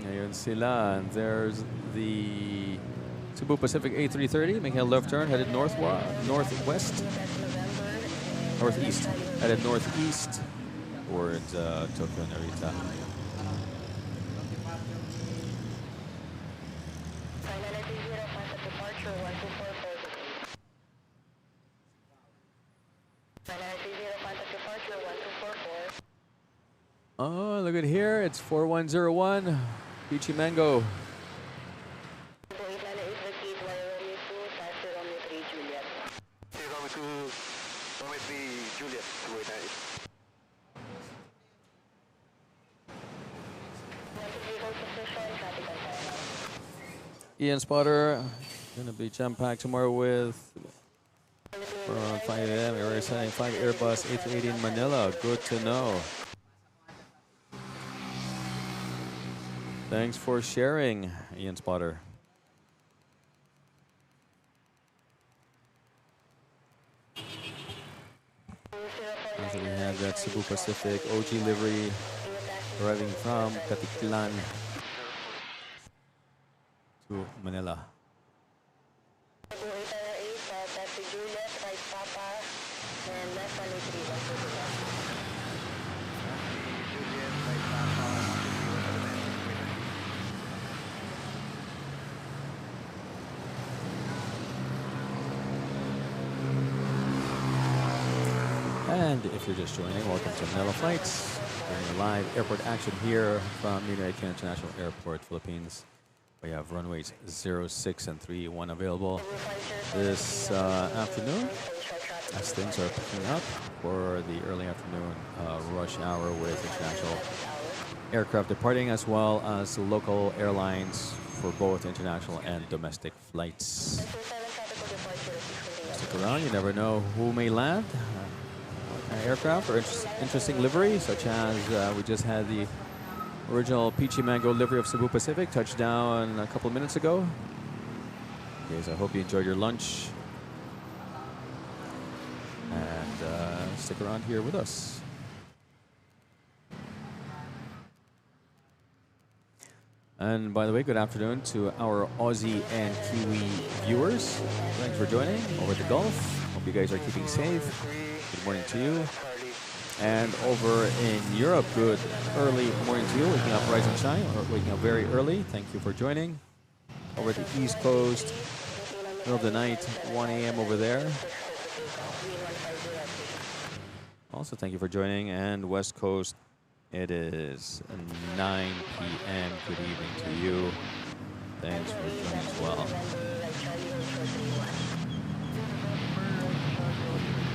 Ayun sila. And there's the Cebu Pacific A330 making a left turn, headed northwest, northeast, headed northeast towards Tokyo Narita. Oh, look at here. It's 4101. Peachy Mango. Ian Spotter, gonna be jam-packed tomorrow with around 5 a.m. We're sending 5 Airbus A380 in Manila. Good to know. Thanks for sharing, Ian Spotter. So we have that Cebu Pacific OG livery arriving from Katiklan to Manila. And if you're just joining, welcome to MNL.FLIGHTS. Doing a live airport action here from Ninoy International Airport, Philippines. We have runways 06 and 31 available this afternoon as things are picking up for the early afternoon rush hour with international aircraft departing as well as local airlines for both international and domestic flights. Stick around, you never know who may land. Aircraft or interesting livery, such as we just had the original Peachy Mango livery of Cebu Pacific touched down a couple of minutes ago. Guys, I hope you enjoyed your lunch and stick around here with us. And by the way, good afternoon to our Aussie and Kiwi viewers. Thanks for joining over the Gulf. Hope you guys are keeping safe. Good morning to you. And over in Europe, good early morning to you. Waking up, rise and shine, or waking up very early. Thank you for joining. Over at the East Coast, middle of the night, 1 a.m. over there. Also, thank you for joining. And West Coast, it is 9 p.m. Good evening to you. Thanks for joining as well.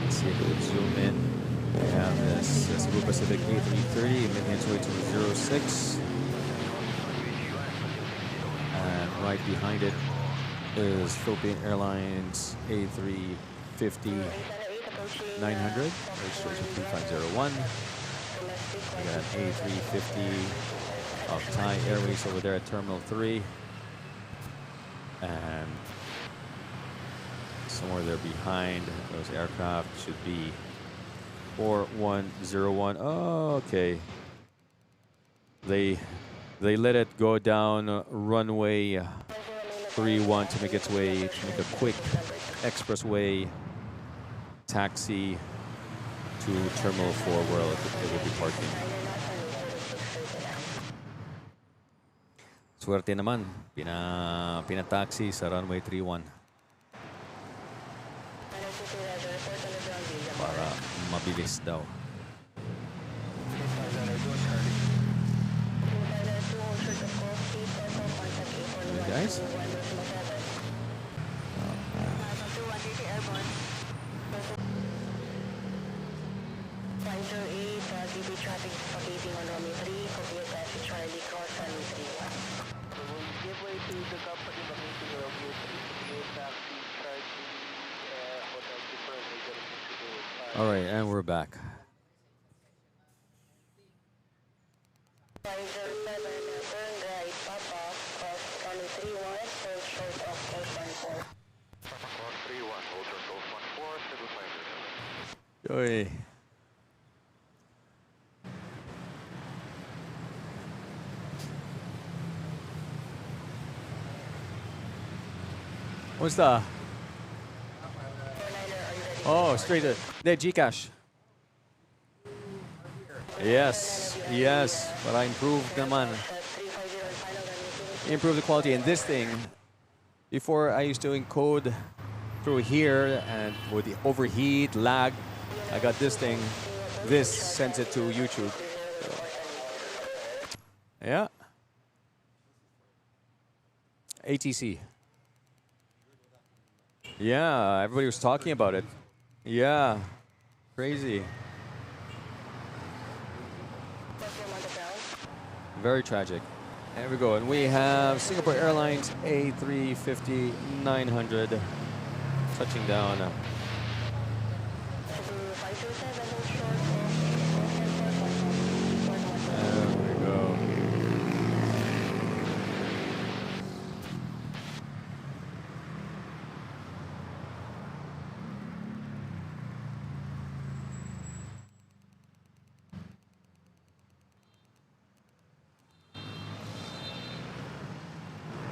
Let's see if we can zoom in. We have this Cebu Pacific A330 making its way to the 06. And right behind it is Philippine Airlines A350 900, registration 3501. We got an A350 of Thai Airways over there at Terminal 3. And somewhere there behind those aircraft should be 4101. Oh, okay. They let it go down runway 31 to make its way, to make a quick expressway taxi to Terminal 4 where it will be parking. Swerte naman, pinataxi sa runway 31 para mabilis daw. Hey guys. Traffic locating on runway 3, copy a taxi Charlie cross runway 31. So we'll give way to the company locating runway 3, copy a taxi Charlie Hotel Super Major into All right, and we're back. 507, turn right, Papa, cross runway 31, hold short of course 14. Cross 31, hold your course 14, 757. Oy. Kumusta? Oh, straight to the Gcash. Yes, yes, but I improved naman. Improve the quality. And this thing, before I used to encode through here and with the overheat, lag, I got this thing. This sends it to YouTube. So, yeah. ATC. Yeah, everybody was talking about it. Yeah, crazy. Very tragic. There we go. And we have Singapore Airlines A350 900 touching down. There we go.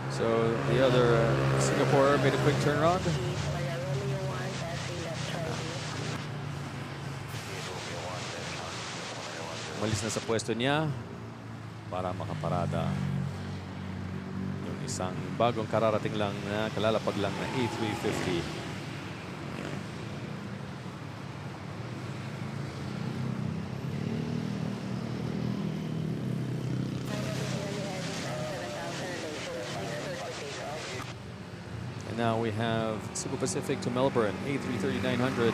So the other Singapore made a quick turnaround. Umalis na sa pwesto niya para makaparada yung isang bagong kararating lang na kalalapag lang na A350. And now we have Cebu Pacific to Melbourne, A330-900.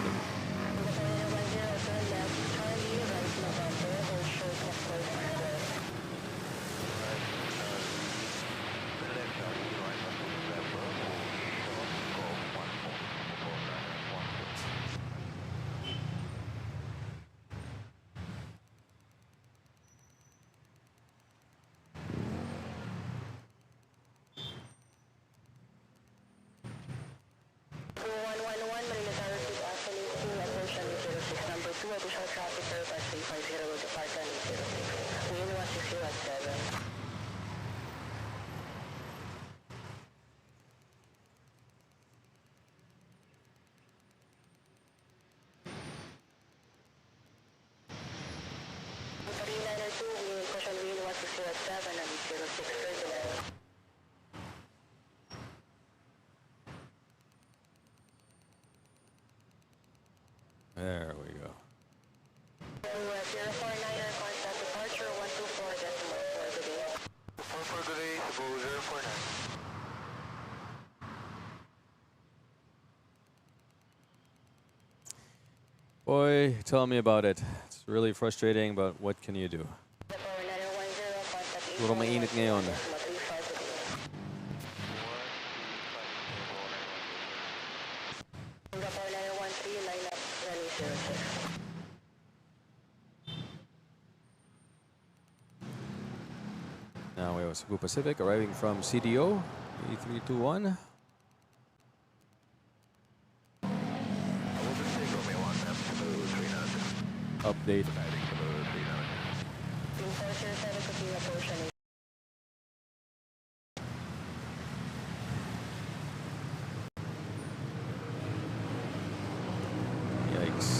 There we go. Boy, tell me about it. It's really frustrating, but what can you do? Puro mainit ngayon. Now we have Cebu Pacific arriving from CDO, E321. Update. Yikes.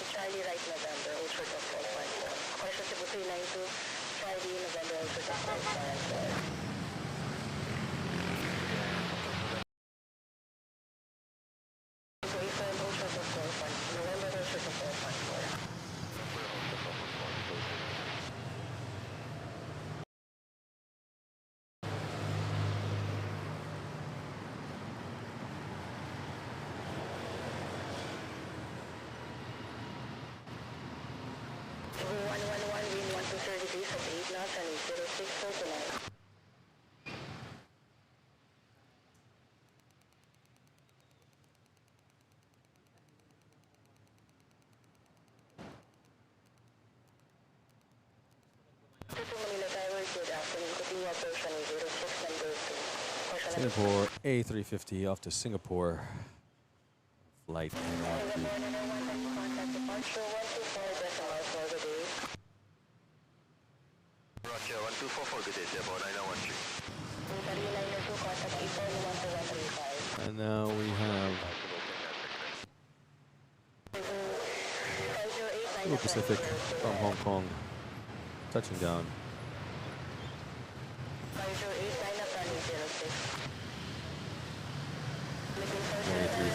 Charlie right November, Ultra of 4.4. Question Cebu 392, Charlie November, Ultra of 4.4. So April, Ultra of 4.4. November, Ultra of 4.4. Cebu 111, wind 123 degrees at 8 knots and 06 for tonight. Cebu Manila Tower, good afternoon. Continue operation with 06 number 2. Singapore A350 off to Singapore. Flight NAIA. Contact departure 124 decimal for the day. Roger, 124 for good day, Cebu 9013. Italy 902, contact 841 And now we have Cebu Pacific from Hong Kong touching down. 5089 up runway 06. 330.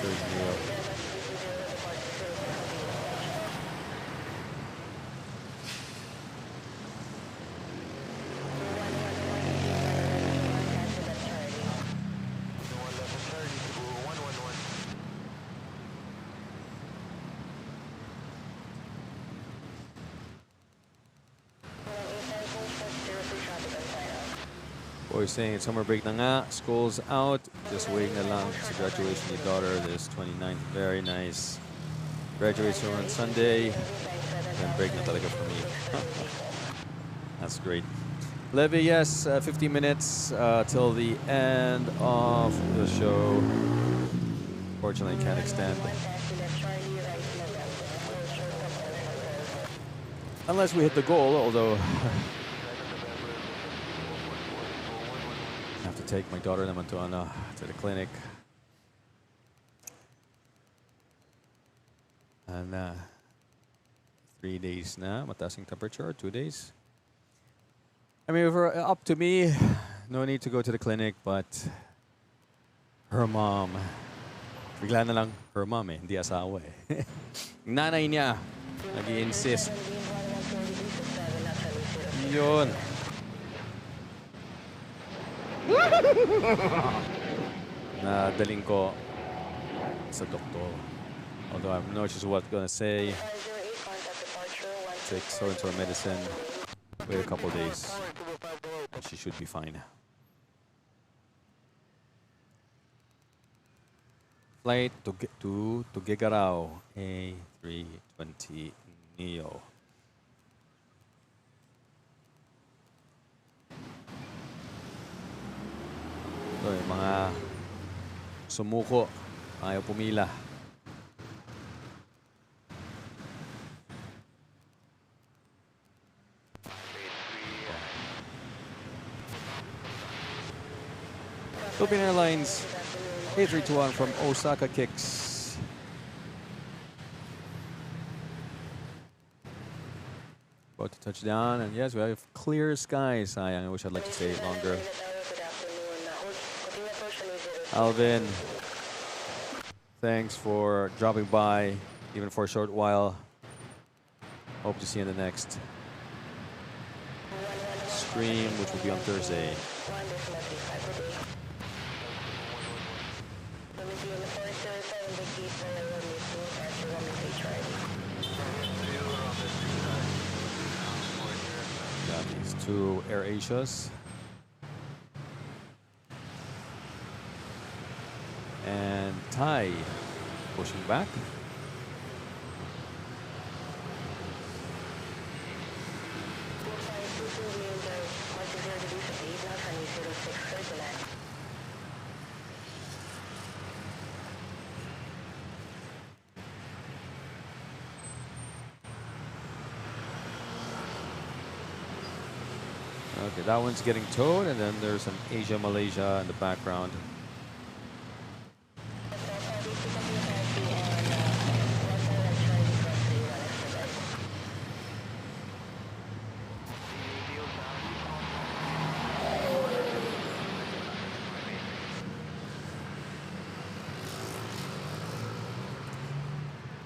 Boy saying it's summer break na nga, school's out, just waiting na lang sa graduation ni daughter this 29th. Very nice. Graduation on Sunday, then break na talaga for me. That's great. Levy, yes, 15 minutes till the end of the show. Fortunately, can't extend. Unless we hit the goal, although I have to take my daughter naman to the clinic. And 3 days na, matasing temperature, 2 days. I mean, if it up to me, no need to go to the clinic, but her mom, bigla na lang, her mom hindi asawa eh. Nanay niya, nag-i-insist. Yun. Nadaling ko sa doktor. Although I have no choice what I'm gonna say. Take so-and-so medicine. Wait a couple days. And she should be fine. Flight to Gigarao A320 Neo. So, yung mga sumuko, ayaw pumila. Philippine Airlines A321 from Osaka kicks. About to touch down, and yes, we have clear skies. I wish I'd like to stay longer. Alvin, thanks for dropping by, even for a short while. Hope to see you in the next stream, which will be on Thursday. Got these two Air Asias. And Thai pushing back. Okay, that one's getting towed, and then there's an Asia Malaysia in the background.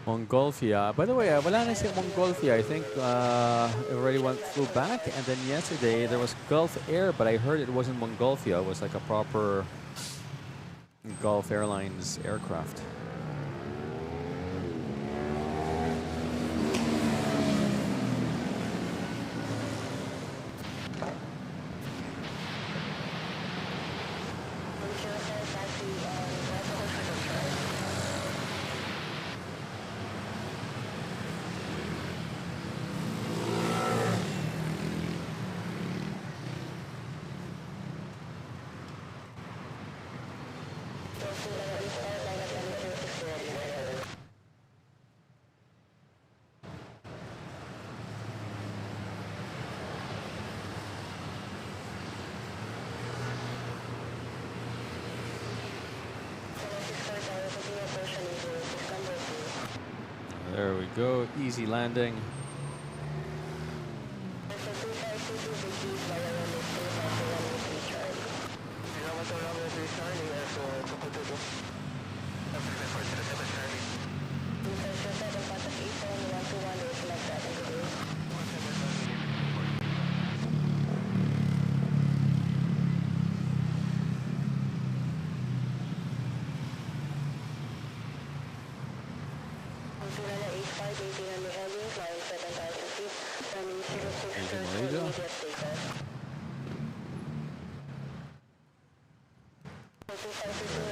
Mongolfia. By the way, wala na si Mongolfia. I think it already flew back. And then yesterday there was Gulf Air, but I heard it wasn't Mongolfia. It was like a proper Gulf Airlines aircraft. There we go, easy landing.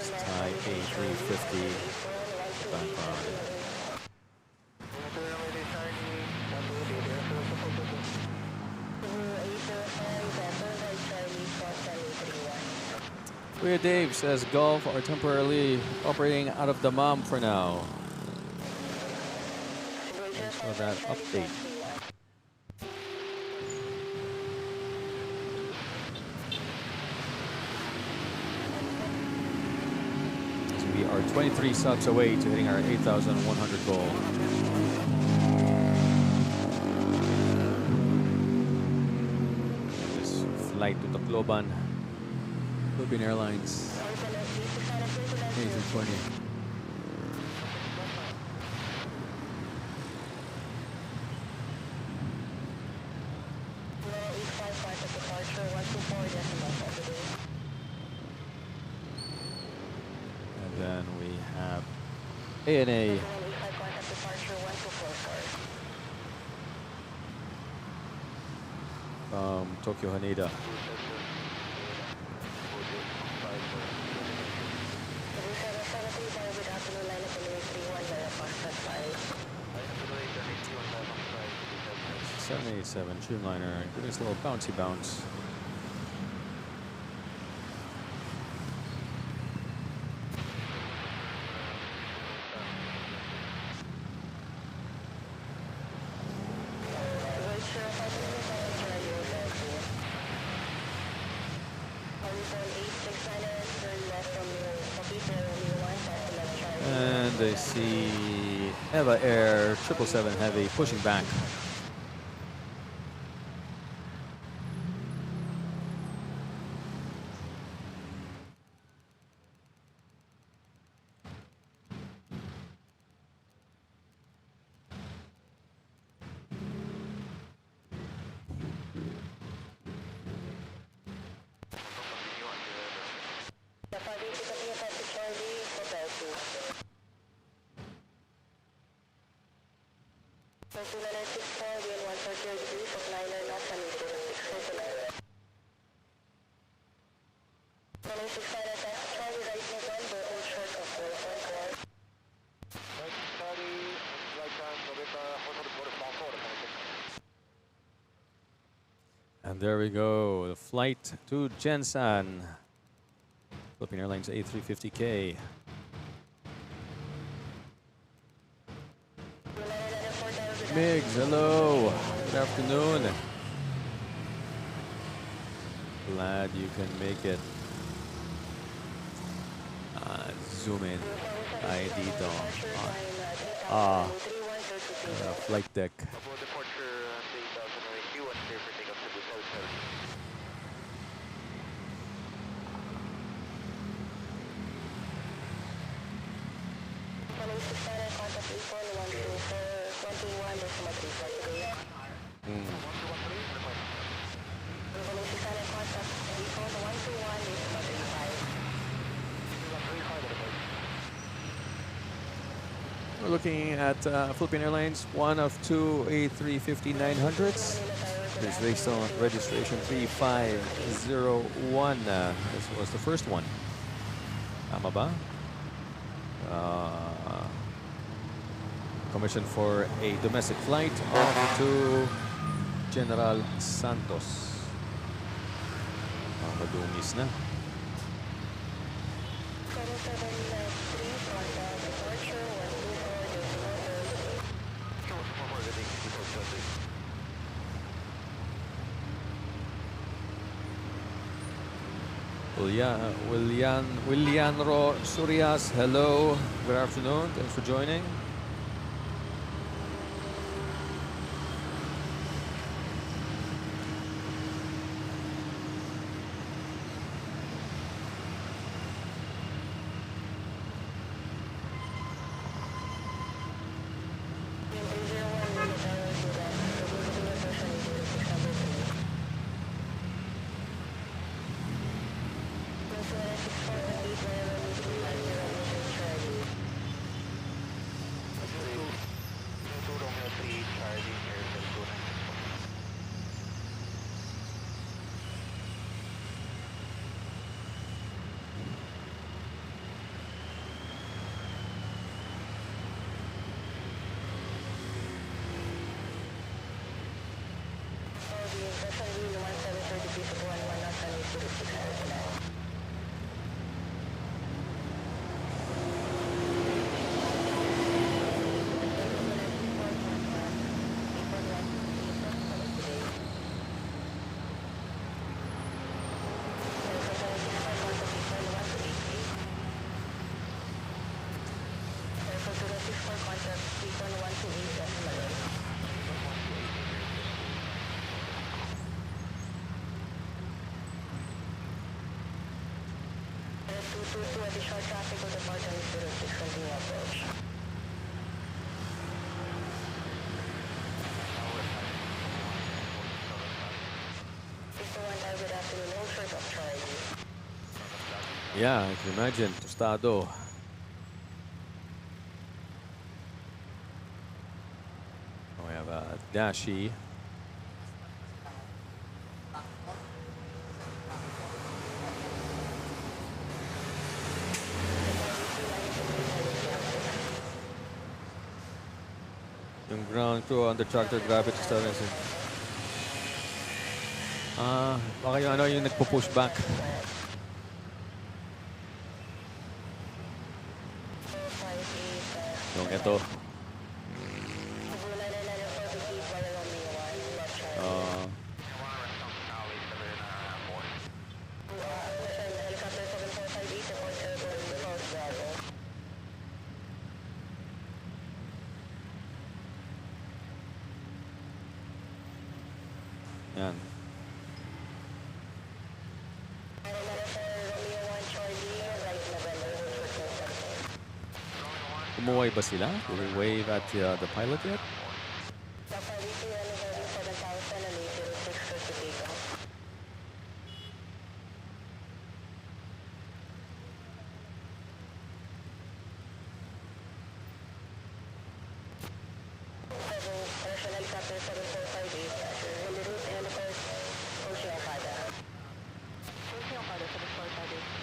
Thai A350 background. Weird Dave says Gulf are temporarily operating out of Dammam for now. Thanks for that update. We are 23 subs away to hitting our 8,100 goal. This flight to Tacloban, Philippine Airlines, A320. Then we have ANA. From Tokyo Haneda. .787 Dreamliner, giving us a little bouncy bounce. And I see Eva Air 777 Heavy pushing back. Charlie, pick up your taxi Charlie, Hotel 2. Hotel 964, wind 140 degrees, of liner knots and 06 circular. 965 taxi Charlie, right November, hold short of 4.4. Taxi Charlie, flight time, November, Hotel 4.4. And there we go. The flight to Jensen. Philippine Airlines A350K. Migs, hello. Good afternoon. Glad you can make it. Zoom in. Ay, dito. Flight deck. About departure, data, runway 21, clear for takeoff to South 70. We're looking at Philippine Airlines, one of two A350-900s. It's based on registration 3501. This was the first one. Tama ba? Commissioned for a domestic flight off to General Santos. Madungis na. Willianro Surias, hello. Good afternoon. Thanks for joining. Additional traffic with departure 06 continue approach. Good afternoon, hold short of Charlie. Yeah, I can imagine. Tostado. We have a Dashi. Yung ground crew on the tractor, grabe to start natin. Baka yung yung nagpo-push back. Yung ito. Yan. Umuwi ba sila? Did they wave at the pilot yet? Cessna 7458, en route heliport, Ocean Okada. Ocean Okada 7458.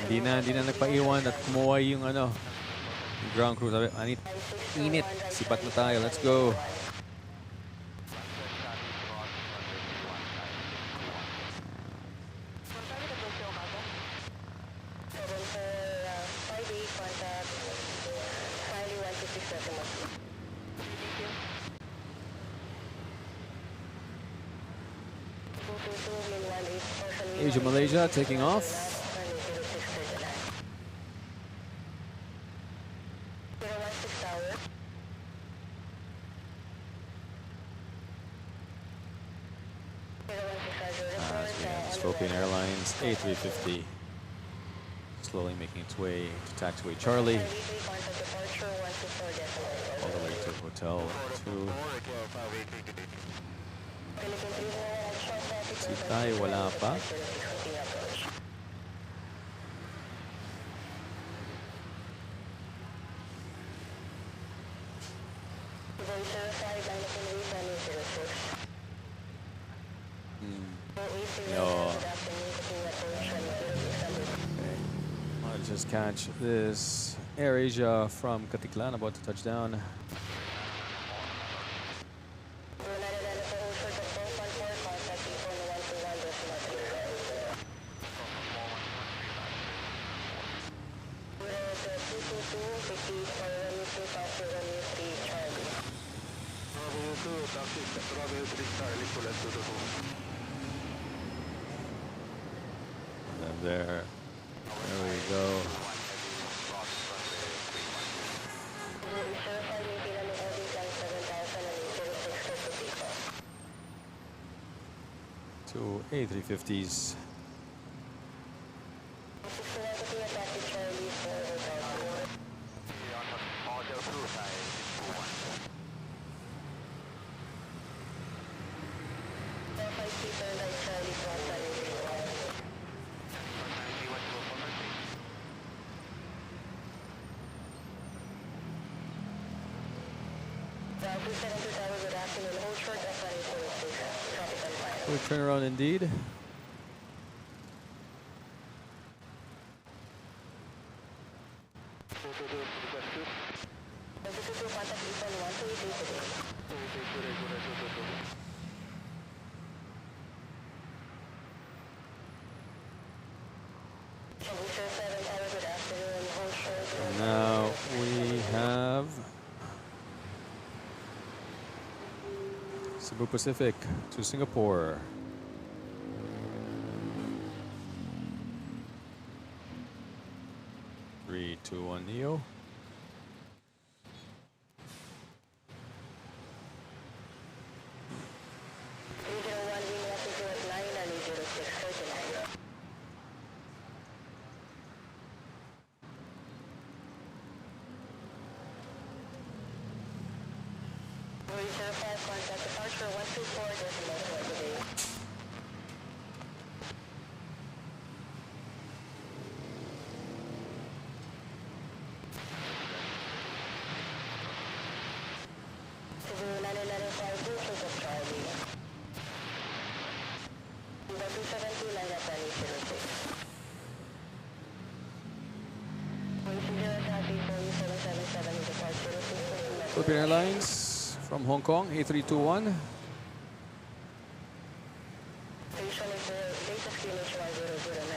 Hindi na nagpaiwan at kumuha yung ano, yung ground crew. Sabi, init, sibat na tayo, let's go. Contact at Ocean Okada. 7458, contact Smiley 156 decimal. Thank you. 222, min 18, portion min Asia, Malaysia, taking off. runway 0639. 016 tower. 016 report, Ethiopian Airlines A350. Slowly making its way to taxiway Charlie. Contact departure 124 decimal. All the way to Hotel 2. Philippine 301, short traffic. Si Tay, wala pa. 0615 approach. Voice 05, line of runway 06. Yo. Good afternoon, taking approach runway 06. Okay. I'll just catch this AirAsia from Katiklan, about to touch down. And there we go. Two A350s. Quick turnaround indeed. And now we have Cebu Pacific to Singapore. Three, two, one, Neo. Contact departure 124 decimal for today. Cebu 9952, choose of Charlie. Viva 272, line up runway 06. Voice 0 traffic, Boeing 777, departure 06. Philippine Airlines from Hong Kong, A321. Station is the latest QNH 1009.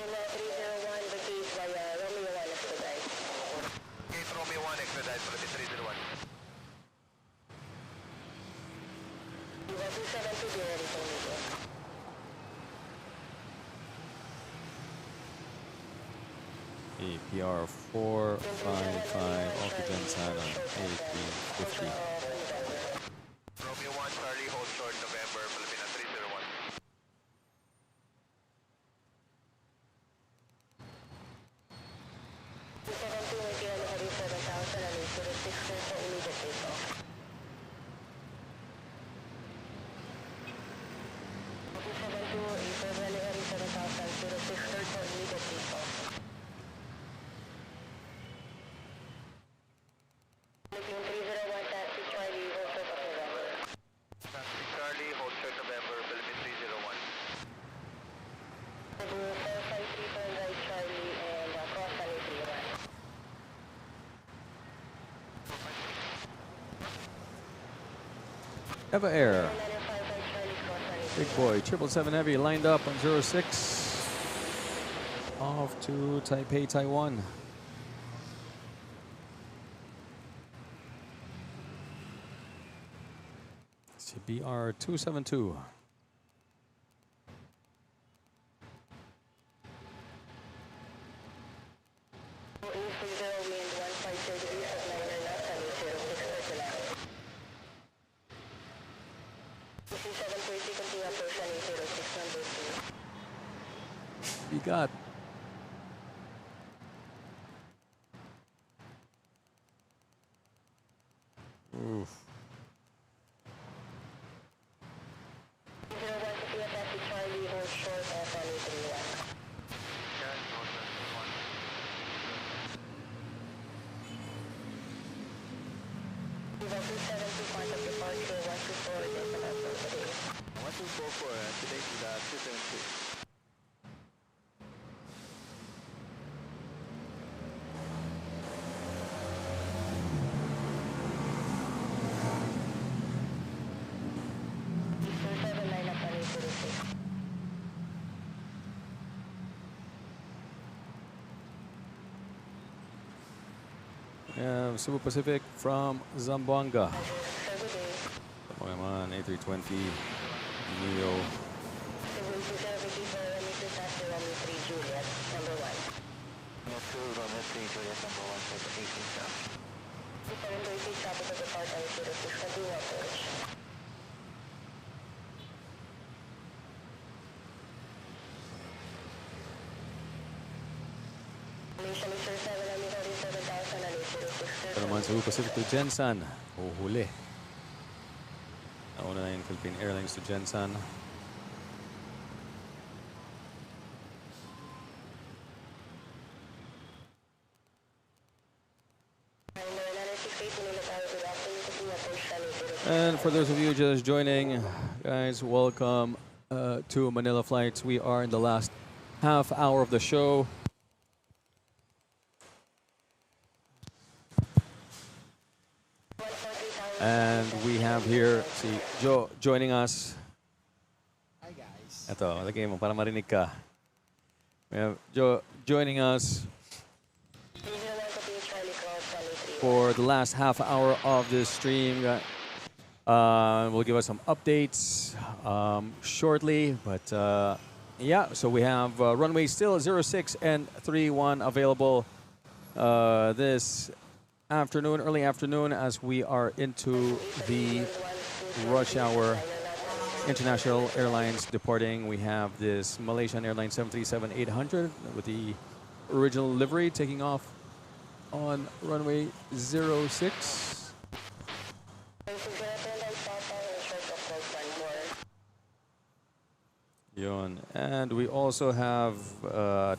Lima 301, vacate via Romeo 1 expedite. Gate Romeo 1, expedite for the 301. Viva 272, be ready for meeting. APR 455, occupant sign on A350. Romeo 1, Charlie, hold short, November, Filipina 301. for immediate takeoff. Copy 72, April January 7000, 06 cleared for immediate takeoff. Looking 301, taxi Charlie, hold short of November. Taxi Charlie, hold short November, Philippine 301. Do 453 turn right Charlie and cross runway 31. Eva Air. 905 right Charlie, cross runway Big boy, 777 Heavy lined up on 06. Off to Taipei, Taiwan. CBR 272. East 60 wind 150 degrees at 9 knots and 06 circular. East 730 continue approach and 06 number 2. You got. Oof. 01 Sophia taxi Charlie, hold short of runway 31. Yan, hold short 1. Viva 272, contact departure 124, decimal for today. 1244, today to the 272. East 279 up runway 06. Cebu Pacific from Zamboanga. Have a good day. Pokemon A320 Neo. Cebu 270 for runway 2 taxi runway 3 Juliet, number 1. Metro Runway 3, Juliet number 1 for the 18 staff. 730 traffic of the part on 06, continue approach. Malaysia Mixer 7, I'm recording 7000 and 06. Ito naman Cebu Pacific to Jensan. Huli. Nauna na yung Philippine Airlines to Jensan. And for those of you just joining, guys, welcome to Manila Flights. We are in the last half hour of the show. And we have here si Joe joining us. Hi guys. Ito, lagay mo para marinig ka. We have Joe joining us for the last half hour of this stream. We'll give us some updates shortly, but yeah, so we have runway still 06 and 31 available this afternoon, early afternoon, as we are into the rush hour. International airlines departing. We have this Malaysian Airlines 737-800 with the original livery taking off on runway 06. Yun. And we also have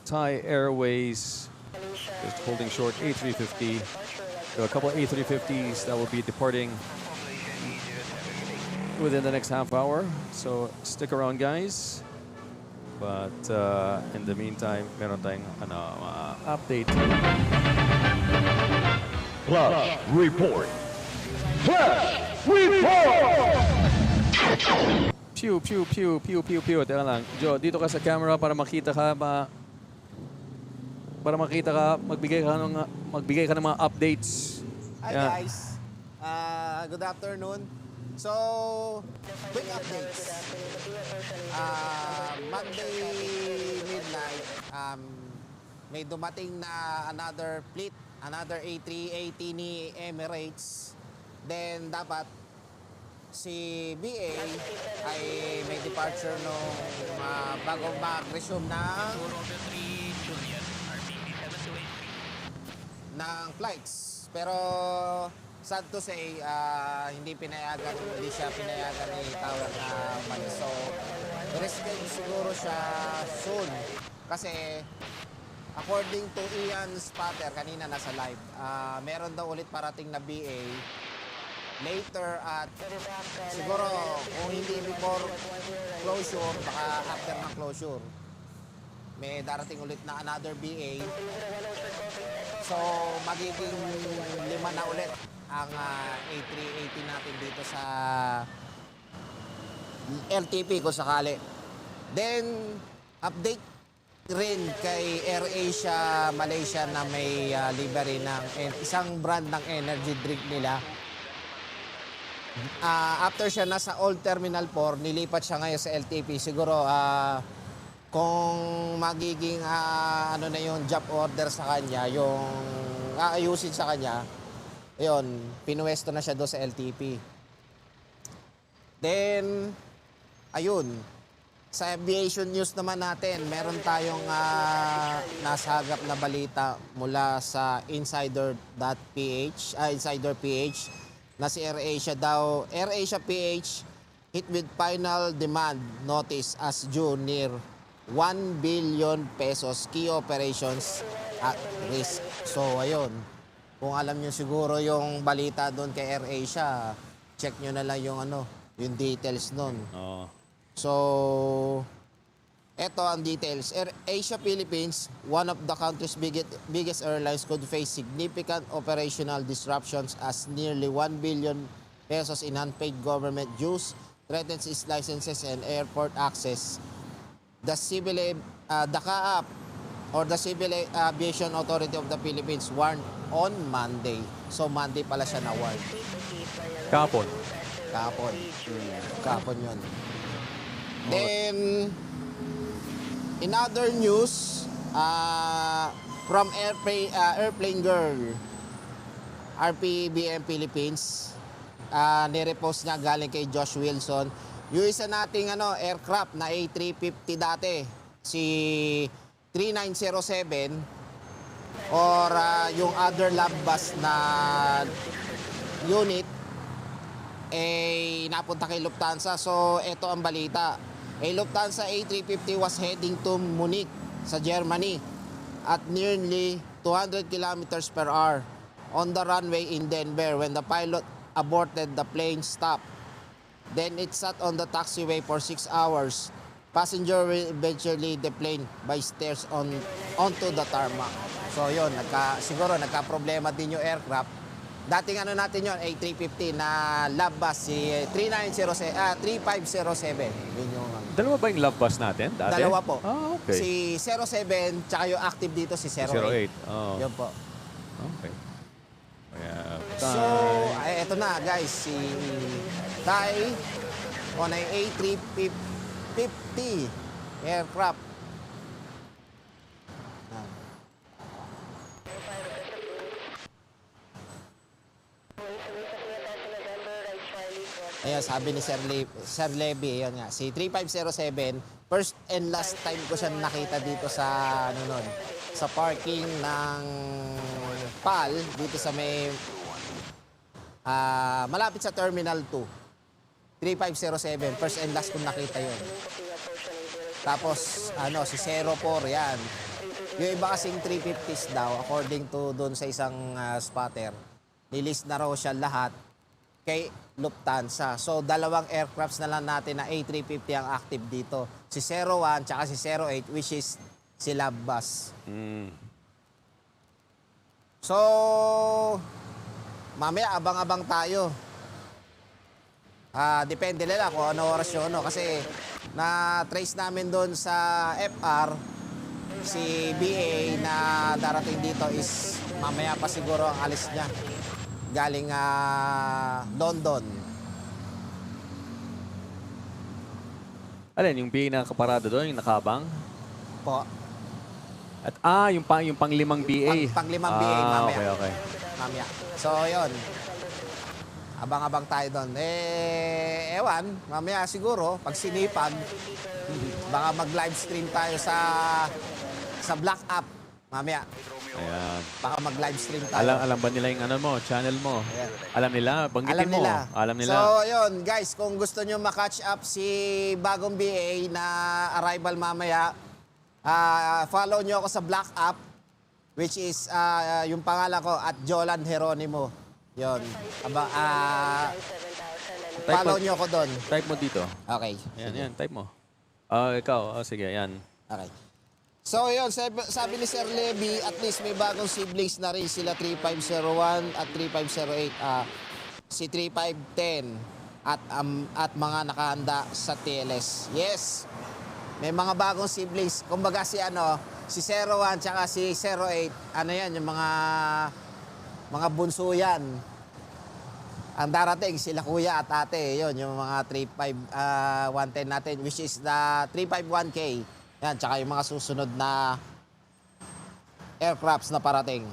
Thai Airways just holding short A350. There are a couple of A350s that will be departing within the next half hour. So stick around, guys. But in the meantime, meron tayong update. Flash report. Flash report. Pew, pew, pew, pew, pew, pew. Teka lang. Joe, dito ka sa camera para makita ka para makita ka, magbigay ka ng mga updates. Hi Yeah. guys. Good afternoon. So, quick updates. Monday midnight, may dumating na another fleet, another A380 ni Emirates. Then dapat si BA ay may departure nung bago mag-resume ng flights. pero sad to say, hindi siya pinayagan ni Tower na umalis. So, reschedule siguro siya soon. Kasi, according to Ian Spatter, kanina nasa live, meron daw ulit parating na BA later at siguro kung hindi before closure, baka after ng closure. May darating ulit na another BA. So, magiging 5 na ulit ang A380 natin dito sa LTP kung sakali. Then, update rin kay AirAsia Malaysia na may livery ng isang brand ng energy drink nila. After siya nasa Old Terminal 4, nilipat siya ngayon sa LTP. Siguro, kung magiging ano na yung job order sa kanya, yung aayusin sa kanya, ayun, pinuwesto na siya doon sa LTP. Then, ayun, sa aviation news naman natin, meron tayong nasagap na balita mula sa insider.ph, Insider PH, na si AirAsia daw, AirAsia PH hit with final demand notice as June near 1 billion pesos, key operations at risk. So, ayun. Kung alam nyo siguro yung balita doon kay AirAsia, check nyo na lang yung yung details nun. So, eto ang details. AirAsia Philippines, one of the country's biggest airlines, could face significant operational disruptions as nearly 1 billion pesos in unpaid government dues threatens its licenses and airport access. The CAAP or the Civil Aviation Authority of the Philippines warned on Monday. So Monday pala siya na-warn. Kapon. Kapon yun. Then, in other news, from Airplane Girl, RPBM Philippines, nirepost niya galing kay Josh Wilson. Yung isa nating aircraft na A350 dati, si 3907 or yung other lab bus na unit napunta kay Lufthansa. So ito ang balita. Lufthansa A350 was heading to Munich sa Germany at nearly 200 kilometers per hour on the runway in Denver when the pilot aborted the plane stop. Then it sat on the taxiway for 6 hours. Passenger will eventually deplane by stairs onto the tarmac. So yun, siguro nagka-problema din yung aircraft. Dating natin yun, A350 na lab bus, si 3507. Yun yung, Dalawa ba yung love bus natin dati? Dalawa po. Okay. Si 07, tsaka yung active dito si 08. 08. Yun po. Okay. So, eto na guys, si Thai on a A350 aircraft. Ayan, sabi ni Sir Levy, yun nga, si 3507, first and last time ko siya nakita dito sa, sa parking ng PAL, dito sa may, malapit sa Terminal 2. 3507, first and last ko nakita yun. Tapos, si 04, yan. Yung iba kasing 350s daw, according to doon sa isang spotter, nilist na raw siya lahat kay Lufthansa. So, dalawang aircrafts na lang natin na A350 ang active dito. Si 01 tsaka si 08, which is si Labbas. So, mamaya abang-abang tayo. Depende nila kung ano oras yun. Kasi na-trace namin doon sa FR, si BA na darating dito is mamaya pa siguro ang alis niya. Galing London. Alin, yung BA na kaparada doon, yung nakabang? Po. At yung panglimang BA. Panglimang BA mamaya. Okay. Mamaya. So, yun. Abang-abang tayo doon. Ewan, mamaya siguro, pag sinipag, baka mag-livestream tayo sa Black App. Mamaya. Ayan. Baka mag-livestream tayo. Alam ba nila yung ano mo, channel mo? Ayan. Alam nila, banggitin Alam mo. nila. Alam nila. So, yun, guys, kung gusto nyo ma-catch up si bagong BA na arrival mamaya, follow nyo ako sa Black App, which is yung pangalan ko, at Jolan Jeronimo. Yun. Follow nyo ako doon. Type mo dito. Okay. Ayan, type mo. Ikaw, sige, yan. Okay. So, yun, sabi ni Sir Levy, at least may bagong siblings na rin sila 3501 at 3508. Si 3510 at mga nakahanda sa TLS. Yes, may mga bagong siblings. Kumbaga si 01 tsaka si 08, ano yan, yung mga bunso yan. Ang darating, sila kuya at ate, yun, yung mga 110 natin, which is the 351K. Yan, tsaka yung mga susunod na aircrafts na parating.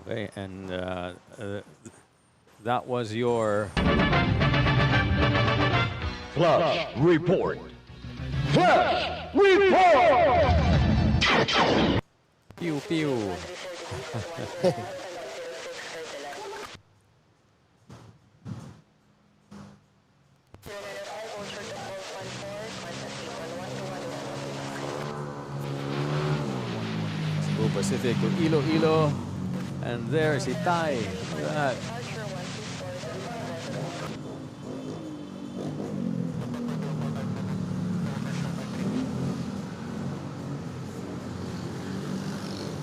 Okay, and that was your Flash report. Flash report. pew pew. Cebu Pacific with Iloilo, and there's Itay. Look at that.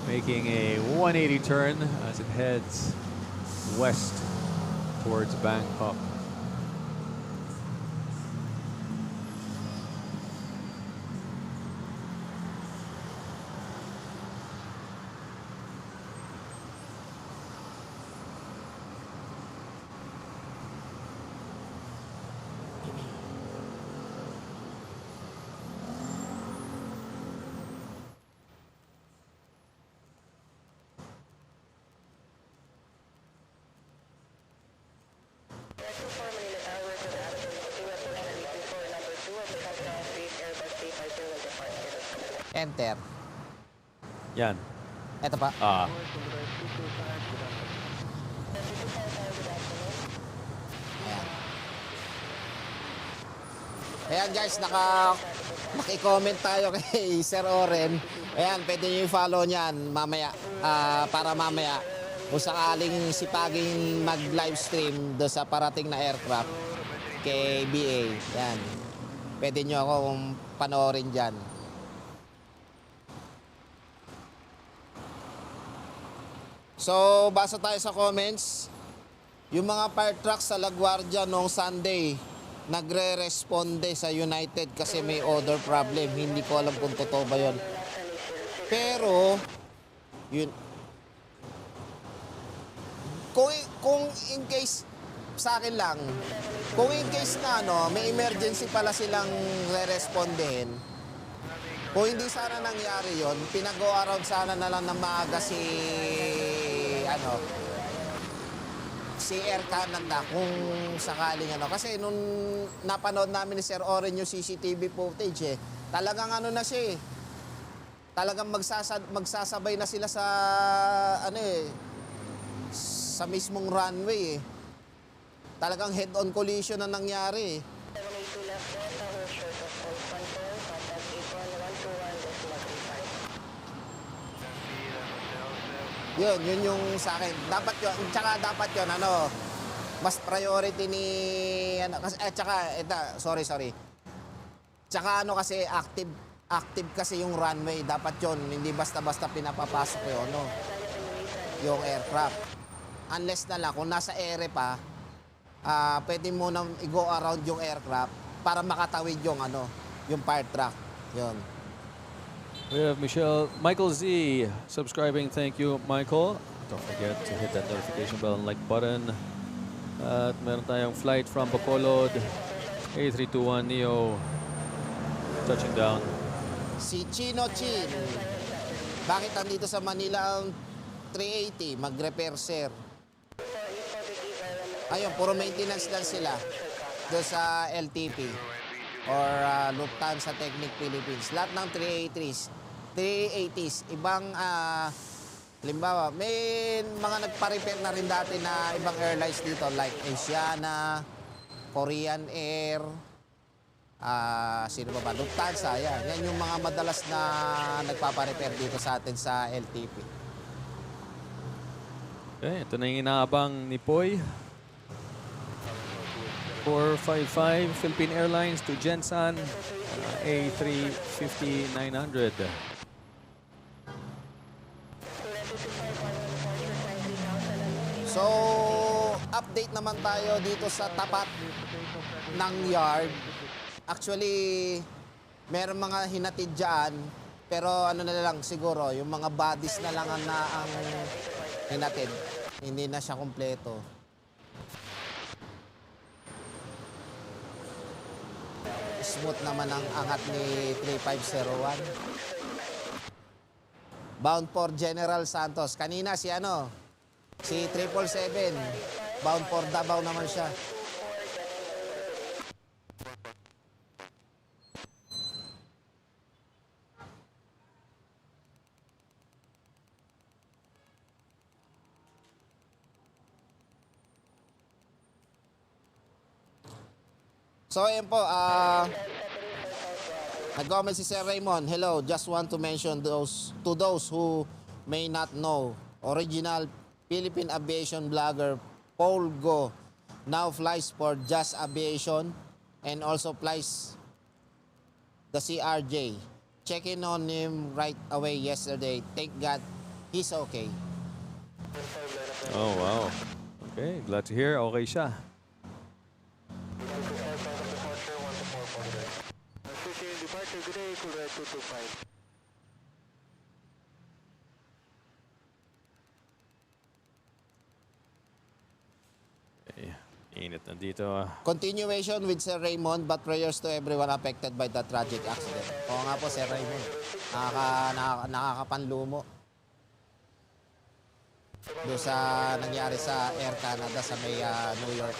Making a 180 turn as it heads west towards Bangkok. Enter. Yan. Eto pa. Ah. Ayan guys, naki-comment tayo kay Sir Oren. Ayan, pwede nyo i-follow niyan mamaya. Para mamaya, kung sakaling sipaging mag-livestream do sa parating na aircraft kay BA. Yan. Pwede nyo akong panoorin dyan. So, basa tayo sa comments. Yung mga fire trucks sa LaGuardia noong Sunday, nagre-responde sa United kasi may order problem. Hindi ko alam kung totoo ba yun. Pero, yun, kung in case, sa akin lang, kung in case na may emergency pala silang re-respondehin, kung hindi sana nangyari yon, pinag-go around sana na lang ng maaga si Air Canada kung sakaling kasi nung napanood namin ni Sir Oren yung CCTV footage talagang na siya talagang magsasabay na sila sa sa mismong runway talagang head-on collision na nangyari Yun yung sa akin. Dapat yun, tsaka dapat yun, mas priority ni, tsaka, sorry. Tsaka kasi active kasi yung runway. Dapat yun, hindi basta-basta pinapapasok yung aircraft. Unless na lang, kung nasa ere pa, pwede mo nang i-go around yung aircraft para makatawid yung, yung fire truck. Yun. We have Michael Z subscribing. Thank you, Michael. Don't forget to hit that notification bell and like button. At meron tayong flight from Bacolod, A321 Neo, touching down. Si Chino Chin. Bakit andito sa Manila ang 380? Mag-repair, sir. Ayun, puro maintenance lang sila doon sa LTP or Lufthansa Technic Philippines. Lahat ng 380s. 380s. Ibang, halimbawa, may mga nagpa-repair na rin dati na ibang airlines dito like Asiana, Korean Air, sino ba? Lufthansa, yan. Yan yung mga madalas na nagpapa-repair dito sa atin sa LTP. Okay, ito na yung inaabang ni Poy. 455 Philippine Airlines to Jensan A350-900. So, update naman tayo dito sa tapat ng yard. Actually, meron mga hinatid dyan, pero ano na lang siguro, yung mga bodies na lang ang hinatid. Hindi na siya kumpleto. Smooth naman ang angat ni 3501. Bound for General Santos. Kanina si si 777. Bound for Davao naman siya. So, ayan po, nag-comment si Sir Raymond. Hello, just want to mention to those who may not know, original Philippine aviation blogger Paul Go now flies for Just Aviation and also flies the CRJ. Checking on him right away yesterday. Thank God he's okay. Oh, wow. Okay, glad to hear. Okay siya. Departure today, Kuya 225. Okay. Init na dito. Continuation with Sir Raymond, but prayers to everyone affected by the tragic accident. Oo nga po, Sir Raymond. Nakakapanlumo. Doon sa nangyari sa Air Canada sa may New York.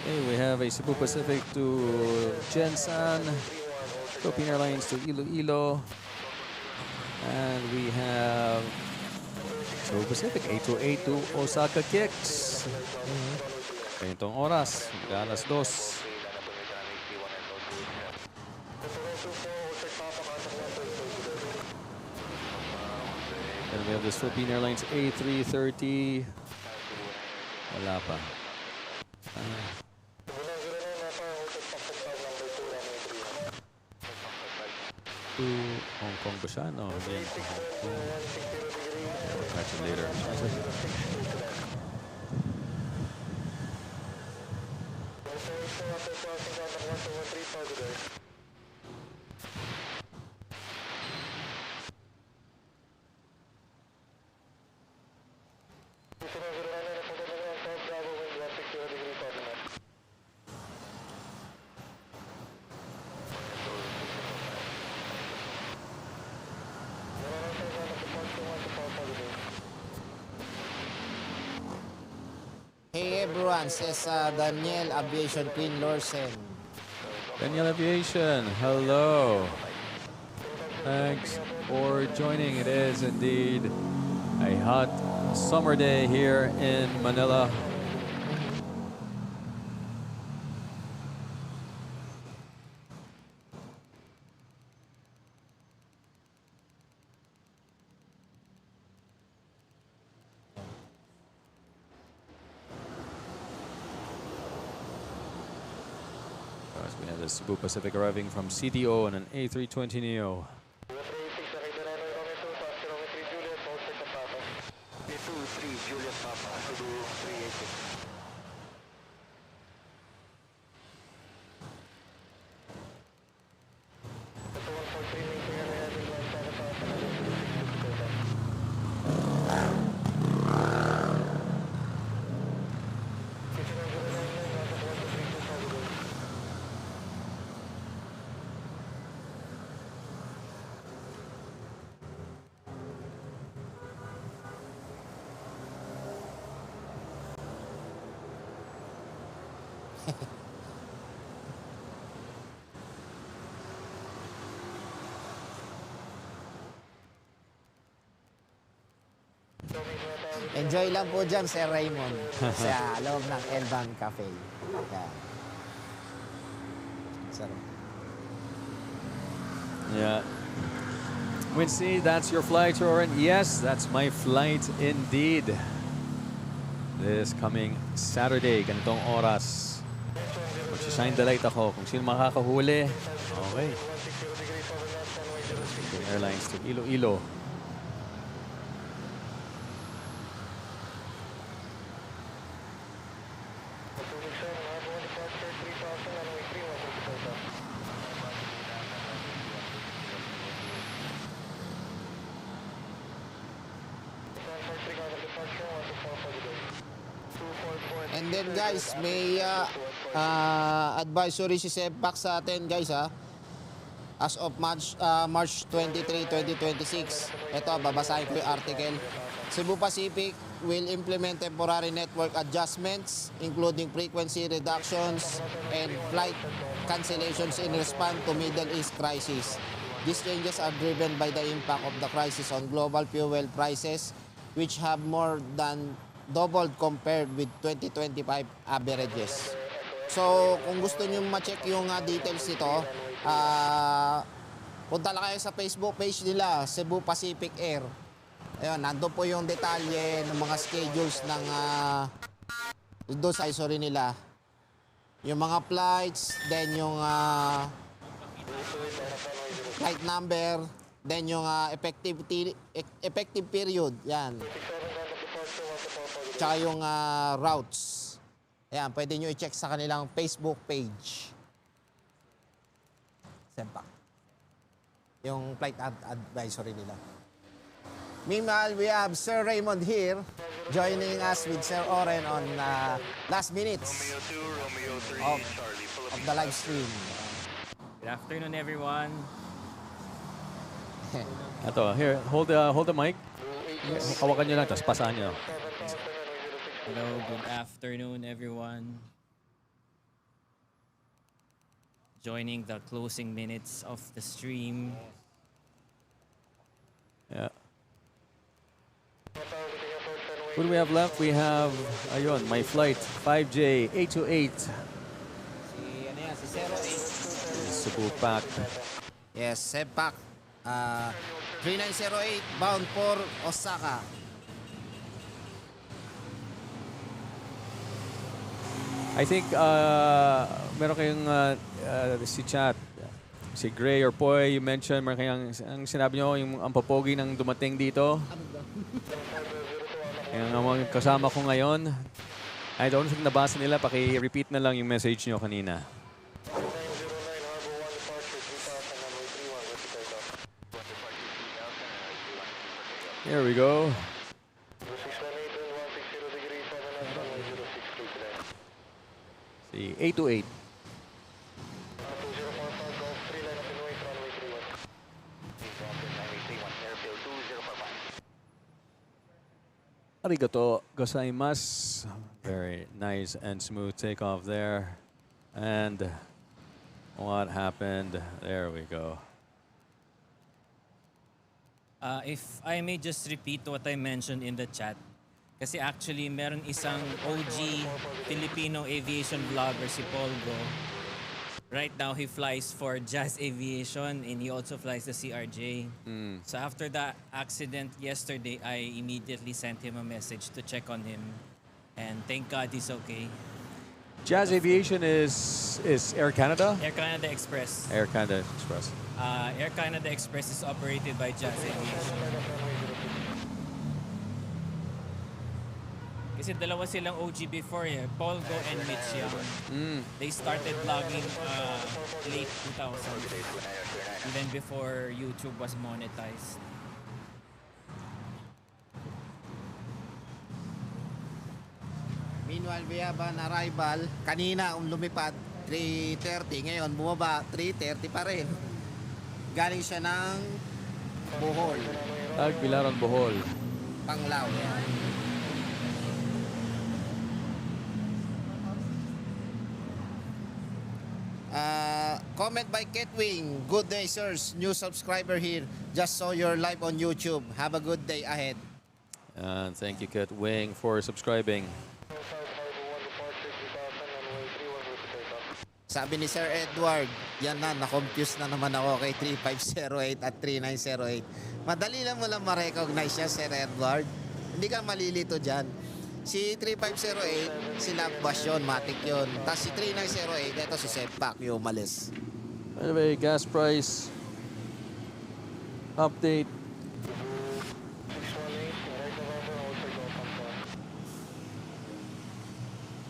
Okay, we have a Cebu Pacific to Jensan, Philippine Airlines to Iloilo, and we have Cebu Pacific 828 to Osaka Kicks. Ganitong oras, alas 2. And we have this Philippine Airlines A330. Wala pa. To Hong Kong ba siya? No, again to Hong Kong. Yeah, we'll catch it later. Hey everyone, says Daniel Aviation Queen Lorsen. Daniel Aviation, hello. Thanks for joining. It is indeed a hot summer day here in Manila. We have the Cebu Pacific arriving from CDO on an A320neo. Enjoy lang po dyan, Sir Raymond, sa loob ng Elban Cafe. Yan. Sarap. Yeah. Wincy, that's your flight, Oren. Yes, that's my flight indeed. This coming Saturday, ganitong oras. Mag-shine the light ako. Kung sino makakahuli, okay. Philippine Airlines to Iloilo. And then guys, may advisory si Sebpak sa atin guys ha. As of March 23, 2026. Ito, babasahin ko yung article. Cebu Pacific will implement temporary network adjustments including frequency reductions and flight cancellations in response to Middle East crisis. These changes are driven by the impact of the crisis on global fuel prices, which have more than doubled compared with 2025 averages. So, kung gusto nyo ma-check yung details nito, punta lang kayo sa Facebook page nila, Cebu Pacific Air. Ayun, nandun po yung detalye ng mga schedules ng doon sa advisory nila. Yung mga flights, then yung flight number, then yung effective period, yan. Tsaka yung routes. Ayan, pwede nyo i-check sa kanilang Facebook page. Sempak. Yung flight advisory nila. Meanwhile, we have Sir Raymond here joining us with Sir Oren on last minutes of the live stream. Good afternoon, everyone. Ito, here, hold the mic. Hawakan nyo lang, tapos pasahan nyo. Hello, good afternoon, everyone. Joining the closing minutes of the stream. Yeah. What do we have left? We have, ayun, my flight, 5J828. Si 08. Cebu Pac. Yes, Sebpak. 3908 bound for Osaka. I think meron kayong si chat, si Gray or Poy, you mentioned, meron kayong, ang sinabi nyo, yung ang papogi ng dumating dito. Yung mga kasama ko ngayon, I don't think nabasa nila, paki-repeat na lang yung message nyo kanina. Here we go. Si 828. Arigato gozaimasu. Very nice and smooth takeoff there. And what happened? There we go. If I may just repeat what I mentioned in the chat. Kasi actually, meron isang OG Filipino aviation vlogger, si Polgo. Right now, he flies for Jazz Aviation and he also flies the CRJ. So after the accident yesterday, I immediately sent him a message to check on him. And thank God he's okay. Jazz Aviation is Air Canada? Air Canada Express. Air Canada Express. Air Canada Express is operated by Jazz Aviation. Kasi dalawa silang OG before eh, Polgo and Mitch Young. They started vlogging late 2000. Even before YouTube was monetized. Meanwhile, we have an arrival. Kanina, lumipad, 3:30. Ngayon, bumaba, 3:30 pa rin. Galing siya ng Bohol, Tagbilaran, Bohol. Panglao. comment by Ketwing. Good day, sirs. New subscriber here. Just saw your live on YouTube. Have a good day ahead. And thank you, Kat Wing, for subscribing. Sabi ni Sir Edward, yan na, na-confuse na naman ako kay 3508 at 3908. Madali lang mo lang ma-recognize siya, Sir Edward. Hindi ka malilito dyan. Si 3508, si Lagbas yun, Matic yun. Tapos si 3908, ito si Sepak, yung umalis. Anyway, gas price update.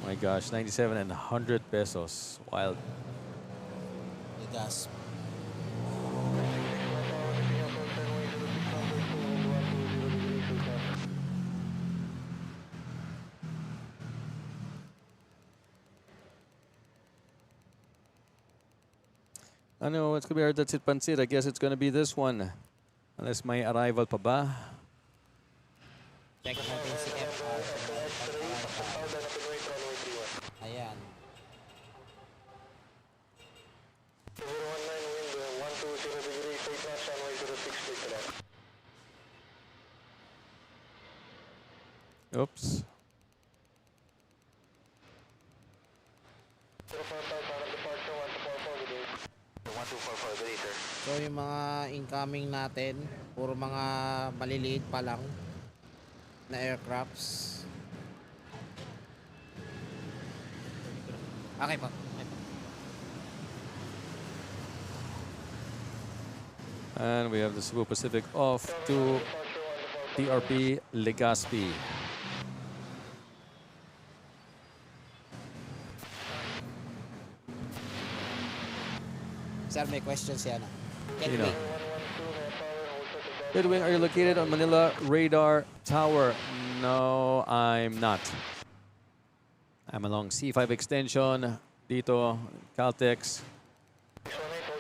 My gosh, 97 and 100 pesos. Wild. Gas. I know it's gonna be our That's It Pansit. I guess it's gonna be this one. Unless may arrival pa ba? Check natin si FR. Ayan. 019 wind, 120 degrees, 8 knots, runway 06, take it out. Oops. 045, para departure, 1244, good day. 1244, good day, sir. So yung mga incoming natin, puro mga maliliit pa lang na aircrafts. Okay po. And we have the Cebu Pacific off to TRP Legazpi. Sir, may question siya na. You know. Edwin, are you located on Manila Radar Tower? No, I'm not. I'm along C5 extension, dito, Caltex,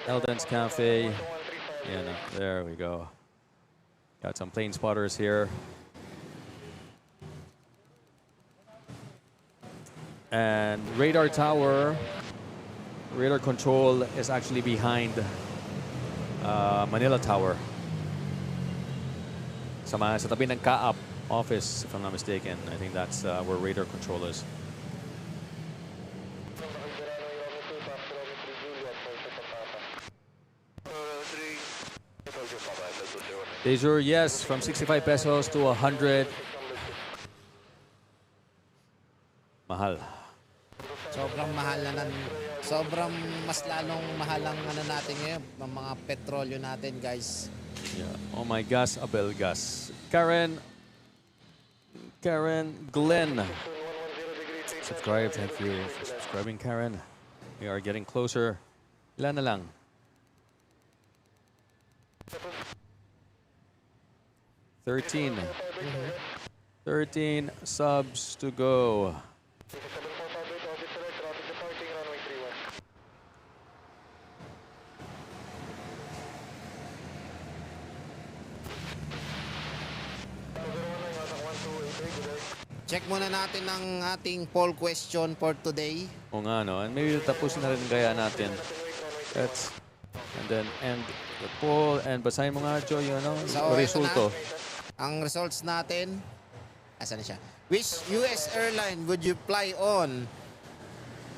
Eldon's Cafe. Yeah, no, there we go. Got some plane spotters here. And radar tower, radar control is actually behind Manila Tower. Sa tabi ng CAAP office, if I'm not mistaken. I think that's where radar control is. Dejour, yes, from 65 pesos to 100. Mahal. Sobrang mahal na sobrang mas lalong mahal ang ano natin ngayon, ng mga petrolyo natin, guys. Yeah. Oh my gas, Abel gas. Karen Glenn. Subscribe, thank you for subscribing, Karen. We are getting closer. Ilan na lang? 13. 13 subs to go. Check muna natin ang ating poll question for today. O nga, no? And maybe tapusin na rin kaya natin. Let's, and then end the poll. And basahin mo nga, Joy, yung ano, So, resulto. ito na, ang results natin. Asan na siya? Which US airline would you fly on?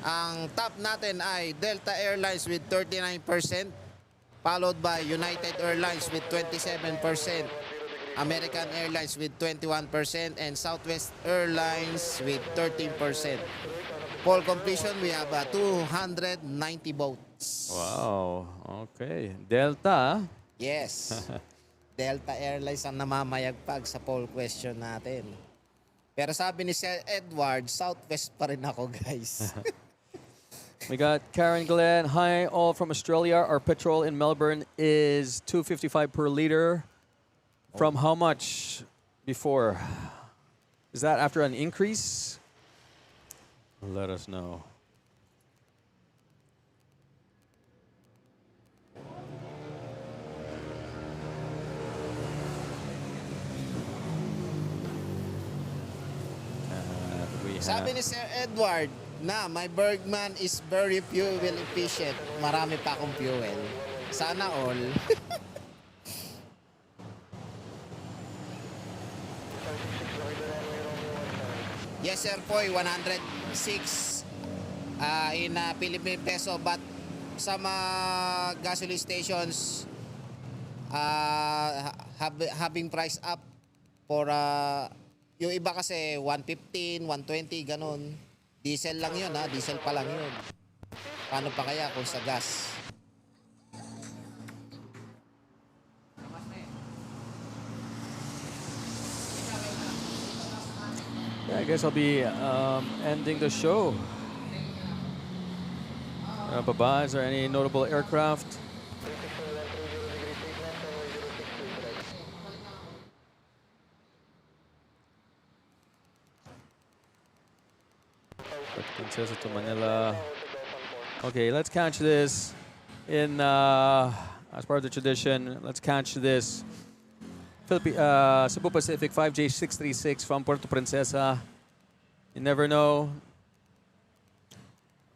Ang top natin ay Delta Airlines with 39%, followed by United Airlines with 27%, American Airlines with 21%, and Southwest Airlines with 13%. Poll completion, we have 290 votes. Wow. Okay. Delta. Yes. Delta Airlines ang namamayagpag sa poll question natin. Pero sabi ni Sir Edward, Southwest pa rin ako, guys. We got Karen Glenn. Hi, all from Australia. Our petrol in Melbourne is $2.55 per liter. From how much before? Is that after an increase? Let us know. Sabi ni Sir Edward, na my Bergman is very fuel efficient. Marami pa akong fuel. Sana all. Yes, sir, Poy, 106 in Philippine peso, but sa mga gasoline stations having price up for yung iba kasi 115, 120 ganun. Diesel lang yun, ha, diesel pa lang yun. Paano pa kaya kung sa gas? Yeah, I guess I'll be ending the show. Baba, is there any notable aircraft? Princesa to Manila. Okay, let's catch this in, as part of the tradition, let's catch this Cebu Pacific 5J636 from Puerto Princesa. You never know.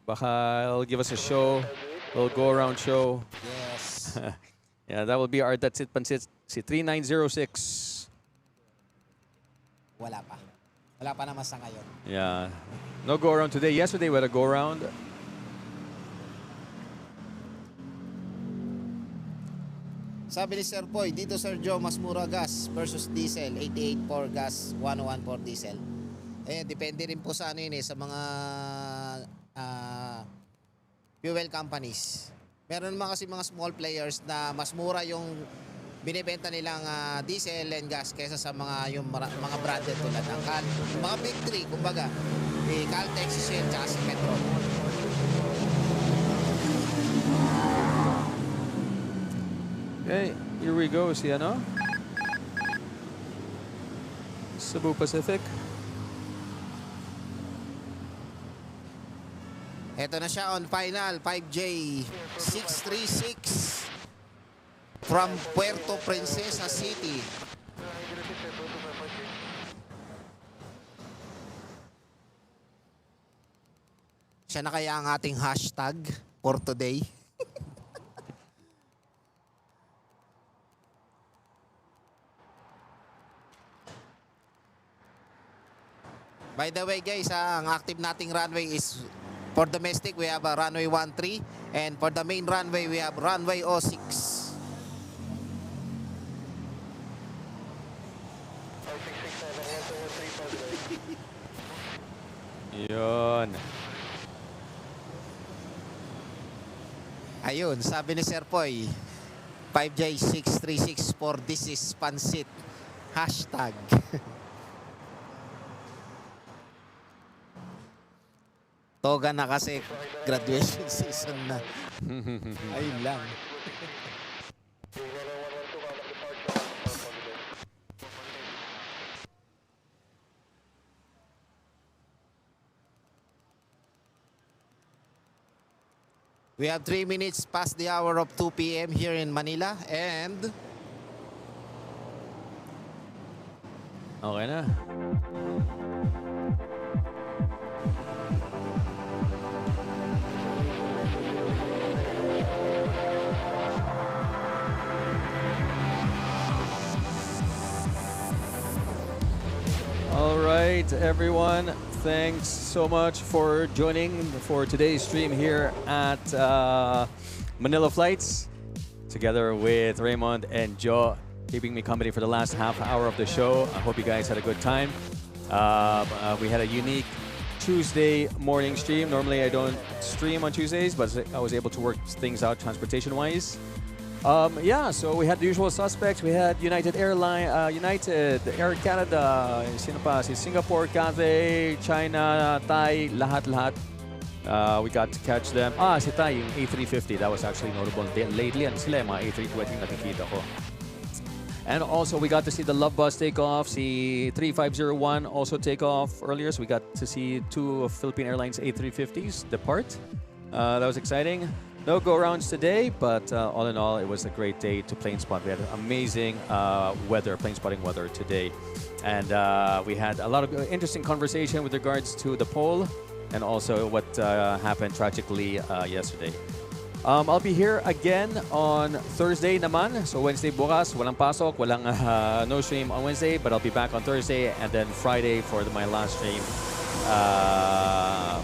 Baka it'll give us a show, a little go-around show. Yes. Yeah, that will be our That's It Pansit, si 3906. Wala pa. Wala pa naman sa ngayon. Yeah. No go-around today. Yesterday we had a go-around. Sabi ni Sir Poy, dito Sir Joe, mas mura gas versus diesel. 88 for gas, 101 for diesel. Eh, depende rin po sa ano yun eh, sa mga fuel companies. Meron naman kasi mga small players na mas mura yung binibenta nilang diesel and gas kaysa sa mga yung mga branded tulad ng mga big three, kumbaga. Caltex, Shell, tsaka si Petro. Okay, here we go. Si ano? Cebu Pacific. Ito na siya on final, 5J636 from Puerto Princesa City. Siya na kaya ang ating hashtag for today. By the way guys, ang active nating runway is for domestic we have a runway 13 and for the main runway we have runway 06. Yun. Ayun, sabi ni Sir Poy, 5J636 for this is pansit. Hashtag. Toga na kasi graduation season na. Ayun lang. We have 3 minutes past the hour of 2 p.m. here in Manila and Okay na. All right, everyone. Thanks so much for joining for today's stream here at Manila.FLIGHTS, together with Raymond and Joe, keeping me company for the last half hour of the show. I hope you guys had a good time. We had a unique Tuesday morning stream. Normally I don't stream on Tuesdays, but I was able to work things out transportation-wise. Yeah, so we had the usual suspects. We had United Airlines, United, Air Canada, sino pa? Si Singapore, Cathay, China, Thai, lahat-lahat. We got to catch them. Si Thai, yung A350. That was actually notable lately. And sila yung mga A320 nakikita ko. And also, we got to see the Love Bus take off. Si 3501 also take off earlier. So we got to see 2 of Philippine Airlines A350s depart. That was exciting. No go-rounds today, but all in all, it was a great day to plane spot. We had amazing plane spotting weather today. And we had a lot of interesting conversation with regards to the poll. and also what happened tragically yesterday. I'll be here again on Thursday naman. So Wednesday bukas, walang pasok, walang no stream on Wednesday, but I'll be back on Thursday and then Friday for my last stream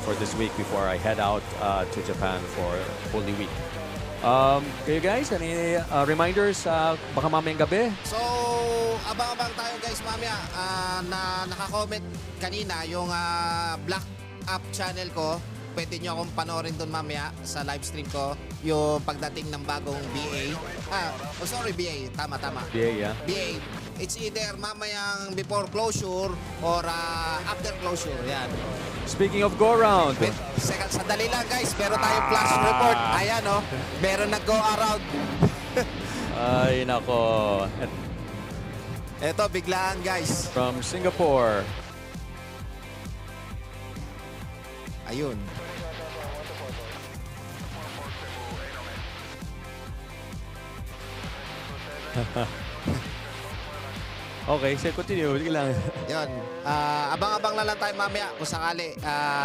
for this week before I head out to Japan for Holy Week. Kayo guys, any reminders baka mamayang gabi? So, abang-abang tayo guys mamaya na naka-comment kanina yung Black Up channel ko. Pwede nyo akong panoorin doon mamaya sa live stream ko yung pagdating ng bagong BA. BA. Tama. BA, yeah. BA. It's either mamayang before closure or after closure. Yan. Speaking of go-around. Sandali lang guys, meron tayong flash report. Ayan oh, meron nag-go around. Ay, nako. Eto, biglaan guys. From Singapore. Ayun. Okay, so continue. Sige lang. Yun. Abang-abang na lang tayo mamaya kung sakali.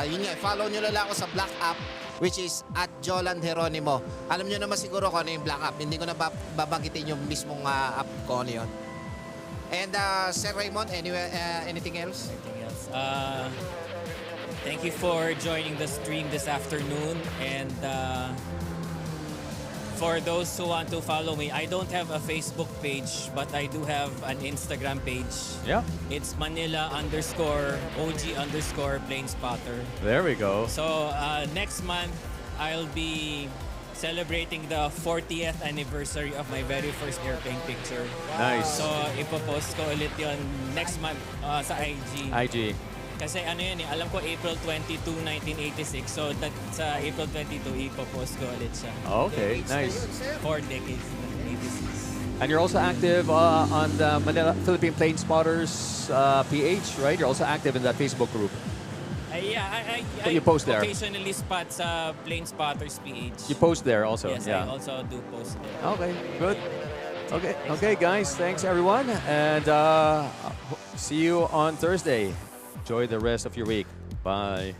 Yun nga, follow nyo lang ako sa Black App which is at Jolan Jeronimo. Alam nyo naman siguro kung ano yung Black App. Hindi ko na babanggitin yung mismong app ko ano yun. And Sir Raymond, anything else? Thank you for joining the stream this afternoon. And for those who want to follow me, I don't have a Facebook page, but I do have an Instagram page. Yeah. It's Manila_OG_planespotter. There we go. So next month, I'll be celebrating the 40th anniversary of my very first airplane picture. Nice. So ipopost ko ulit yun next month sa IG. IG. Kasi ano yun alam ko April 22, 1986. So sa April 22, ipopost ko ulit siya. Okay, nice. 4 decades, 86. And you're also active on the Manila Philippine Planespotters PH, right? You're also active in that Facebook group. I you post there. Occasionally spot sa Planespotters PH. You post there also. Yes, yeah. I also do post there. Okay, good. Okay, guys. Thanks, everyone. And see you on Thursday. Enjoy the rest of your week. Bye.